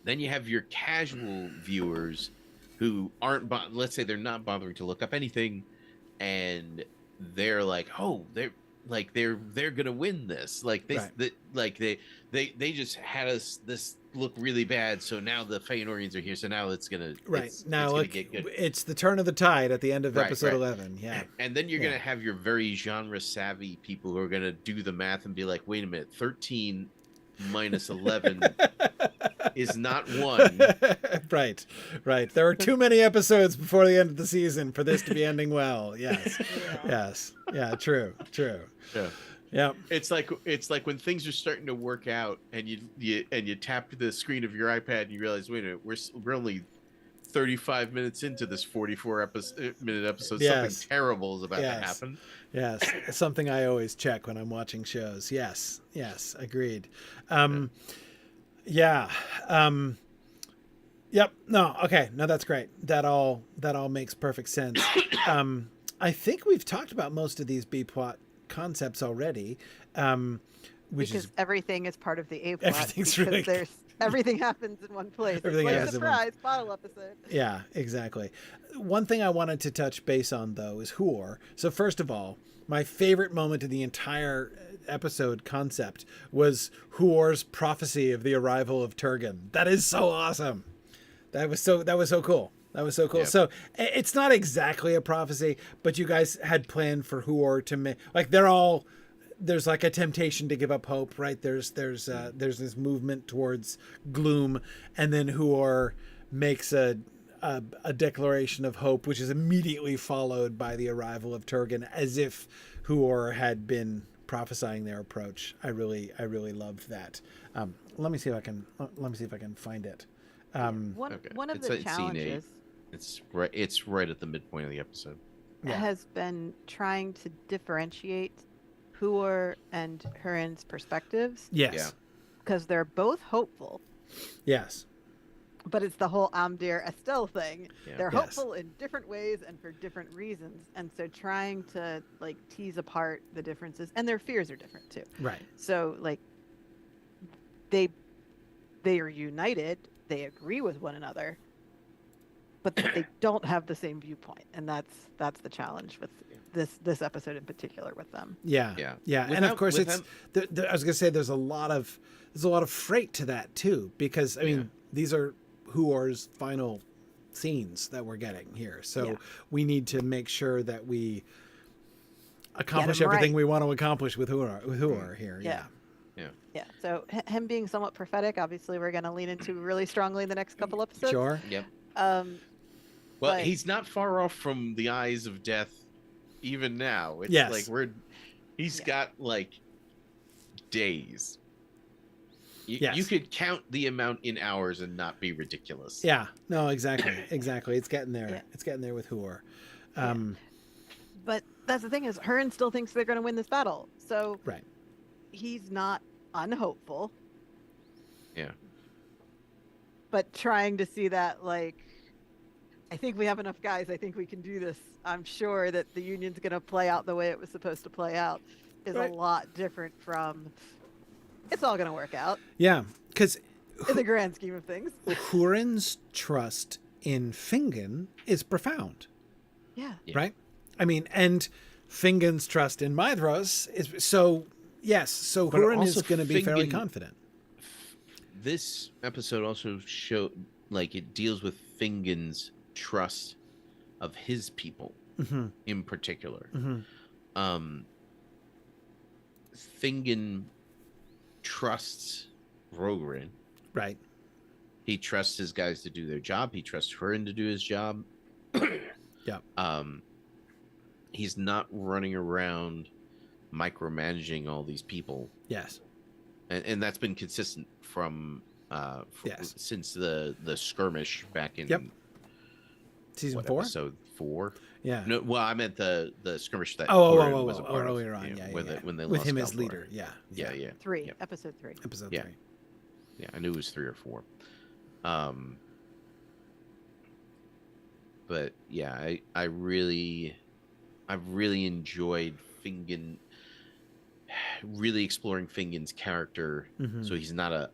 Then you have your casual viewers who aren't, let's say they're not bothering to look up anything, and they're like, oh, they're gonna win this. Like they just had us this look really bad, so now the Feanorians are here, so now it's gonna Now gonna look, get good. it's the turn of the tide at the end of Right, episode right. 11. Yeah. And then you're Yeah. gonna have your very genre savvy people who are gonna do the math and be like, wait a minute, 13 minus 11 is not 1. Right. There are too many episodes before the end of the season for this to be ending well. Yes. Yes. Yeah. True. Yeah. Yeah. It's like when things are starting to work out and you tap the screen of your iPad and you realize, wait a minute, we're only 35 minutes into this 44-minute episode. Yes. Something terrible is about to Yes. happen. Yes. It's something I always check when I'm watching shows. Yes. Agreed. Yeah. Yep. No. Okay. No, that's great. That all makes perfect sense. I think we've talked about most of these B plot concepts already. which because is everything is part of the A plot. Everything's because really- everything happens in one place. Everything it's like happens in one- surprise bottle episode. Yeah, exactly. One thing I wanted to touch base on, though, is Huor. So first of all, my favorite moment in the entire episode concept was Huor's prophecy of the arrival of Turgon. That is so awesome. That was so cool. That was so cool. Yep. So it's not exactly a prophecy, but you guys had planned for Huor to make, like, there's like a temptation to give up hope, right? There's this movement towards gloom, and then Huor makes a declaration of hope, which is immediately followed by the arrival of Turgon, as if Huor had been prophesying their approach. I really loved that. Let me see if I can find it. One of the It's scene 8. challenges It's right at the midpoint of the episode. Yeah. has been trying to differentiate Huor and Hurin's perspectives, Yes. because they're both hopeful, Yes. but it's the whole Amdir Estelle thing. Yeah. They're Yes. hopeful in different ways and for different reasons, and so trying to like tease apart the differences, and their fears are different too. Right. So like they are united, they agree with one another, but they don't have the same viewpoint, and that's the challenge with this episode in particular with them. Yeah. Yeah. Yeah. And of Without- course, without- I was gonna say there's a lot of freight to that too, because I mean Yeah. these are Huor's final scenes that we're getting here, so Yeah. we need to make sure that we accomplish Get 'em everything right. we want to accomplish with Huor here. Yeah. Yeah. Yeah. So him being somewhat prophetic, obviously, we're going to lean into really strongly in the next couple episodes. Sure. Yep. Um, Well, But- he's not far off from the eyes of death, even now. It's Yes. like he's Yeah. got like days. Yes. You could count the amount in hours and not be ridiculous. Yeah. No. Exactly. Exactly. It's getting there. Yeah. It's getting there with Huor. but that's the thing is, Hurin still thinks they're going to win this battle. So Right. he's not unhopeful, Yeah. but trying to see that like, I think we have enough guys. I think we can do this. I'm sure that the Union's going to play out the way it was supposed to play out is Right. a lot different from it's all going to work out Yeah. Because in the grand scheme of things. Hurin's trust in Fingon is profound. Yeah. Yeah. Right? I mean, and Fingon's trust in Maedhros is so. Yes, so But Hurin is also going to be fairly Fingon- confident. This episode also like it deals with Fingon's trust of his people Mm-hmm. in particular. Mm-hmm. Fingon trusts Rohirrim. Right. He trusts his guys to do their job. He trusts Hurin to do his job. Yeah. He's not running around micromanaging all these people, Yes. and that's been consistent from Yes. since the skirmish back in Yep. Season 4. episode 4. Yeah. No, well, I meant the skirmish that Oh, Hurin was a part of, earlier on. Yeah. when, Yeah. when they With lost him as Balfour. leader. Yeah. Yeah. 3, Yep. episode 3. Episode Yeah. 3. Yeah, I knew it was 3 or 4. But yeah, I've really enjoyed Fingon, really exploring Fingon's character. Mhm. So he's not a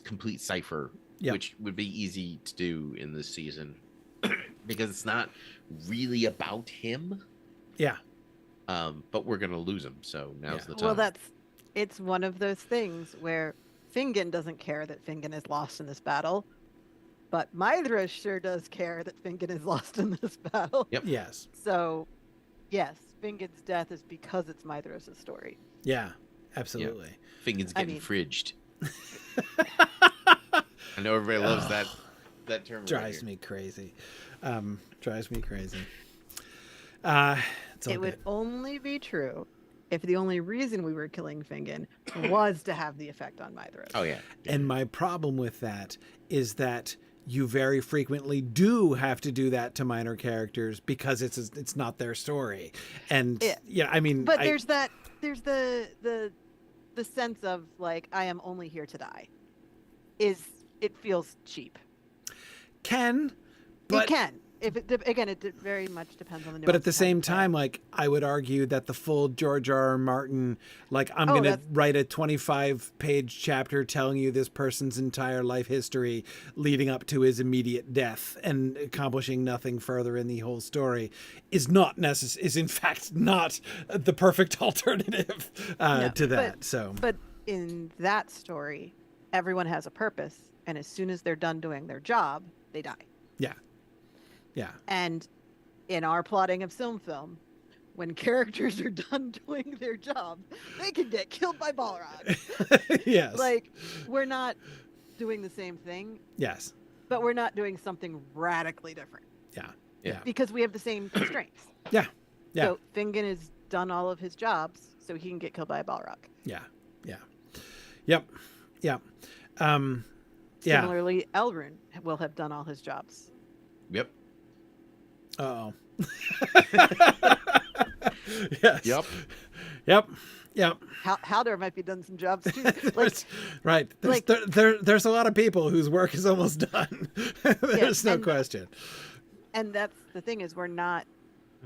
complete cipher, Yep. which would be easy to do in this season because it's not really about him. Yeah. But we're gonna lose him, so now's Yeah. the time. Well, it's one of those things where Fingon doesn't care that Fingon is lost in this battle, but Maedhros sure does care that Fingon is lost in this battle. Yep. Yes. So, yes, Fingon's death is because it's Maedhros' story. Yeah. Absolutely. Fingon's I getting mean- fridged. I know everybody loves that term. Drives me crazy. Drives me crazy. It's all It would good. only be true if the only reason we were killing Fingon was to have the effect on Maedhros. Oh yeah. And my problem with that is that you very frequently do have to do that to minor characters because it's not their story. And Yeah. I mean, But there's the sense of like, I am only here to die. It feels cheap. but it can. again, very much depends on the. But at the nuance of how you same play it. time, like, I would argue that the full George R.R. Martin, like, I'm Oh, going to that's- write a 25-page chapter telling you this person's entire life history leading up to his immediate death and accomplishing nothing further in the whole story is in fact not the perfect alternative No, to that. But in that story, everyone has a purpose, and as soon as they're done doing their job, they die. Yeah. Yeah. And in our plotting of film, when characters are done doing their job, they can get killed by Balrog. Yes. Like, we're not doing the same thing, Yes. but we're not doing something radically different. Yeah. Yeah. Because we have the same constraints. Yeah. Yeah. So Fingon has done all of his jobs, so he can get killed by a Balrog. Yeah. Yeah. Yep. Yep. Yeah. Similarly, Elrune will have done all his jobs. Yep. Uh-oh. Yes. Yep. Yep. Yep. Halder might be done some jobs too. Right. There's a lot of people whose work is almost done. There's no question. And that's the thing is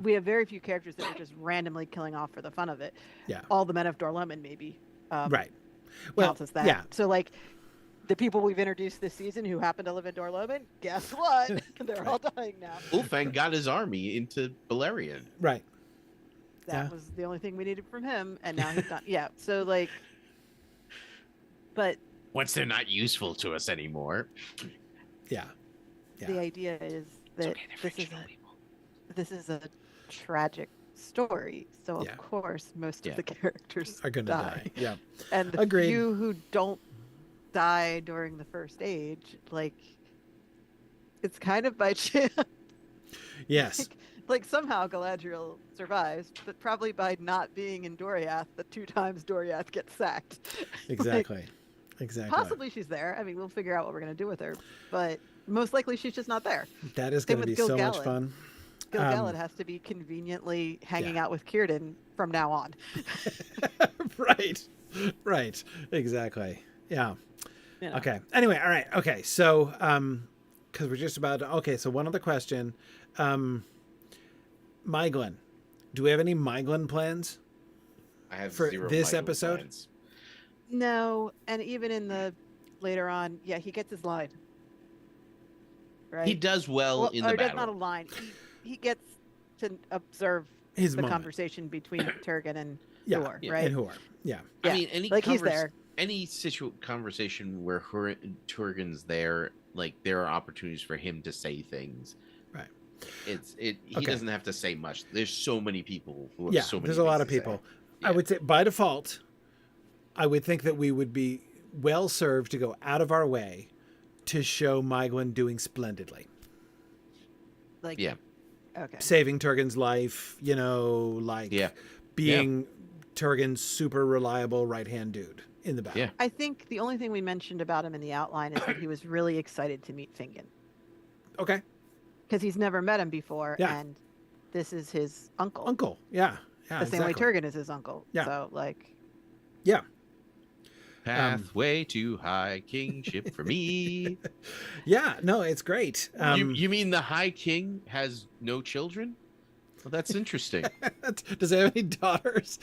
we have very few characters that are just randomly killing off for the fun of it. Yeah. All the men of Dorloman maybe. Right. Well, counts as that. yeah. So like the people we've introduced this season who happen to live in Dorloman, guess what? They're all dying now. Ulfang got his army into Beleriand. Right. That was the only thing we needed from him, and now he's not. Yeah. So like, but Once they're not useful to us anymore. Yeah. Yeah. the idea is that this is a tragic story. So of Yeah. course most Yeah. of the characters Are going to die. Yeah. And the Agreed. few who don't die during the first age, like, it's kind of by chance. Yes. Like somehow Galadriel survives, but probably by not being in Doriath the 2 times Doriath gets sacked. Exactly. Exactly. Possibly she's there. I mean, we'll figure out what we're going to do with her, but most likely she's just not there. That is Same going to with be so Gil-galad. much fun. Gil-galad has to be conveniently hanging out with Círdan from now on. Right. Right. Exactly. Yeah. You know. Okay. Anyway, all right. Okay. So, because we're just about to, okay. So one other question, Myglin, do we have any Myglin plans? I have For zero this Michael episode? plans. No, and even in the later on, yeah, he gets his line. Right. He does well in the or battle. not a line. He gets to observe His the moment. conversation between Turgon and Yeah. Huor, Yeah. right? And Huor. Yeah. Yeah. I mean, any Like, he's there. Any conversation where Turgon's there, like there are opportunities for him to say things. Right. He Okay. doesn't have to say much. There's so many people who have Yeah. so many There's a lot things of to say. people. Yeah. I would say by default, I would think that we would be well served to go out of our way to show Myglin doing splendidly. Like, Yeah. Okay. Saving Turgon's life, like Yeah. being Turgon's super reliable right-hand dude in the battle. Yeah. I think the only thing we mentioned about him in the outline is that he was really excited to meet Fingon Okay. because he's never met him before, Yeah. and this is his uncle. Uncle. Yeah. Yeah. the same way exactly. Turgon is his uncle. Yeah. So like, Yeah. Pathway to high kingship for me. Yeah. No, it's great. You mean the High King has no children? Well, that's interesting. Does he have any daughters?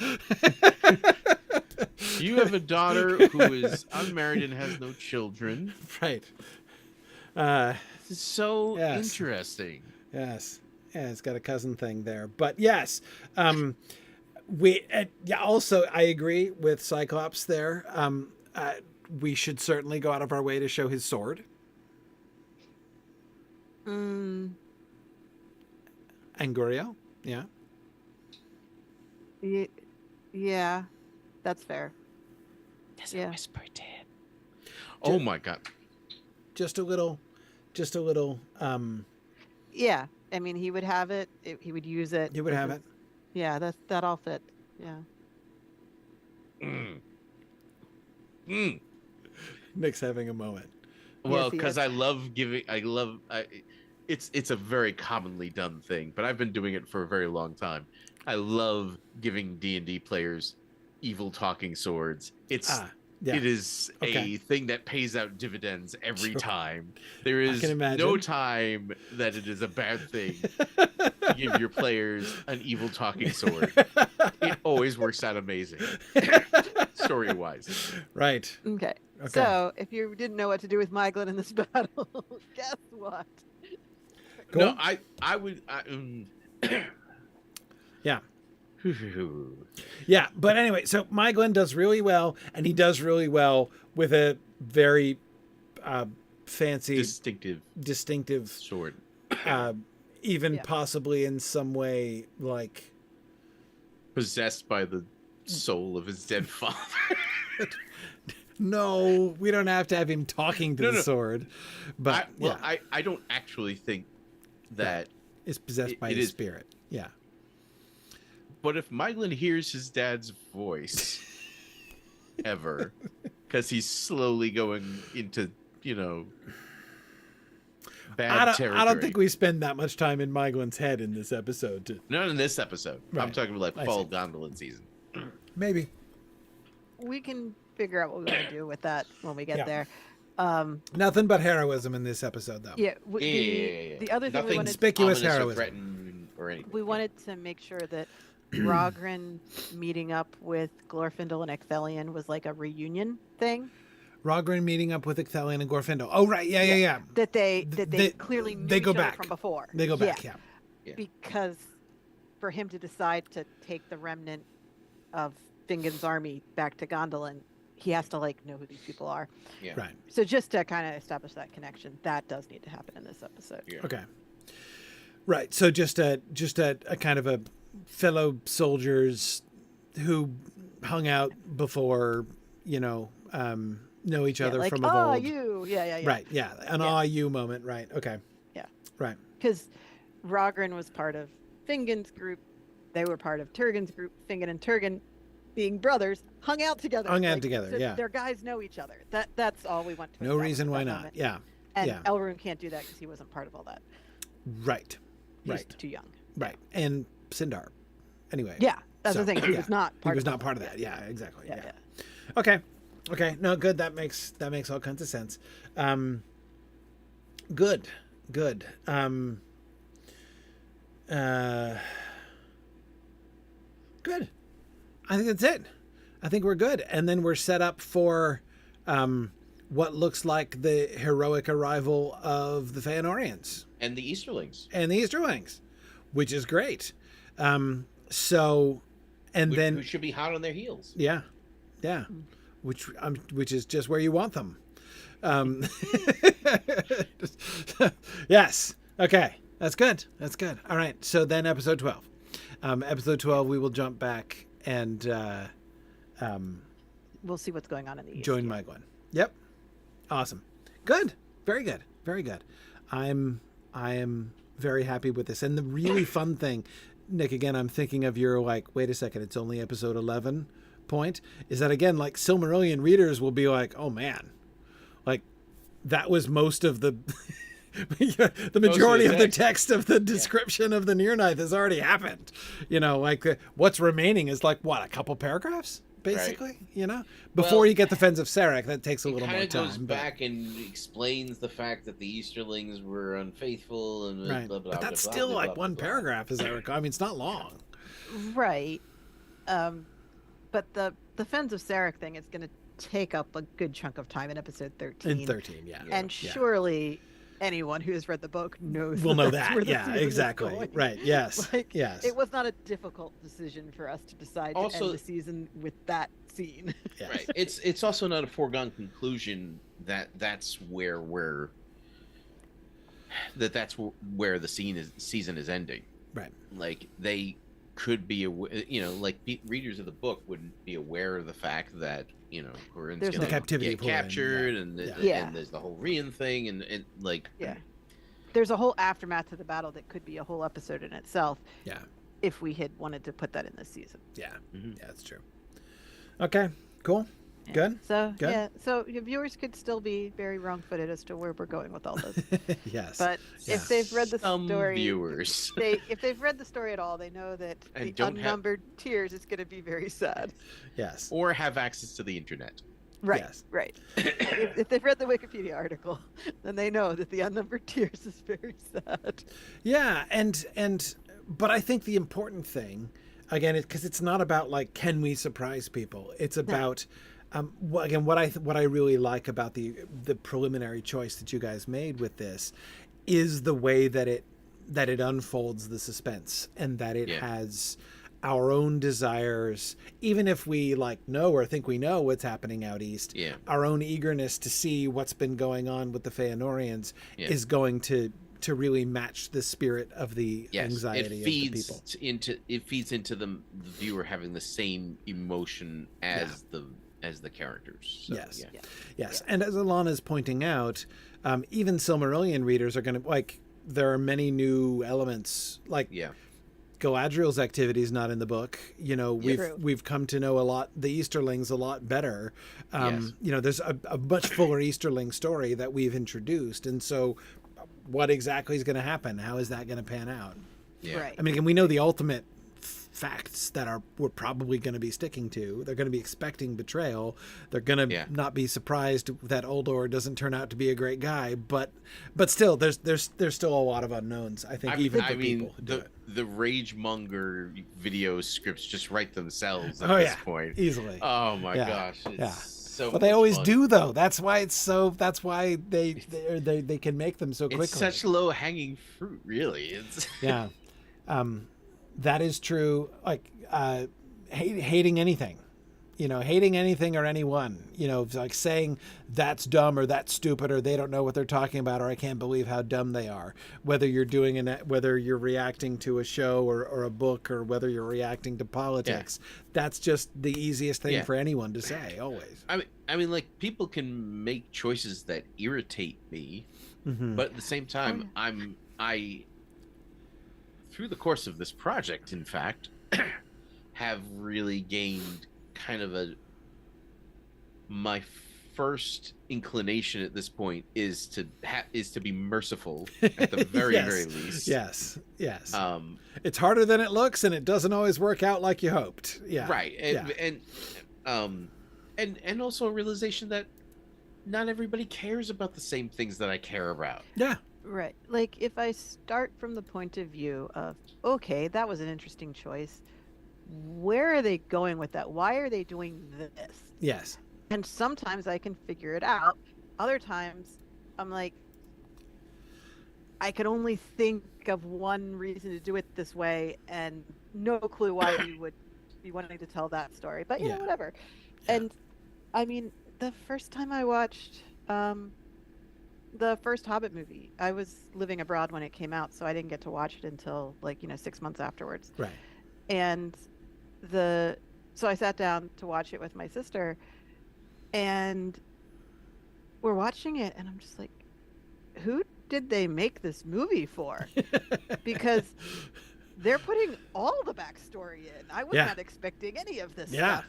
You have a daughter who is unmarried and has no children. Right. This is so Yes. interesting. Yes. Yeah, it's got a cousin thing there. But yes, also I agree with Cyclops there. We should certainly go out of our way to show his sword. Anguriel. Yeah. yeah, that's fair. Doesn't Yeah. whisper to him. Oh my god. Just a little Yeah, I mean, he would have it. He would use it. he would have it. Yeah, that all fit. Yeah. Nick's having a moment. Well, Yes, he because is. I love giving. It's a very commonly done thing, but I've been doing it for a very long time. I love giving D&D players evil talking swords. It's Yeah. It is Okay. a thing that pays out dividends every time. There I is can imagine. no time that it is a bad thing to give your players an evil talking sword. It always works out amazing, story-wise. Right. Okay. Okay. So, if you didn't know what to do with Myglin in this battle, guess what? Cool. No, I would. Yeah. Yeah, but anyway, so Myglin does really well, and he does really well with a very fancy, distinctive sword. Even Yeah. possibly in some way like Possessed by the soul of his dead father. No, we don't have to have him talking to the sword. But I don't actually think that it's possessed by his spirit. Yeah. But if Myglin hears his dad's voice ever, because he's slowly going into, bad territory. I don't think we spend that much time in Myglin's head in this episode. Not in this episode. Right. I'm talking about Fall Gondolin season. Maybe. We can figure out what we want to do with that when we get there. Nothing but heroism in this episode, though. Yeah. The other thing Nothing we wanted, conspicuous ominous heroism. or threatened or anything. we wanted to make sure that Rogren meeting up with Glorfindel and Ecthelion was like a reunion thing. Rogren meeting up with Ecthelion and Glorfindel. Oh, right. Yeah. That they clearly knew they go each other back from before. They go back, yeah. Because for him to decide to take the remnant of Fingon's army back to Gondolin, he has to know who these people are. Yeah. Right. So just to kind of establish that connection, that does need to happen in this episode. Yeah. Okay. Right. So just a kind of a fellow soldiers who hung out before, know each other from of old. You. Yeah. Right. Yeah. An you moment. Right. Okay. Yeah. Right. Because Rogren was part of Fingon's group. They were part of Turgon's group. Fingon and Turgon, being brothers, hung out together. So yeah. Their guys know each other. That's all we want to. No reason why not. Moment. Yeah. And Elrune can't do that because he wasn't part of all that. Right. He was too young. Right. And Sindar. Anyway. Yeah. That's the thing. He was not part of that. Yeah, exactly. Yeah. Okay. No, good. That makes all kinds of sense. Good. Good. I think that's it. I think we're good. And then we're set up for what looks like the heroic arrival of the Feanorians. And the Easterlings. Which is great. Who should be hot on their heels. Yeah. Which is just where you want them. Yes. Okay. That's good. All right. So then episode 12. Episode 12, we will jump back and we'll see what's going on in the East. Join Myglin. Yep. Awesome. Good. Very good. I am very happy with this. And the really fun thing, Nick, again, I'm thinking of your wait a second, it's only episode 11 point, is that again, Silmarillion readers will be like, oh man, that was most of the the majority of the text of the description of the Near-Ninth has already happened. What's remaining is a couple paragraphs, basically, before you get the Fens of Sarek. That takes a little more time. It kind of goes back and explains the fact that the Easterlings were unfaithful and right. blah, blah, but that's blah, still blah, blah, one blah. paragraph, as I recall. I mean, it's not long. Right. But the Fens of Sarek thing is going to take up a good chunk of time in episode 13. In 13, yeah. And surely anyone who has read the book knows will know that's that. where the Yeah, season is exactly. going. Right. Yes. Yes. It was not a difficult decision for us to decide to Also, end the season with that scene. Yes. Right. It's also not a foregone conclusion that's where the season is ending. Right. They could be readers of the book wouldn't be aware of the fact that Corinne's There's gonna the captivity get of Corinne, captured, yeah. and there's the whole Rian thing, and There's a whole aftermath to the battle that could be a whole episode in itself. Yeah. If we had wanted to put that in this season. Yeah. Mm-hmm. Yeah, that's true. Okay. Cool. Yeah. Good. So Good. so your viewers could still be very wrong-footed as to where we're going with all this. Yes. But if they've read the Some story, viewers. if they've read the story at all, they know that And the don't Unnumbered Tears is going to be very sad. Yes. Or have access to the internet. Right, Yes. right. If they've read the Wikipedia article, then they know that the Unnumbered Tears is very sad. Yeah, but I think the important thing, again, because it's not about like can we surprise people. It's about again what I really like about the preliminary choice that you guys made with this is the way that it unfolds the suspense, and that it has our own desires, even if we like know or think we know what's happening out east. Our own eagerness to see what's been going on with the Feanorians is going to really match the spirit of the anxiety of the people. It feeds into the viewer having the same emotion as the characters. So, yes. And as Alana's pointing out, even Silmarillion readers are going to like. There are many new elements, like Galadriel's activity is not in the book. You know, we've come to know the Easterlings a lot better. You know, there's a much fuller Easterling story that we've introduced, and so what exactly is going to happen? How is that going to pan out? Right. I mean, again, we know the ultimate facts that we're probably going to be sticking to. They're going to be expecting betrayal. They're going to not be surprised that Uldor doesn't turn out to be a great guy, but still there's still a lot of unknowns, I think. People who do it. The Ragemonger video scripts just write themselves at this point easily. Oh my gosh, so but they always fun. do though. That's why they can make them so quickly. It's such low hanging fruit, really. It's that is true. Like hating anything, hating anything or anyone, like saying that's dumb or that's stupid or they don't know what they're talking about or I can't believe how dumb they are. Whether you're whether you're reacting to a show or a book or whether you're reacting to politics, that's just the easiest thing for anyone to say. Always. I mean, like people can make choices that irritate me, but at the same time, I through the course of this project, in fact, have really gained kind of my first inclination at this point is to be merciful at the very very least. Yes. It's harder than it looks, and it doesn't always work out like you hoped. Right. And also a realization that not everybody cares about the same things that I care about. Yeah. Right. Like if I start from the point of view of, okay, that was an interesting choice. Where are they going with that? Why are they doing this? Yes. And sometimes I can figure it out. Other times I'm like, I can only think of one reason to do it this way and no clue why you would be wanting to tell that story. But, you know, whatever. Yeah. And I mean, the first time I watched the first Hobbit movie, I was living abroad when it came out, so I didn't get to watch it until 6 months afterwards. Right. And so I sat down to watch it with my sister, and we're watching it, and I'm just like, who did they make this movie for? Because they're putting all the backstory in. I was not expecting any of this stuff.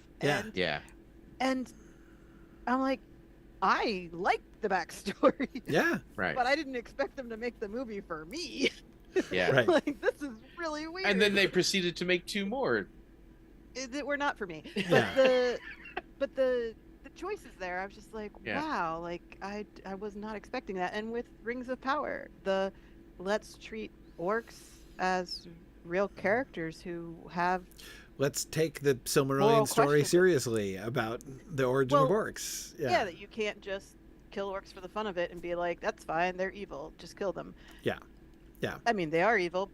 And I'm like, I like the backstory. Yeah. Right. But I didn't expect them to make the movie for me. Yeah. Right. Like, this is really weird. And then they proceeded to make 2 more. They were not for me. Yeah. But the choices there, I was just like, wow, like I was not expecting that. And with Rings of Power, let's treat orcs as real characters who have. Let's take the Silmarillion story seriously about the origin of orcs. Yeah, that you can't just kill orcs for the fun of it and be like, that's fine, they're evil, just kill them. Yeah. I mean, they are evil,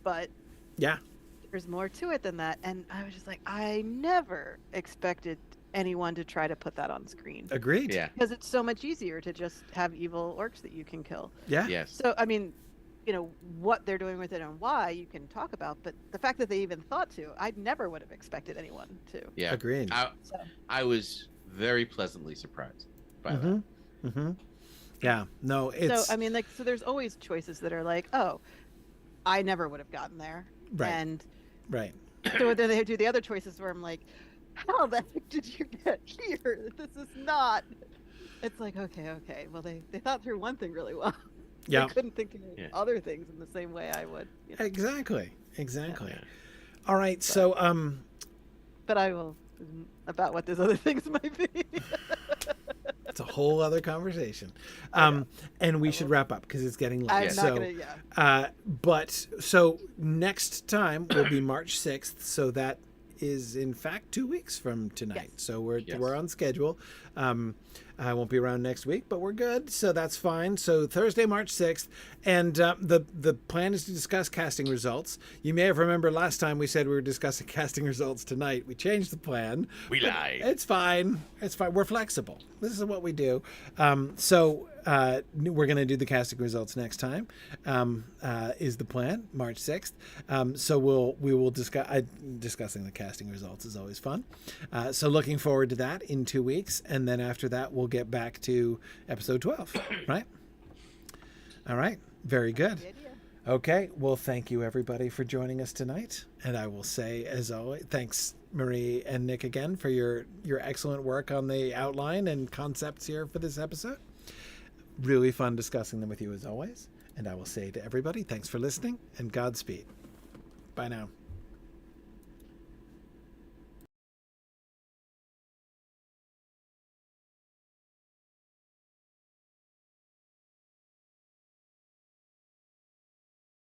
but there's more to it than that. And I was just like, I never expected anyone to try to put that on screen. Agreed. Yeah. Because it's so much easier to just have evil orcs that you can kill. Yeah. Yes. So, I mean, what they're doing with it and why you can talk about, but the fact that they even thought to, I never would have expected anyone to. Yeah. Agreed. I was very pleasantly surprised by that. Mm-hmm. Yeah. No, it's. So, I mean, so there's always choices that are like, oh, I never would have gotten there. Right. And right. So then they do the other choices where I'm like, how the heck did you get here? This is not. It's like, okay. Well, they thought through one thing really well. Yeah. I couldn't think of other things in the same way I would. Exactly. Yeah. All right. So, but I will about what those other things might be. whole other conversation. And we should wrap up because it's getting late. I'm Yes. not So, gonna. Yeah. but so next time will be March 6th. So that is in fact 2 weeks from tonight. Yes. So we're Yes. on schedule. I won't be around next week, but we're good. So that's fine. So Thursday, March 6th. And the plan is to discuss casting results. You may have remembered last time we said we were discussing casting results tonight. We changed the plan. We lied. It's fine. It's fine. We're flexible. This is what we do. So we're going to do the casting results next time. Is the plan March 6th? So we will discuss. Discussing the casting results is always fun. So looking forward to that in 2 weeks, and then after that we'll get back to episode 12. Right. All right. Very good. Good idea. Okay. Well, thank you everybody for joining us tonight. And I will say, as always, thanks Marie and Nick again for your excellent work on the outline and concepts here for this episode. Really fun discussing them with you as always. And I will say to everybody, thanks for listening and Godspeed. Bye now.